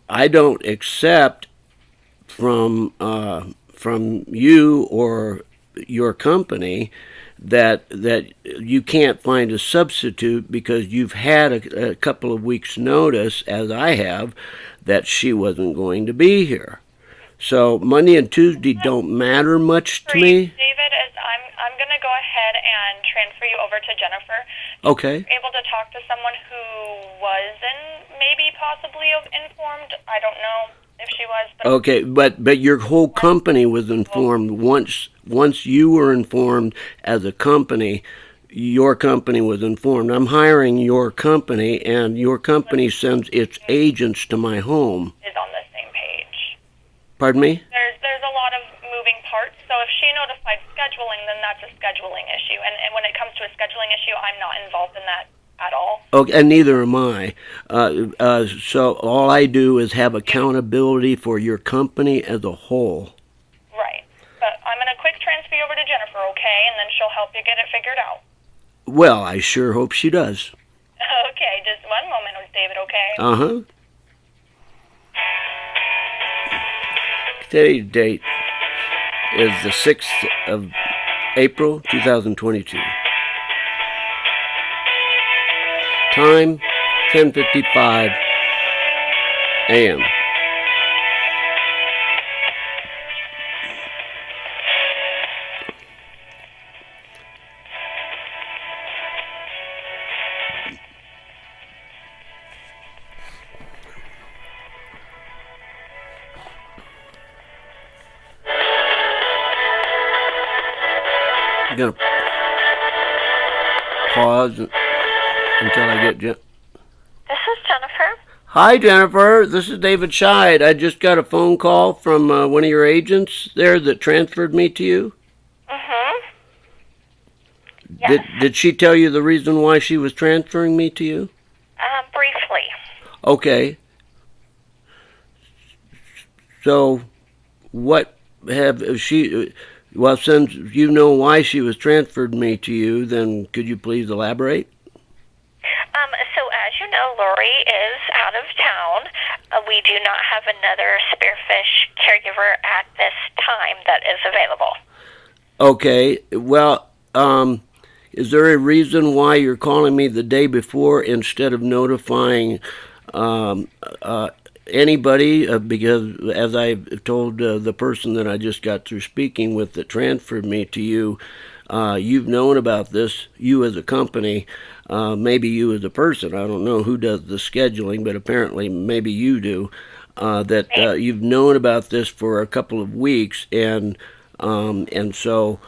I don't accept from you or your company that you can't find a substitute because you've had a couple of weeks' notice, as I have, that she wasn't going to be here. So Monday and Tuesday don't matter much to me.
David, I'm going to go ahead and transfer you over to Jennifer.
Okay.
Able to talk to someone who wasn't maybe possibly informed. I don't know if she was. But
okay, but your whole company was informed. Once you were informed as a company, your company was informed. I'm hiring your company, and your company sends its agents to my home.
Is on the same page.
Pardon me?
There's a lot of moving parts. So if she notified scheduling, then that's a scheduling issue. And when it comes to a scheduling issue, I'm not involved in that at all.
Okay, and neither am I. So all I do is have accountability for your company as a whole.
Right. But I'm going to quick transfer you over to Jennifer, okay? And then she'll help you get it figured out.
Well, I sure hope she does.
Okay, just one moment, David, okay?
Uh-huh. Today's date is the 6th of April, 2022. Time, 10:55 a.m. I'm going to pause until I get
This is Jennifer.
Hi, Jennifer. This is David Scheid. I just got a phone call from one of your agents there that transferred me to you.
Mm-hmm. Yes.
Did she tell you the reason why she was transferring me to you?
Briefly.
Okay. So, what have she... Well, since you know why she was transferred me to you, then could you please elaborate?
So as you know, Lori is out of town. We do not have another spearfish caregiver at this time that is available.
Okay. Well, is there a reason why you're calling me the day before instead of notifying anybody? Because as I told the person that I just got through speaking with that transferred me to you, you've known about this, you as a company, maybe you as a person. I don't know who does the scheduling, but apparently maybe you do. that you've known about this for a couple of weeks, and so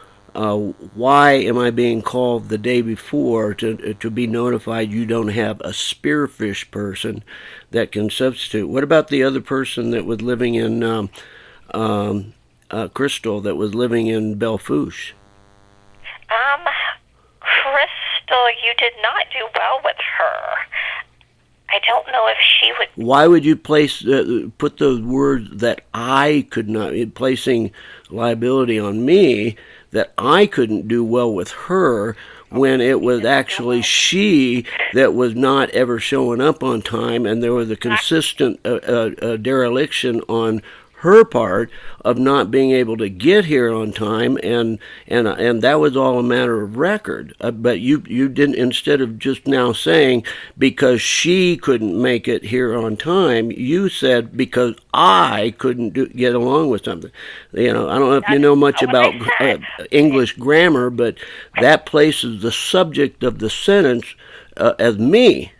why am I being called the day before to be notified you don't have a spearfish person that can substitute? What about the other person that was living in Crystal, that was living in Belfouche?
Crystal, you did not do well with her. I don't know if she would...
Why would you put those words that I could not, placing liability on me, that I couldn't do well with her, when it was actually she that was not ever showing up on time, and there was a consistent dereliction on her part of not being able to get here on time, and that was all a matter of record. But you didn't, instead of just now saying because she couldn't make it here on time, you said because I couldn't get along with something. I don't know if you know much about English grammar, but that places the subject of the sentence as me.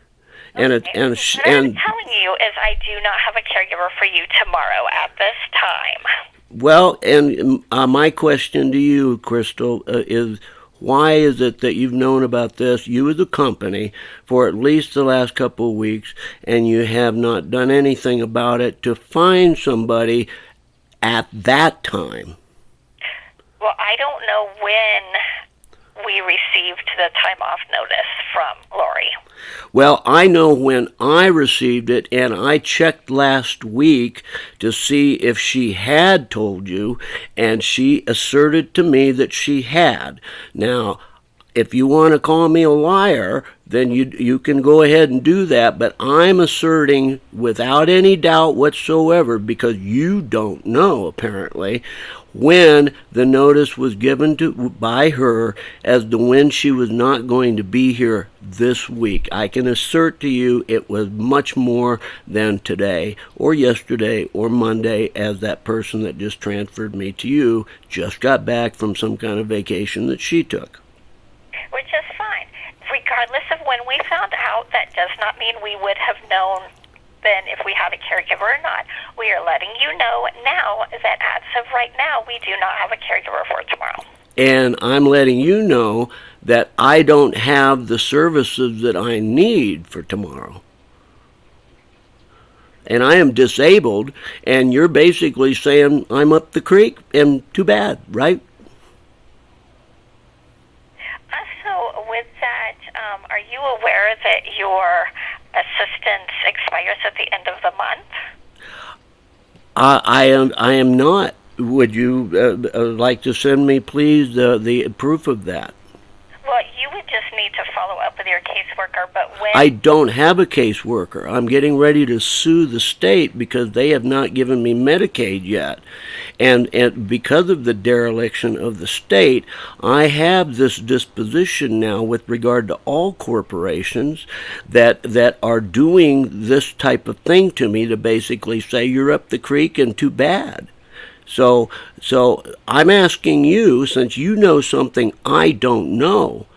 What I'm telling you is I do not have a caregiver for you tomorrow at this time.
Well, and my question to you, Crystal, is why is it that you've known about this, you as a company, for at least the last couple of weeks, and you have not done anything about it to find somebody at that time?
Well, I don't know when we received the time off notice from Lori.
Well, I know when I received it, and I checked last week to see if she had told you, and she asserted to me that she had. Now, if you want to call me a liar, then you can go ahead and do that, but I'm asserting without any doubt whatsoever, because you don't know, apparently, when the notice was given by her as to when she was not going to be here this week. I can assert to you it was much more than today or yesterday or Monday, as that person that just transferred me to you just got back from some kind of vacation that she took.
Which is fine. Regardless of when we found out, that does not mean we would have known then if we had a caregiver or not. We are letting you know now that as of right now, we do not have a caregiver for tomorrow.
And I'm letting you know that I don't have the services that I need for tomorrow. And I am disabled, and you're basically saying I'm up the creek, and too bad, right?
So with that, are you aware that your assistance expires at the end of the month?
I am not. Would you like to send me, please, the proof of that?
Well, you would just need to follow up with your caseworker, but when...
I don't have a caseworker. I'm getting ready to sue the state because they have not given me Medicaid yet. And because of the dereliction of the state, I have this disposition now with regard to all corporations that are doing this type of thing to me, to basically say you're up the creek and too bad. So I'm asking you, since you know something I don't know,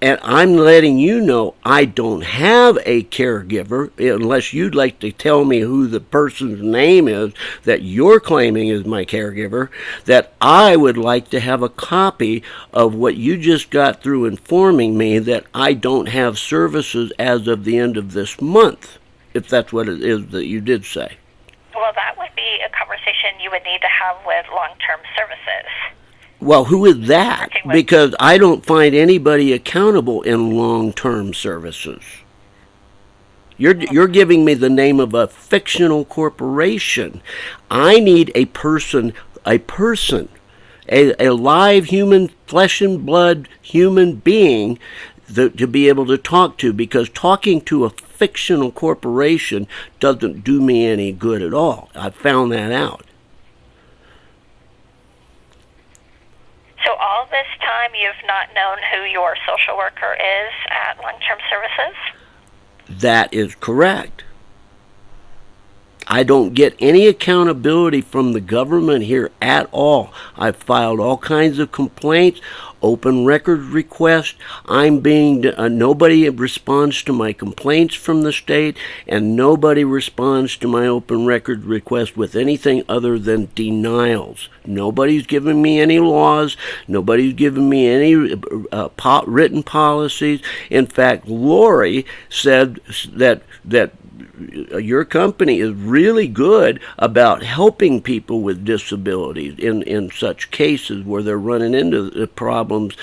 and I'm letting you know I don't have a caregiver, unless you'd like to tell me who the person's name is that you're claiming is my caregiver, that I would like to have a copy of what you just got through informing me that I don't have services as of the end of this month, if that's what it is that you did say.
Well, that would be a conversation you would need to have with long-term services.
Well, who is that? Because I don't find anybody accountable in long-term services. You're giving me the name of a fictional corporation. I need a person, a live human, flesh and blood human being to be able to talk to, because talking to a fictional corporation doesn't do me any good at all. I've found that out.
So all this time you've not known who your social worker is at long-term services?
That is correct. I don't get any accountability from the government here at all. I've filed all kinds of complaints, open records requests. Nobody responds to my complaints from the state, and nobody responds to my open record request with anything other than denials. Nobody's given me any laws. Nobody's given me any written policies. In fact, Lori said that your company is really good about helping people with disabilities in such cases where they're running into the problems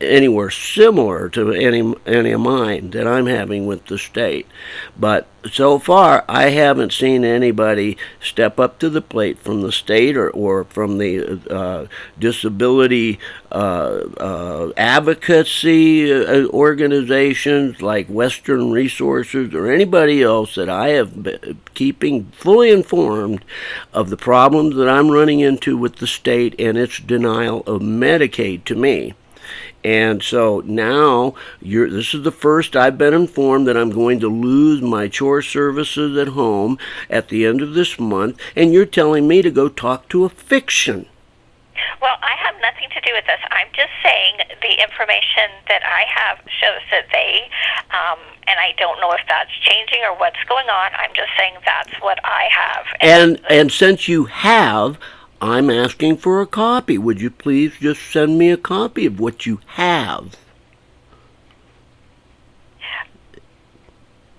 anywhere similar to any of mine that I'm having with the state. But so far, I haven't seen anybody step up to the plate from the state or from the disability advocacy organizations like Western Resources or anybody else that I have been keeping fully informed of the problems that I'm running into with the state and its denial of Medicaid to me. And so now, this is the first I've been informed that I'm going to lose my chore services at home at the end of this month, and you're telling me to go talk to a fiction.
Well, I have nothing to do with this. I'm just saying the information that I have shows that they, and I don't know if that's changing or what's going on. I'm just saying that's what I have.
And since you have, I'm asking for a copy. Would you please just send me a copy of what you have?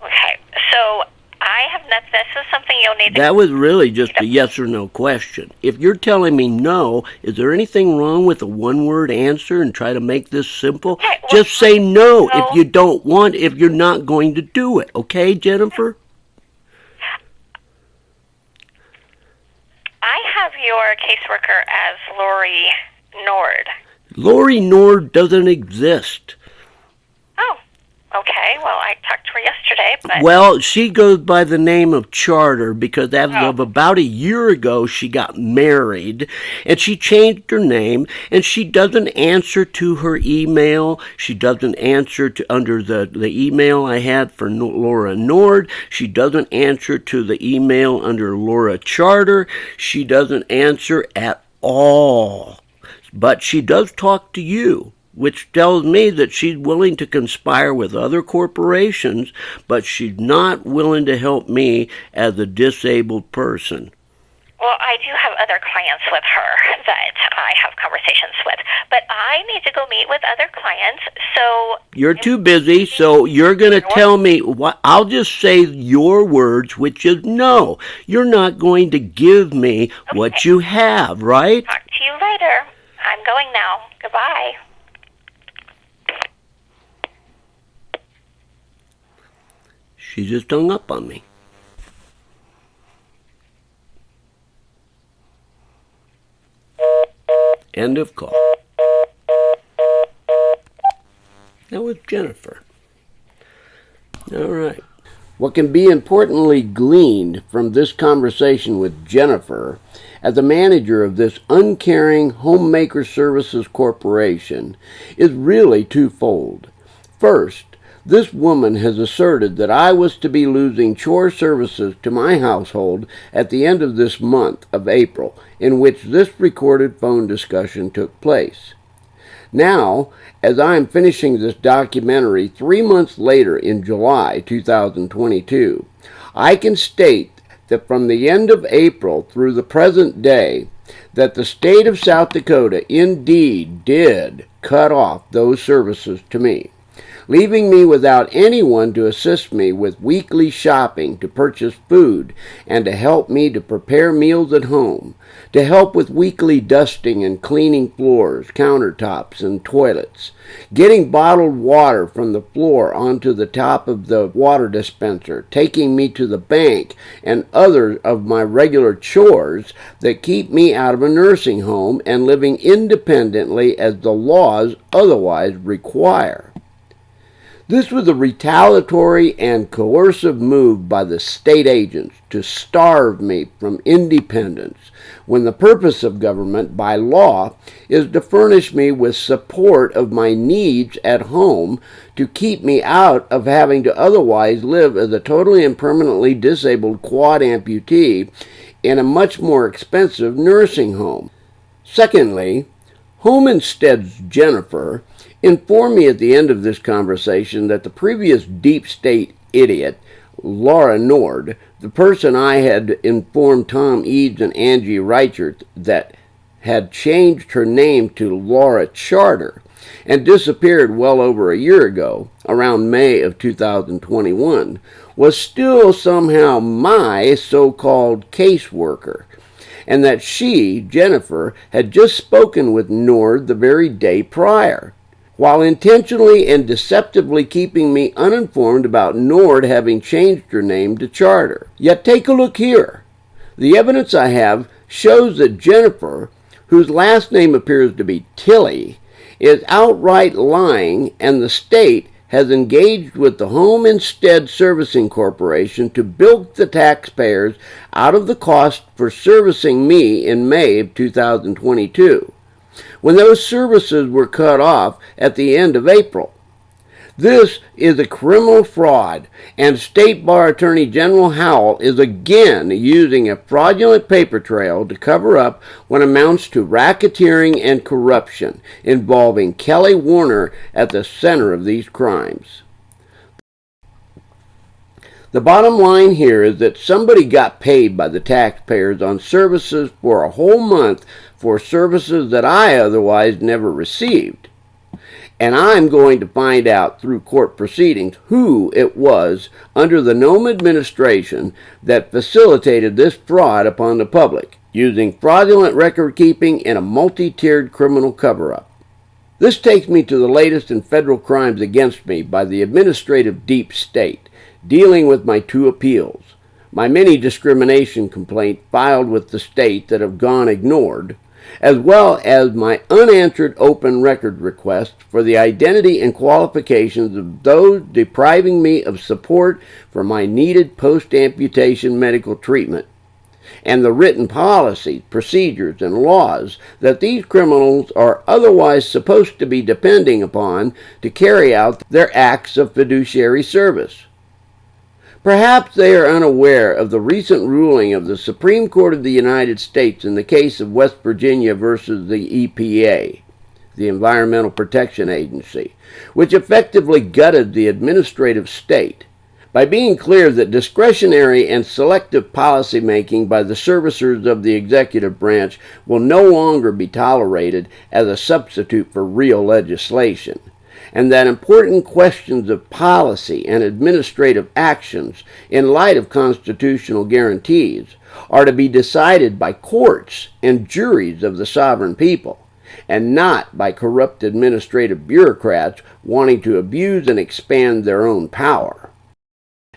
Okay, so I have not. This is something you'll need to...
That was really just a yes or no question. If you're telling me no, is there anything wrong with a one-word answer and try to make this simple?
Okay, well,
just say no if you don't want, if you're not going to do it. Okay, Jennifer?
I have your caseworker as Lori Nord.
Lori Nord doesn't exist.
Oh, okay. Well, I talked to her yesterday, but...
Well, she goes by the name of Charter because as of about a year ago, she got married, and she changed her name, and she doesn't answer to her email. She doesn't answer to under the email I had for Laura Nord. She doesn't answer to the email under Laura Charter. She doesn't answer at all. But she does talk to you, which tells me that she's willing to conspire with other corporations, but she's not willing to help me as a disabled person.
Well, I do have other clients with her that I have conversations with, but I need to go meet with other clients, so...
You're too busy, so you're going to tell me... I'll just say your words, which is no. You're not going to give me what you have, right?
Talk to you later. I'm going now. Goodbye.
She just hung up on me. End of call. That was Jennifer. All right. What can be importantly gleaned from this conversation with Jennifer, as a manager of this uncaring homemaker services corporation, is really twofold. First, this woman has asserted that I was to be losing chore services to my household at the end of this month of April, in which this recorded phone discussion took place. Now, as I am finishing this documentary 3 months later in July 2022, I can state that from the end of April through the present day, that the state of South Dakota indeed did cut off those services to me, leaving me without anyone to assist me with weekly shopping to purchase food and to help me to prepare meals at home, to help with weekly dusting and cleaning floors, countertops, and toilets, getting bottled water from the floor onto the top of the water dispenser, taking me to the bank, and other of my regular chores that keep me out of a nursing home and living independently as the laws otherwise require. This was a retaliatory and coercive move by the state agents to starve me from independence, when the purpose of government, by law, is to furnish me with support of my needs at home to keep me out of having to otherwise live as a totally and permanently disabled quad-amputee in a much more expensive nursing home. Secondly, Home Instead's Jennifer informed me at the end of this conversation that the previous deep state idiot, Laura Nord, the person I had informed Tom Eads and Angie Reichert that had changed her name to Laura Charter and disappeared well over a year ago, around May of 2021, was still somehow my so-called caseworker, and that she, Jennifer, had just spoken with Nord the very day prior, while intentionally and deceptively keeping me uninformed about Nord having changed her name to Charter. Yet take a look here. The evidence I have shows that Jennifer, whose last name appears to be Tilley, is outright lying, and the state has engaged with the Home Instead Servicing Corporation to bilk the taxpayers out of the cost for servicing me in May of 2022. When those services were cut off at the end of April. This is a criminal fraud, and State Bar Attorney General Howell is again using a fraudulent paper trail to cover up what amounts to racketeering and corruption, involving Kelly Warner at the center of these crimes. The bottom line here is that somebody got paid by the taxpayers on services for a whole month for services that I otherwise never received. And I'm going to find out through court proceedings who it was under the NOEM administration that facilitated this fraud upon the public, using fraudulent record keeping in a multi-tiered criminal cover-up. This takes me to the latest in federal crimes against me by the administrative deep state, dealing with my two appeals, my many discrimination complaint filed with the state that have gone ignored, as well as my unanswered open record request for the identity and qualifications of those depriving me of support for my needed post-amputation medical treatment, and the written policies, procedures, and laws that these criminals are otherwise supposed to be depending upon to carry out their acts of fiduciary service. Perhaps they are unaware of the recent ruling of the Supreme Court of the United States in the case of West Virginia versus the EPA, the Environmental Protection Agency, which effectively gutted the administrative state by being clear that discretionary and selective policymaking by the servicers of the executive branch will no longer be tolerated as a substitute for real legislation, and that important questions of policy and administrative actions in light of constitutional guarantees are to be decided by courts and juries of the sovereign people, and not by corrupt administrative bureaucrats wanting to abuse and expand their own power.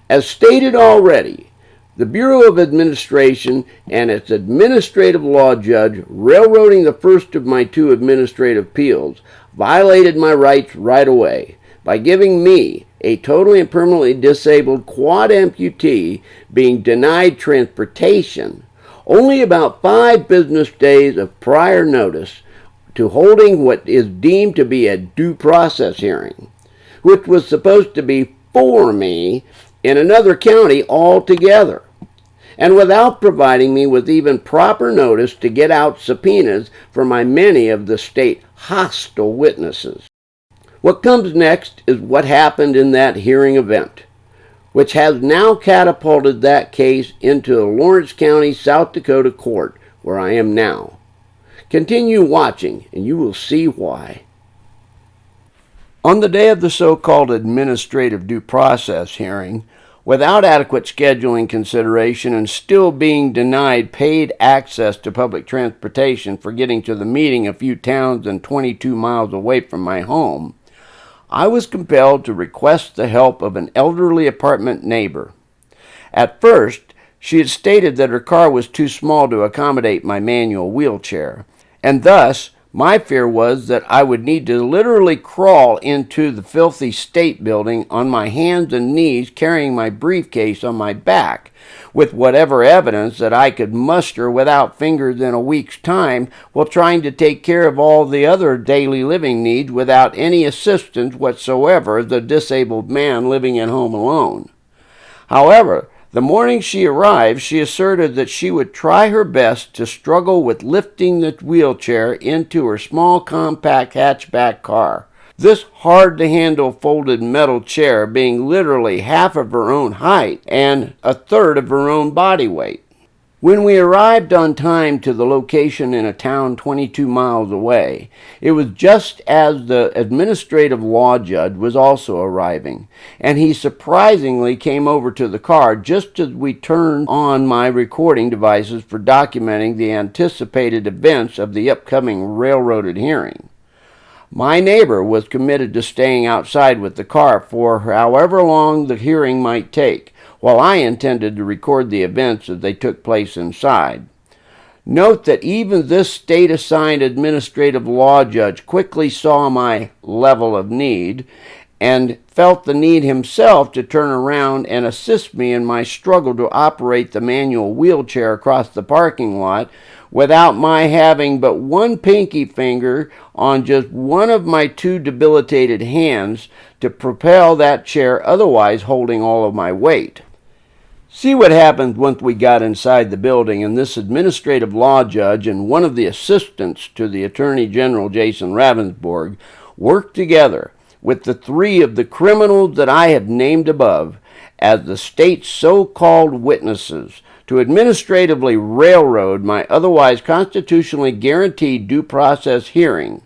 As stated already, the Bureau of Administration and its administrative law judge railroading the first of my two administrative appeals violated my rights right away by giving me, a totally and permanently disabled quad amputee, being denied transportation only about 5 business days of prior notice to holding what is deemed to be a due process hearing, which was supposed to be for me in another county altogether, and without providing me with even proper notice to get out subpoenas for my many of the state hostile witnesses. What comes next is what happened in that hearing event, which has now catapulted that case into the Lawrence County, South Dakota court, where I am now. Continue watching, and you will see why. On the day of the so-called administrative due process hearing, without adequate scheduling consideration and still being denied paid access to public transportation for getting to the meeting a few towns and 22 miles away from my home, I was compelled to request the help of an elderly apartment neighbor. At first, she had stated that her car was too small to accommodate my manual wheelchair, and thus My fear was that I would need to literally crawl into the filthy state building on my hands and knees carrying my briefcase on my back, with whatever evidence that I could muster without fingers in a week's time, while trying to take care of all the other daily living needs without any assistance whatsoever as a disabled man living at home alone. However, the morning she arrived, she asserted that she would try her best to struggle with lifting the wheelchair into her small compact hatchback car. This hard-to-handle folded metal chair being literally half of her own height and a third of her own body weight. When we arrived on time to the location in a town 22 miles away, it was just as the administrative law judge was also arriving, and he surprisingly came over to the car just as we turned on my recording devices for documenting the anticipated events of the upcoming railroaded hearing. My neighbor was committed to staying outside with the car for however long the hearing might take, while I intended to record the events as they took place inside. Note that even this state-assigned administrative law judge quickly saw my level of need and felt the need himself to turn around and assist me in my struggle to operate the manual wheelchair across the parking lot without my having but one pinky finger on just one of my two debilitated hands to propel that chair, otherwise holding all of my weight. See what happened once we got inside the building and this administrative law judge and one of the assistants to the Attorney General, Jason Ravensborg, worked together with the three of the criminals that I have named above as the state's so-called witnesses to administratively railroad my otherwise constitutionally guaranteed due process hearing,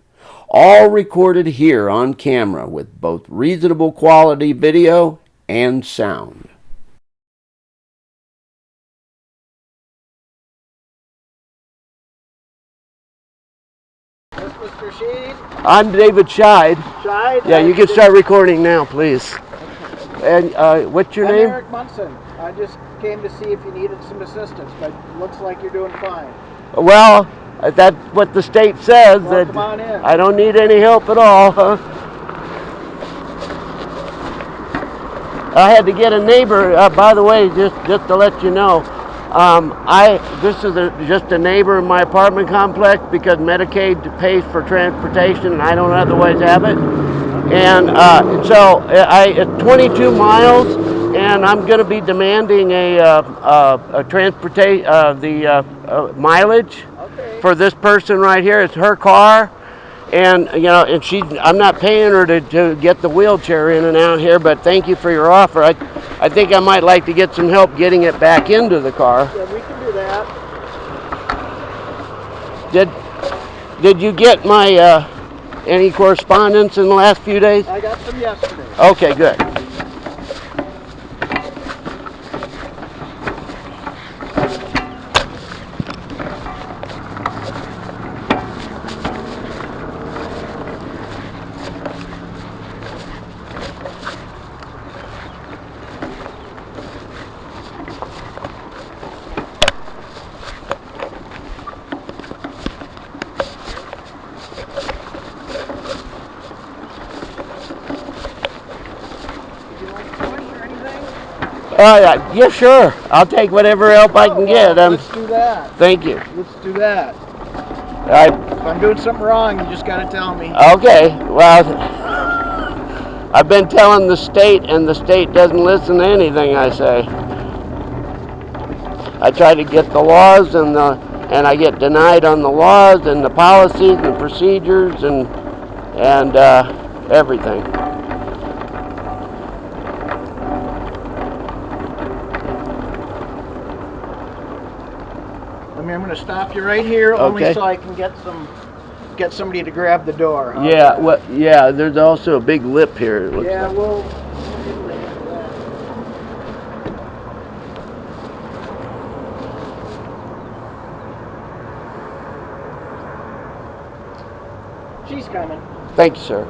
all recorded here on camera with both reasonable quality video and sound.
Mr. Sheed?
I'm David Scheid.
Scheid?
Yeah, you can start recording now, please. And what's your name?
I'm Eric Munson. I just came to see if you needed some assistance, but it looks like you're doing fine.
Well, that's what the state says.
Well,
that
come on in.
I don't need any help at all. I had to get a neighbor, by the way, just to let you know. This is just a neighbor in my apartment complex because Medicaid pays for transportation and I don't otherwise have it. And so it's 22 miles, and I'm going to be demanding a transportation, mileage for this person right here. It's her car, and and I'm not paying her to get the wheelchair in and out here. But thank you for your offer. I think I might like to get some help getting it back into the car.
Yeah, we can do that.
Did you get my any correspondence in the last few days?
I got some yesterday.
Okay, good. Yeah, sure. I'll take whatever help I can get.
Let's do that.
Thank you.
Let's do that.
If
I'm doing something wrong, you just got to tell me.
Okay. Well, I've been telling the state, and the state doesn't listen to anything I say. I try to get the laws, and I get denied on the laws and the policies and procedures and everything.
I'm going to stop you right here, only
Okay.
so I can get somebody to grab the door.
Yeah, well, yeah, there's also a big lip here, it looks
Yeah,
like.
well, she's coming.
Thank you, sir.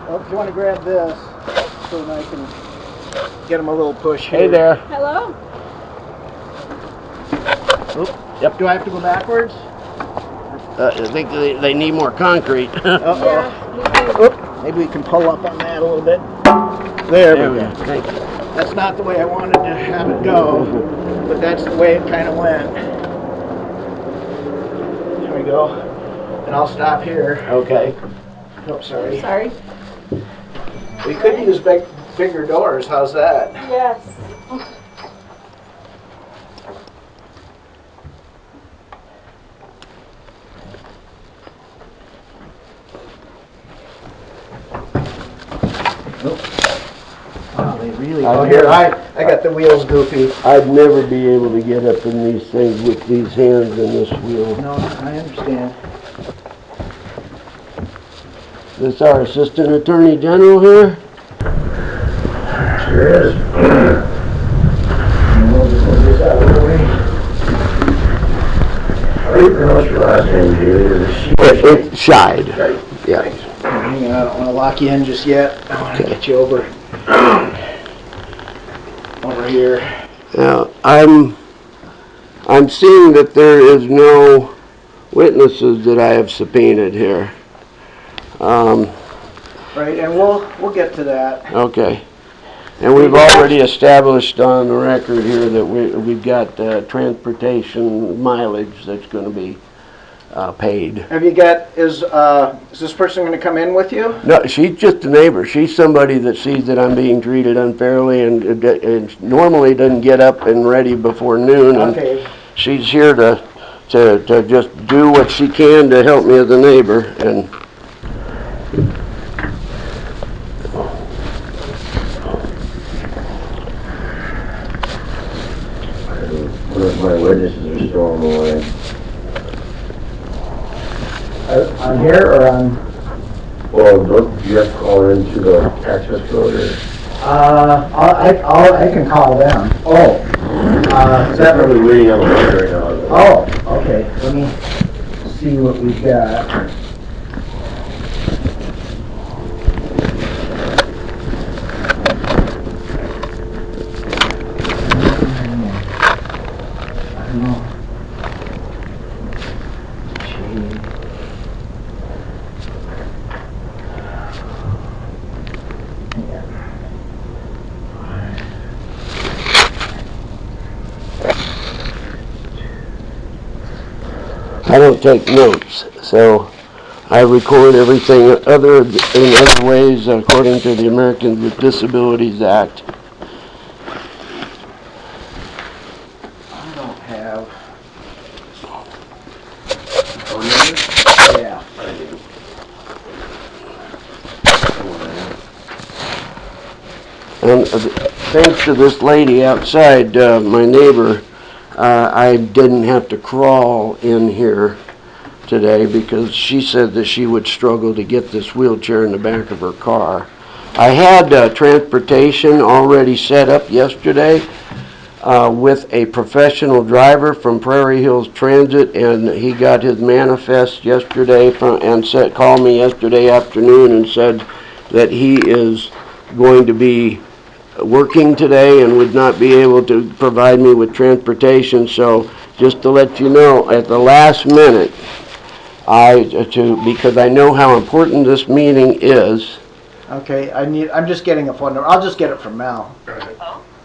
Oh, if you want to grab this, so that I can get him a little push here.
Hey there.
Hello?
Oop. Yep.
Do I have to go backwards?
I think they need more concrete.
Oop, maybe we can pull up on that a little bit. There we go.
Thank you.
That's not the way I wanted to have it go, but that's the way it kind of went. There we go. And I'll stop here.
Okay.
Oh, sorry.
Sorry.
We could use bigger doors. How's that?
Yes.
Oh, they really. Oh, here I got the wheels goofy.
I'd never be able to get up in these things with these hands and this wheel.
No, I understand.
This our Assistant Attorney General here?
Sure is. We'll just move this out of the way. How do you pronounce your last name, Julie?
It's Scheid. Yeah.
Hang on, I don't want to lock you in just yet. I want to get you over here.
Now, I'm seeing that there is no witnesses that I have subpoenaed here.
Right, and we'll get to that.
Okay. And we've already established on the record here that we've got transportation mileage that's going to be paid.
Have you got, is this person going to come in with you?
No, she's just a neighbor. She's somebody that sees that I'm being treated unfairly and normally doesn't get up and ready before noon.
Okay.
She's here to just do what she can to help me as a neighbor. And
One of my witnesses are still on the line.
On here or on?
Well, don't you have to call into the access code?
I can call them. Oh. Is that
probably waiting on the line right now?
Oh, okay. Let me see what we've got.
I don't take notes, so I record everything in other ways according to the Americans with Disabilities Act.
I don't have. Yeah.
And thanks to this lady outside, my neighbor, I didn't have to crawl in here today because she said that she would struggle to get this wheelchair in the back of her car. I had transportation already set up yesterday with a professional driver from Prairie Hills Transit, and he got his manifest yesterday and called me yesterday afternoon and said that he is going to be working today and would not be able to provide me with transportation. So just to let you know, at the last minute, because I know how important this meeting is.
Okay, I'm just getting a phone number. I'll just get it from Mel.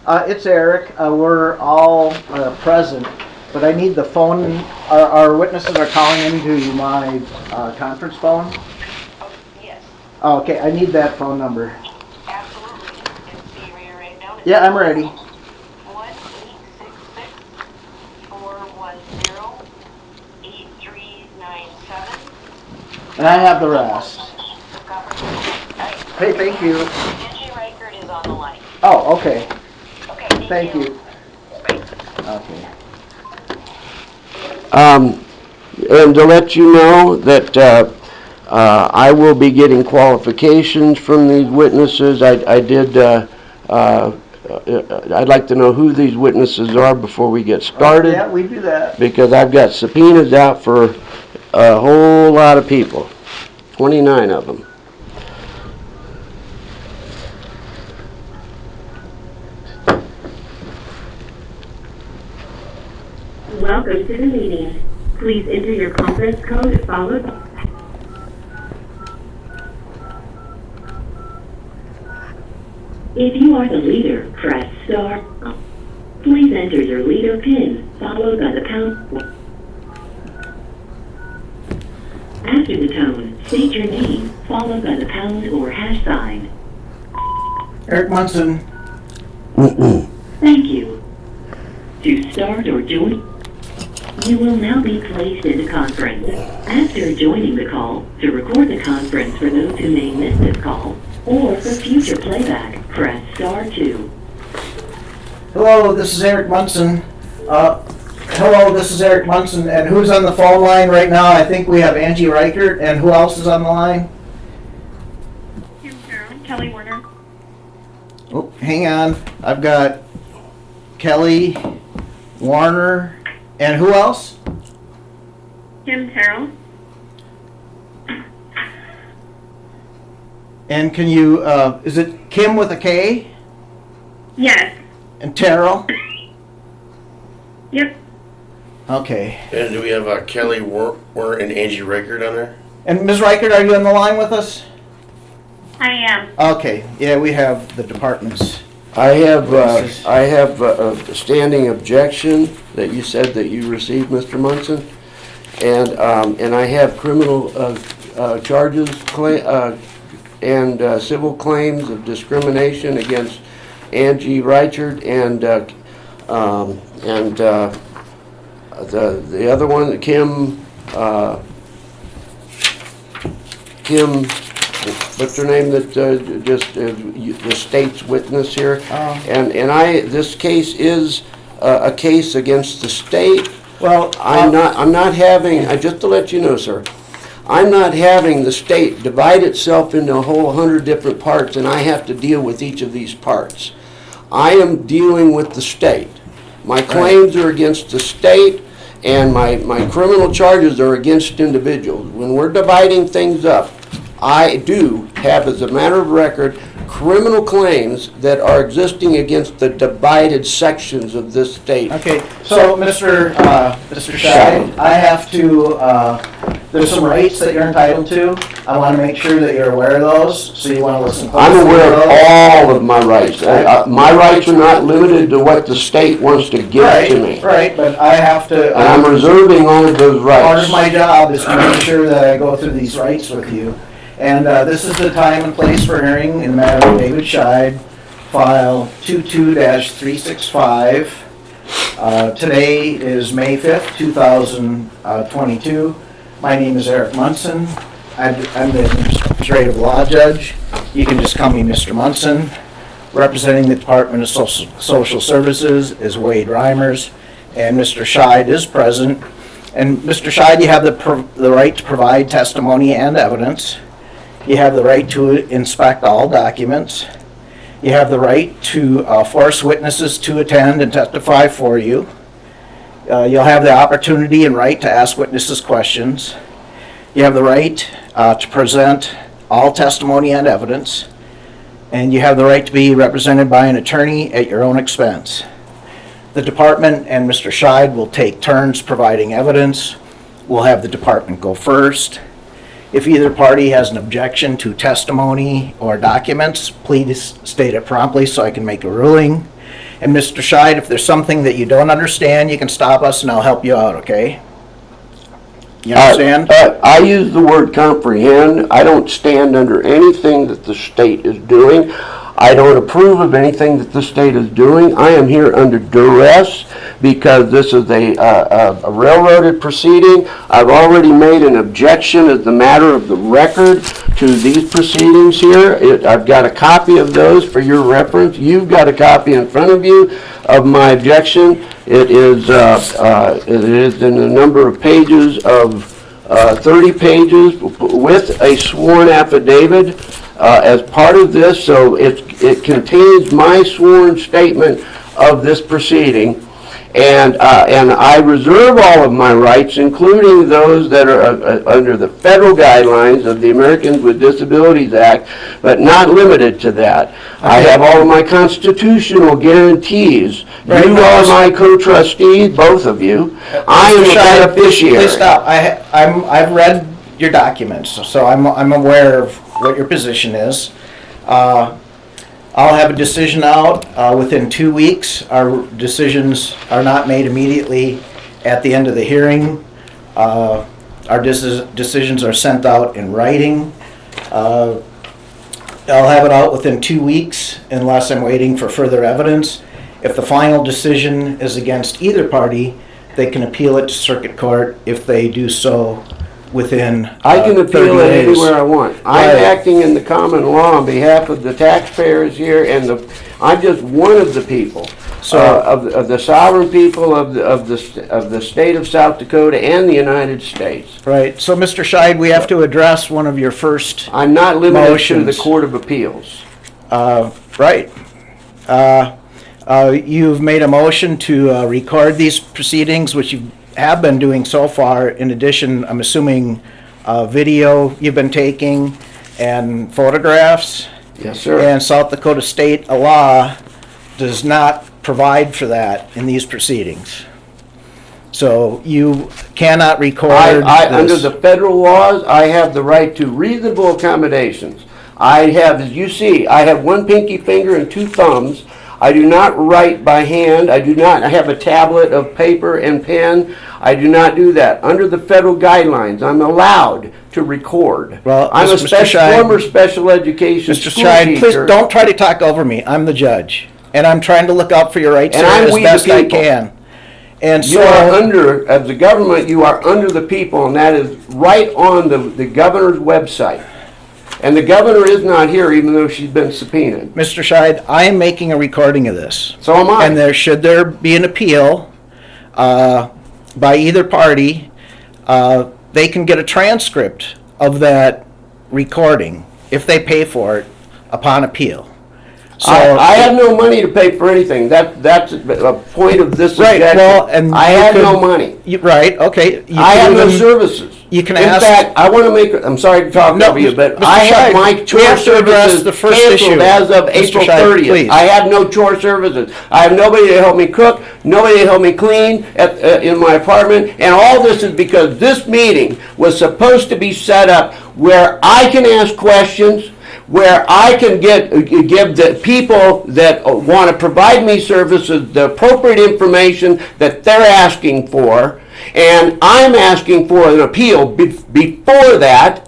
It's Eric. We're all present, but I need the phone. Our witnesses are calling into my conference phone.
Yes.
Okay, I need that phone number.
Absolutely. Are you ready down?
Yeah, I'm ready.
1-866-410-8397.
And I have the rest. Hey, thank you.
Angie Reichert is on the line.
Oh, okay.
Okay,
Thank you.
Bye.
Okay.
And to let you know that I will be getting qualifications from these witnesses. I'd like to know who these witnesses are before we get started.
Yeah, we do that.
Because I've got subpoenas out for a whole lot of people, 29 of them.
Welcome to the meeting. Please enter your conference code followed by... If you are the leader, press star. Please enter your leader PIN followed by the pound. After the tone, state your name followed by the pound or hash sign.
Eric Munson.
Thank you. To start or join, you will now be placed in a conference. After joining the call, to record the conference for those who may miss this call, or for future playback, press star 2.
Hello, this is Eric Munson. Hello, this is Eric Munson, and who's on the phone line right now? I think we have Angie Reichert, and who else is on the line?
Kelly Warner.
Oh, hang on. I've got Kelly Warner, and who else?
Kim Terrell.
And can you, is it Kim with a K?
Yes.
And Terrell?
Yep.
Okay.
And do we have Kelly Warner and Angie Reichert on there?
And Ms. Reichert, are you on the line with us?
I am.
Okay. Yeah, we have the departments.
I have a standing objection that you said that you received, Mr. Munson, and I have criminal charges and civil claims of discrimination against Angie Reichert and the other one, Kim. What's her name? That the state's witness here. And this case is a case against the state.
Well,
I'm not having. Just to let you know, sir. I'm not having the state divide itself into a whole 100 different parts, and I have to deal with each of these parts. I am dealing with the state. My claims are against the state, and my criminal charges are against individuals. When we're dividing things up, I do have, as a matter of record, criminal claims that are existing against the divided sections of this state.
Okay, so Mr. Scheid, I have to, there's some rights that you're entitled to. I want to make sure that you're aware of those, so you want to listen closely.
I'm aware of all of my rights. My rights are not limited to what the state wants to give to me.
Right, but I have to...
And I'm reserving all of those rights.
Part of my job is to make sure that I go through these rights with you. And this is the time and place for hearing in the matter of David Scheid, file 22-365. Today is May 5th, 2022. My name is Eric Munson. I'm the administrative law judge. You can just call me Mr. Munson. Representing the Department of Social Services is Wade Reimers, and Mr. Scheid is present. And Mr. Scheid, you have the right to provide testimony and evidence. You have the right to inspect all documents. You have the right to force witnesses to attend and testify for you. You'll have the opportunity and right to ask witnesses questions. You have the right to present all testimony and evidence. And you have the right to be represented by an attorney at your own expense. The department and Mr. Scheid will take turns providing evidence. We'll have the department go first. If either party has an objection to testimony or documents, please state it promptly so I can make a ruling. And Mr. Scheid, if there's something that you don't understand, you can stop us and I'll help you out, okay? You understand?
I use the word comprehend. I don't stand under anything that the state is doing. I don't approve of anything that the state is doing. I am here under duress because this is a railroaded proceeding. I've already made an objection as a matter of the record to these proceedings here. I've got a copy of those for your reference. You've got a copy in front of you of my objection. It is in a number of pages of 30 pages with a sworn affidavit as part of this, so it contains my sworn statement of this proceeding. And I reserve all of my rights, including those that are under the federal guidelines of the Americans with Disabilities Act, but not limited to that. I have all of my constitutional guarantees.
Right.
You are my co-trustees, both of you. I am a beneficiary.
Please stop. I've read your documents, so I'm aware of what your position is. I'll have a decision out within 2 weeks. Our decisions are not made immediately at the end of the hearing. Our decisions are sent out in writing. I'll have it out within 2 weeks unless I'm waiting for further evidence. If the final decision is against either party, they can appeal it to circuit court if they do so within
I can appeal
30
it
days.
anywhere I want. I'm acting in the common law on behalf of the taxpayers here, and I'm just one of the people, of the sovereign people of the state of South Dakota and the United States.
Right. So, Mr. Scheid, we have to address one of your first
I'm not limited
motions.
to the Court of Appeals.
Right. You've made a motion to record these proceedings, which you have been doing so far. In addition, I'm assuming video you've been taking and photographs.
Yes, sir.
And South Dakota state law does not provide for that in these proceedings. So you cannot record
Under the federal laws, I have the right to reasonable accommodations. I have, as you see, I have one pinky finger and two thumbs. I do not write by hand. I have a tablet of paper and pen. I do not do that. Under the federal guidelines, I'm allowed to record.
Well,
I'm a former special education
Mr.
school
Scheid,
teacher.
please don't try to talk over me. I'm the judge, and I'm trying to look out for your rights
And
here
I'm
as
we the
best I
people.
can. And
You are under, as the government, you are under the people, and that is right on the governor's website. And the governor is not here, even though she's been subpoenaed.
Mr. Scheid, I am making a recording of this.
So am I.
And should there be an appeal by either party, they can get a transcript of that recording if they pay for it upon appeal. So
I have no money to pay for anything. That's a point of this
right.
objection.
Well, and
I have no money.
Right. Okay.
I have no services.
You can
In
ask.
fact, I want to make. I'm sorry to talk over you, but
Mr.
I have
Scheid,
my
we
chore
have to address
services
the first
canceled
issue.
as of
Mr.
April
Scheid,
30th.
please.
I have no chore services. I have nobody to help me cook, nobody to help me clean in my apartment, and all this is because this meeting was supposed to be set up where I can ask questions, where I can give the people that want to provide me services the appropriate information that they're asking for, and I'm asking for an appeal before that.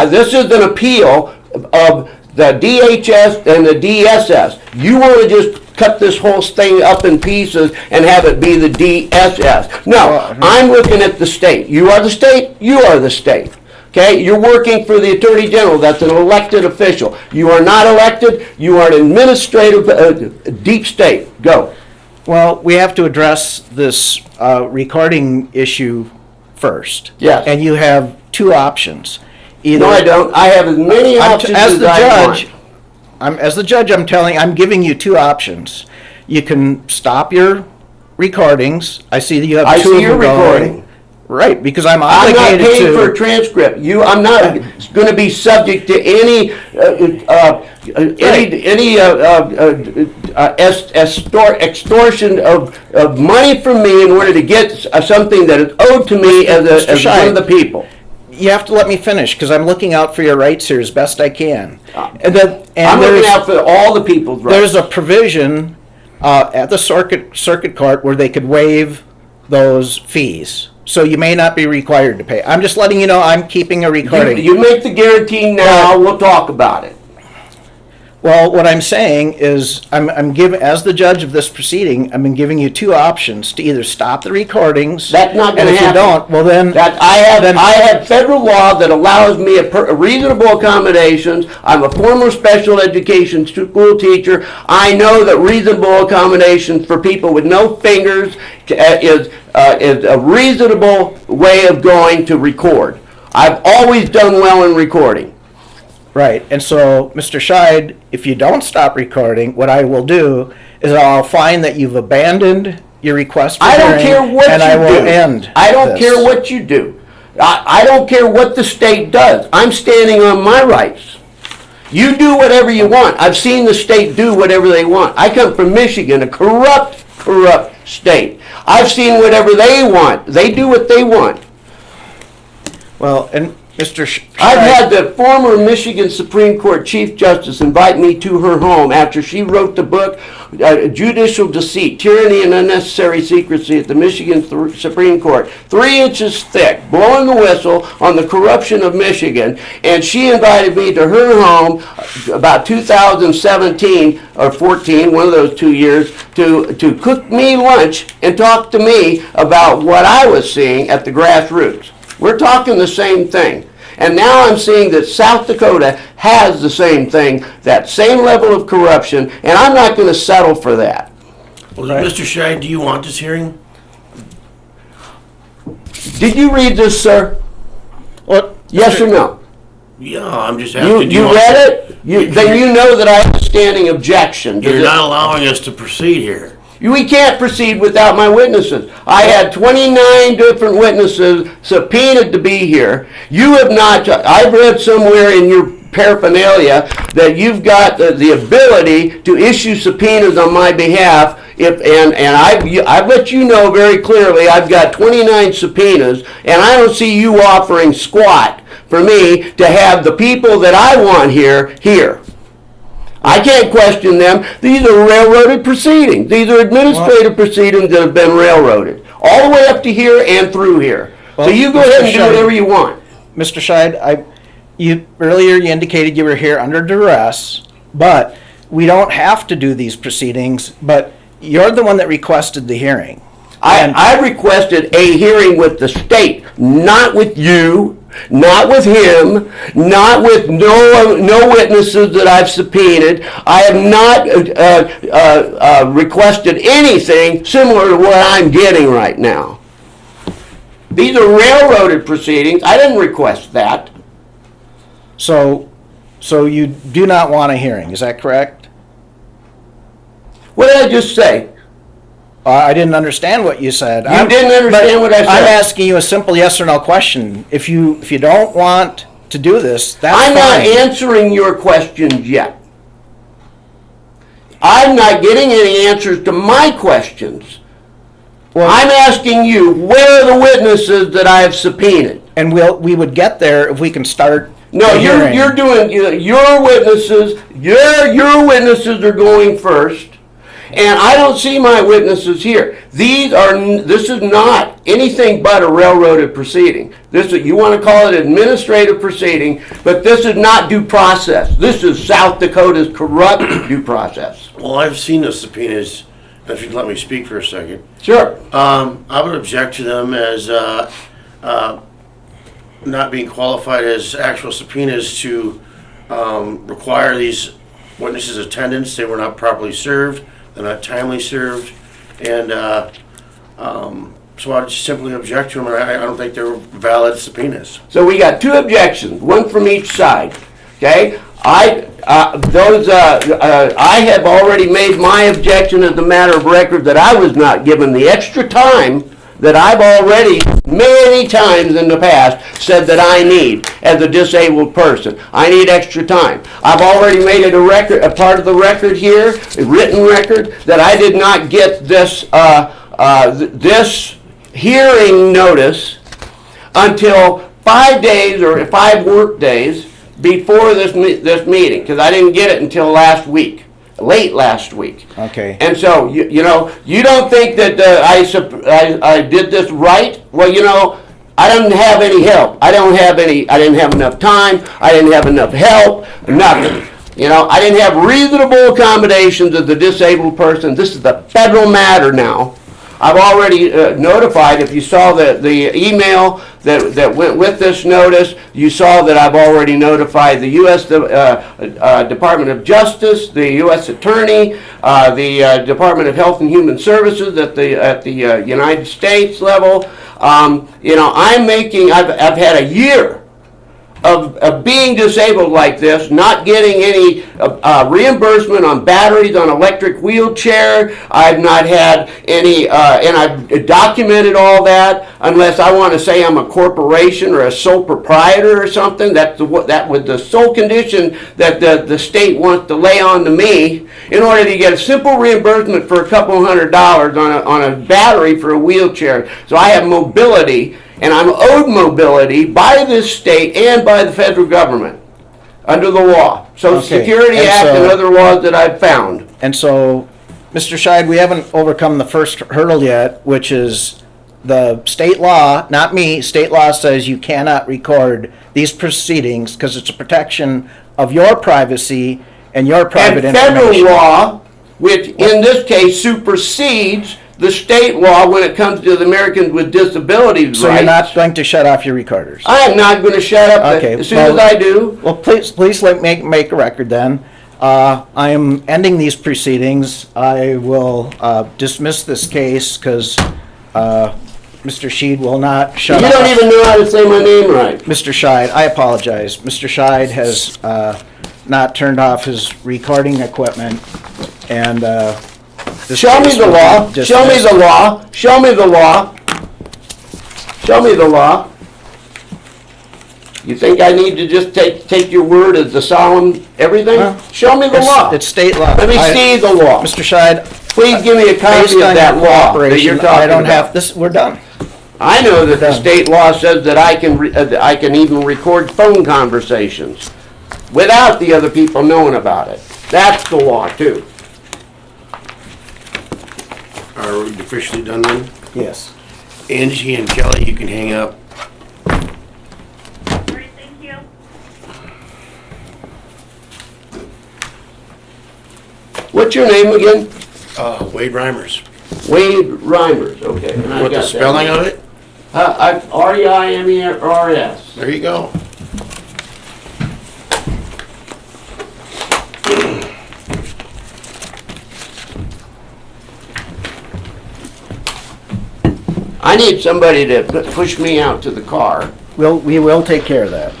This is an appeal of the DHS and the DSS. You want to just cut this whole thing up in pieces and have it be the DSS. No, I'm looking at the state. You are the state, you are the state. Okay, you're working for the Attorney General. That's an elected official. You are not elected. You are an administrative deep state. Go.
Well, we have to address this recording issue first.
Yes.
And you have two options. Either,
No, I don't. I have as many options as I want.
As the judge, I'm giving you two options. You can stop your recordings. I see that you have
I
two
see
of
your
them going.
recording.
Right, because I'm
I'm not
obligated
paying
to.
for a transcript. I'm not going to be subject to any extortion of money from me in order to get something that is owed to me as one of the people.
You have to let me finish because I'm looking out for your rights here as best I can. And
I'm looking out for all the people's rights.
There's a provision at the circuit court where they could waive those fees. So you may not be required to pay. I'm just letting you know I'm keeping a recording.
You make the guarantee now, we'll talk about it.
Well, what I'm saying is, I'm giving, as the judge of this proceeding, I'm giving you two options to either stop the recordings.
That's not going to happen.
And if you don't, well then.
I have federal law that allows me a reasonable accommodations. I'm a former special education school teacher. I know that reasonable accommodations for people with no fingers is a reasonable way of going to record. I've always done well in recording.
Right, and so, Mr. Scheid, if you don't stop recording, what I will do is I'll find that you've abandoned
your request for
I don't
hearing,
care what
and
you
I will
do.
end
I don't
this.
care what you do. I don't care what the state does. I'm standing on my rights. You do whatever you want. I've seen the state do whatever they want. I come from Michigan, a corrupt state. I've seen whatever they want. They do what they want.
Well, and Mr.
I've had the former Michigan Supreme Court Chief Justice invite me to her home after she wrote the book, Judicial Deceit, Tyranny and Unnecessary Secrecy at the Michigan Supreme Court, 3 inches thick, blowing the whistle on the corruption of Michigan, and she invited me to her home about 2017 or 14, one of those 2 years, to cook me lunch and talk to me about what I was seeing at the grassroots. We're talking the same thing. And now I'm seeing that South Dakota has the same thing, that same level of corruption, and I'm not going to settle for that.
Well, Mr. Scheid, do you want this hearing?
Did you read this, sir?
What?
Yes or no?
Yeah, I'm just asking.
You read it? Then you know that I have a standing objection.
You're not allowing us to proceed here.
We can't proceed without my witnesses. I had 29 different witnesses subpoenaed to be here. You have not. I've read somewhere in your paraphernalia that you've got the ability to issue subpoenas on my behalf. I've let you know very clearly I've got 29 subpoenas, and I don't see you offering squat for me to have the people that I want here. I can't question them. These are railroaded proceedings. These are administrative proceedings that have been railroaded. All the way up to here and through here. Well, so you go ahead and do whatever you want.
Mr. Scheid, earlier you indicated you were here under duress, but we don't have to do these proceedings, but you're the one that requested the hearing.
I requested a hearing with the state, not with you, not with him, not with no witnesses that I've subpoenaed. I have not requested anything similar to what I'm getting right now. These are railroaded proceedings. I didn't request that.
So you do not want a hearing, is that correct?
What did I just say?
I didn't understand what you said.
You didn't understand what I said?
I'm asking you a simple yes or no question. If you don't want to do this, that's fine.
I'm not answering your questions yet. I'm not getting any answers to my questions. Well, I'm asking you, where are the witnesses that I have subpoenaed?
And we would get there if we can start.
No, you're doing your witnesses. Your witnesses are going first. And I don't see my witnesses here. This is not anything but a railroaded proceeding. You want to call it administrative proceeding, but this is not due process. This is South Dakota's corrupt due process.
Well, I've seen the subpoenas. If you'd let me speak for a second.
Sure.
I would object to them as not being qualified as actual subpoenas to require these witnesses' attendance. They were not properly served. They're not timely served, and so I just simply object to them. I don't think they're valid subpoenas.
So we got 2 objections, one from each side. Okay, I have already made my objection as a matter of record that I was not given the extra time that I've already many times in the past said that I need as a disabled person. I need extra time. I've already made it a part of the record here, a written record, that I did not get this this hearing notice until 5 days or 5 work days before this meeting, because I didn't get it until late last week.
Okay.
And so, you don't think that I did this right? Well, I didn't have any help. I didn't have enough time. I didn't have enough help. Nothing. I didn't have reasonable accommodations as a disabled person. This is a federal matter now. I've already notified, if you saw the email that went with this notice, you saw that I've already notified the U.S. Department of Justice, the U.S. Attorney, the Department of Health and Human Services at the United States level. I've had a year of being disabled like this, not getting any reimbursement on batteries on electric wheelchair. I've not had any, and I've documented all that, unless I want to say I'm a corporation or a sole proprietor or something. That was the sole condition that the state wants to lay on to me in order to get a simple reimbursement for a couple $100 on a battery for a wheelchair. So I have mobility, and I'm owed mobility by this state and by the federal government under the law, Social Security Act and other laws that I've found.
And so, Mr. Scheid, we haven't overcome the first hurdle yet, which is the state law, not me, state law says you cannot record these proceedings because it's a protection of your privacy and your private information.
And federal law, which in this case supersedes the state law when it comes to the Americans with disabilities
So
rights.
you're not going to shut off your recorders?
I am not going to shut up as soon as I do.
Well, please let me make a record then. I am ending these proceedings. I will dismiss this case because Mr. Scheid will not shut up.
You don't even know how to say my name right.
Mr. Scheid, I apologize. Mr. Scheid has not turned off his recording equipment, and
show me the law. Show me the law. Show me the law. Show me the law. You think I need to just take your word as the solemn everything? Show me the law.
It's state law.
Let me see the law.
Mr. Scheid,
please give me a copy of that law that you're talking about.
I don't have this. We're done.
I know that the state law says that I can even record phone conversations without the other people knowing about it. That's the law too.
Are we officially done then?
Yes.
Angie and Kelly, you can hang up.
Thank you.
What's your name again?
Wade Reimers.
Wade Reimers, okay. And
What, the spelling of it?
R-E-I-M-E-R-S.
There you go.
I need somebody to push me out to the car.
We will take care of that.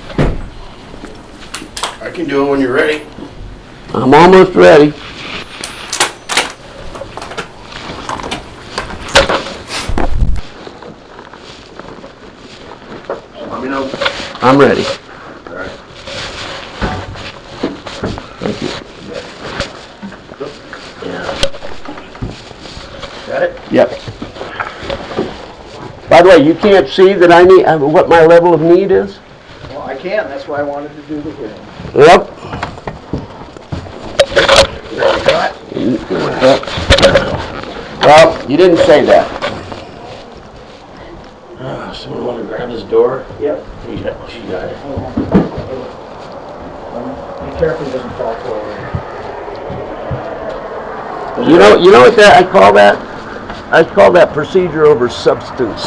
I can do it when you're ready.
I'm almost ready.
Let me know.
I'm ready.
All right.
Thank you.
Got it?
Yep. By the way, you can't see that I need what my level of need is?
Well, I can, that's why I wanted to do the hearing.
Yep. Well, you didn't say that.
Someone want to grab this door?
Yep.
She got it.
Be careful it doesn't fall forward.
You know what I call that? I call that procedure over substance.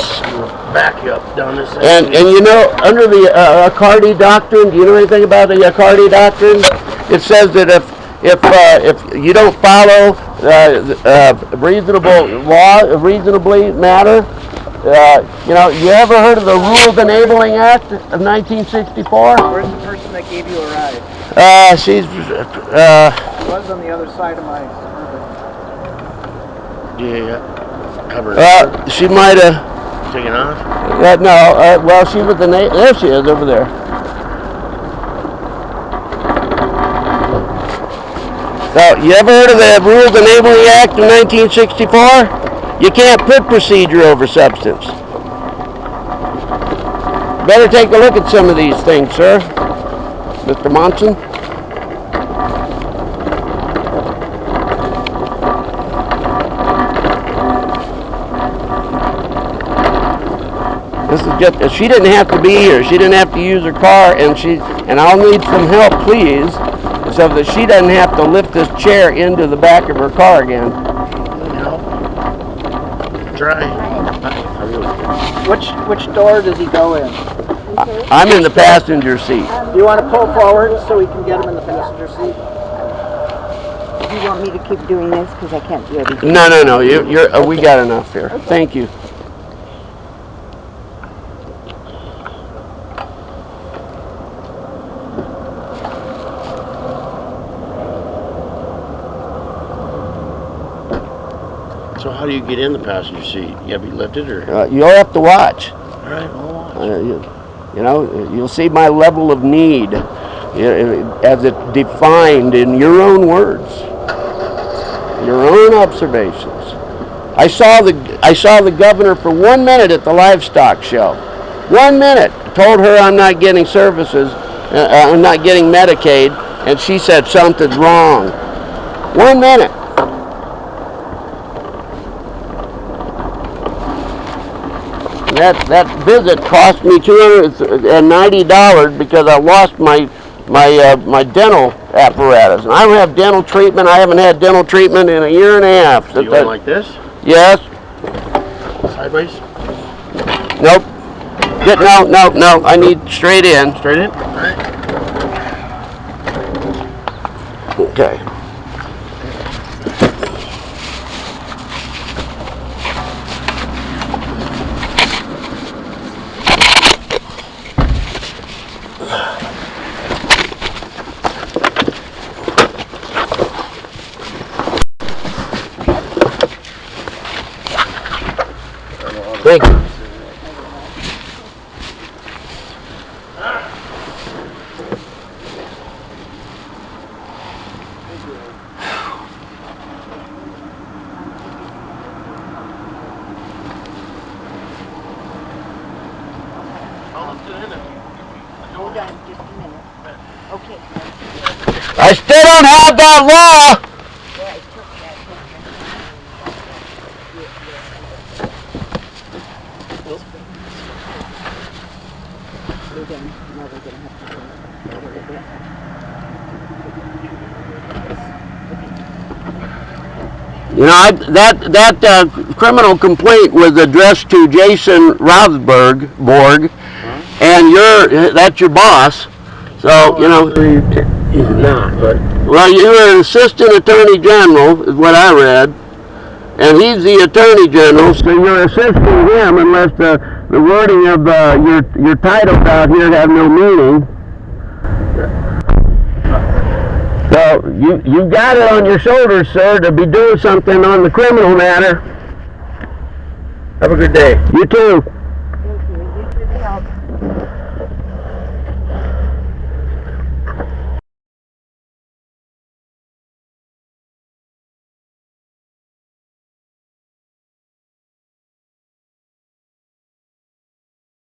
Back you up down this
And you know, under the Accardi doctrine, do you know anything about the Accardi doctrine? It says that if you don't follow reasonably matter, you ever heard of the Rules Enabling Act of 1964?
Where's the person that gave you a ride?
She's
It was on the other side of my Suburban.
Yeah. Covered.
She might have
Taken off?
no. Well, she was there. She is over there. So, you ever heard of the Rules Enabling Act of 1964? You can't put procedure over substance. Better take a look at some of these things, sir. Mr. Monson. This is just, she didn't have to be here. She didn't have to use her car, and I'll need some help, please, so that she doesn't have to lift this chair into the back of her car again.
Try.
Which door does he go in?
I'm in the passenger seat.
Do you want to pull forward so we can get him in the passenger seat?
Do you want me to keep doing this because I can't do everything?
No. We got enough here. Okay. Thank you.
So how do you get in the passenger seat? You have to be lifted, or?
You'll have to watch.
All right, I'll watch.
You know, you'll see my level of need as it's defined in your own words, your own observations. I saw the governor for 1 minute at the livestock show. 1 minute. Told her I'm not getting services, I'm not getting Medicaid, and she said something's wrong. 1 minute. That visit cost me $290 because I lost my dental apparatus. And I don't have dental treatment. I haven't had dental treatment in 1.5 years.
So you want like this?
Yes.
Sideways?
Nope. No. I need straight in.
Straight in? All right.
Okay. Thank you.
Hold on just a minute. Okay.
I still don't have that law.
Yeah, I took that picture. We're done. Now we're gonna have to go a little bit.
You know, that criminal complaint was addressed to Jason Rothberg, and that's your boss. So, you know.
He's not, but.
Well, you're an assistant attorney general, is what I read, and he's the attorney general, so you're assisting him unless the wording of your titles out here have no meaning. So you got it on your shoulders, sir, to be doing something on the criminal matter.
Have a good day.
You too.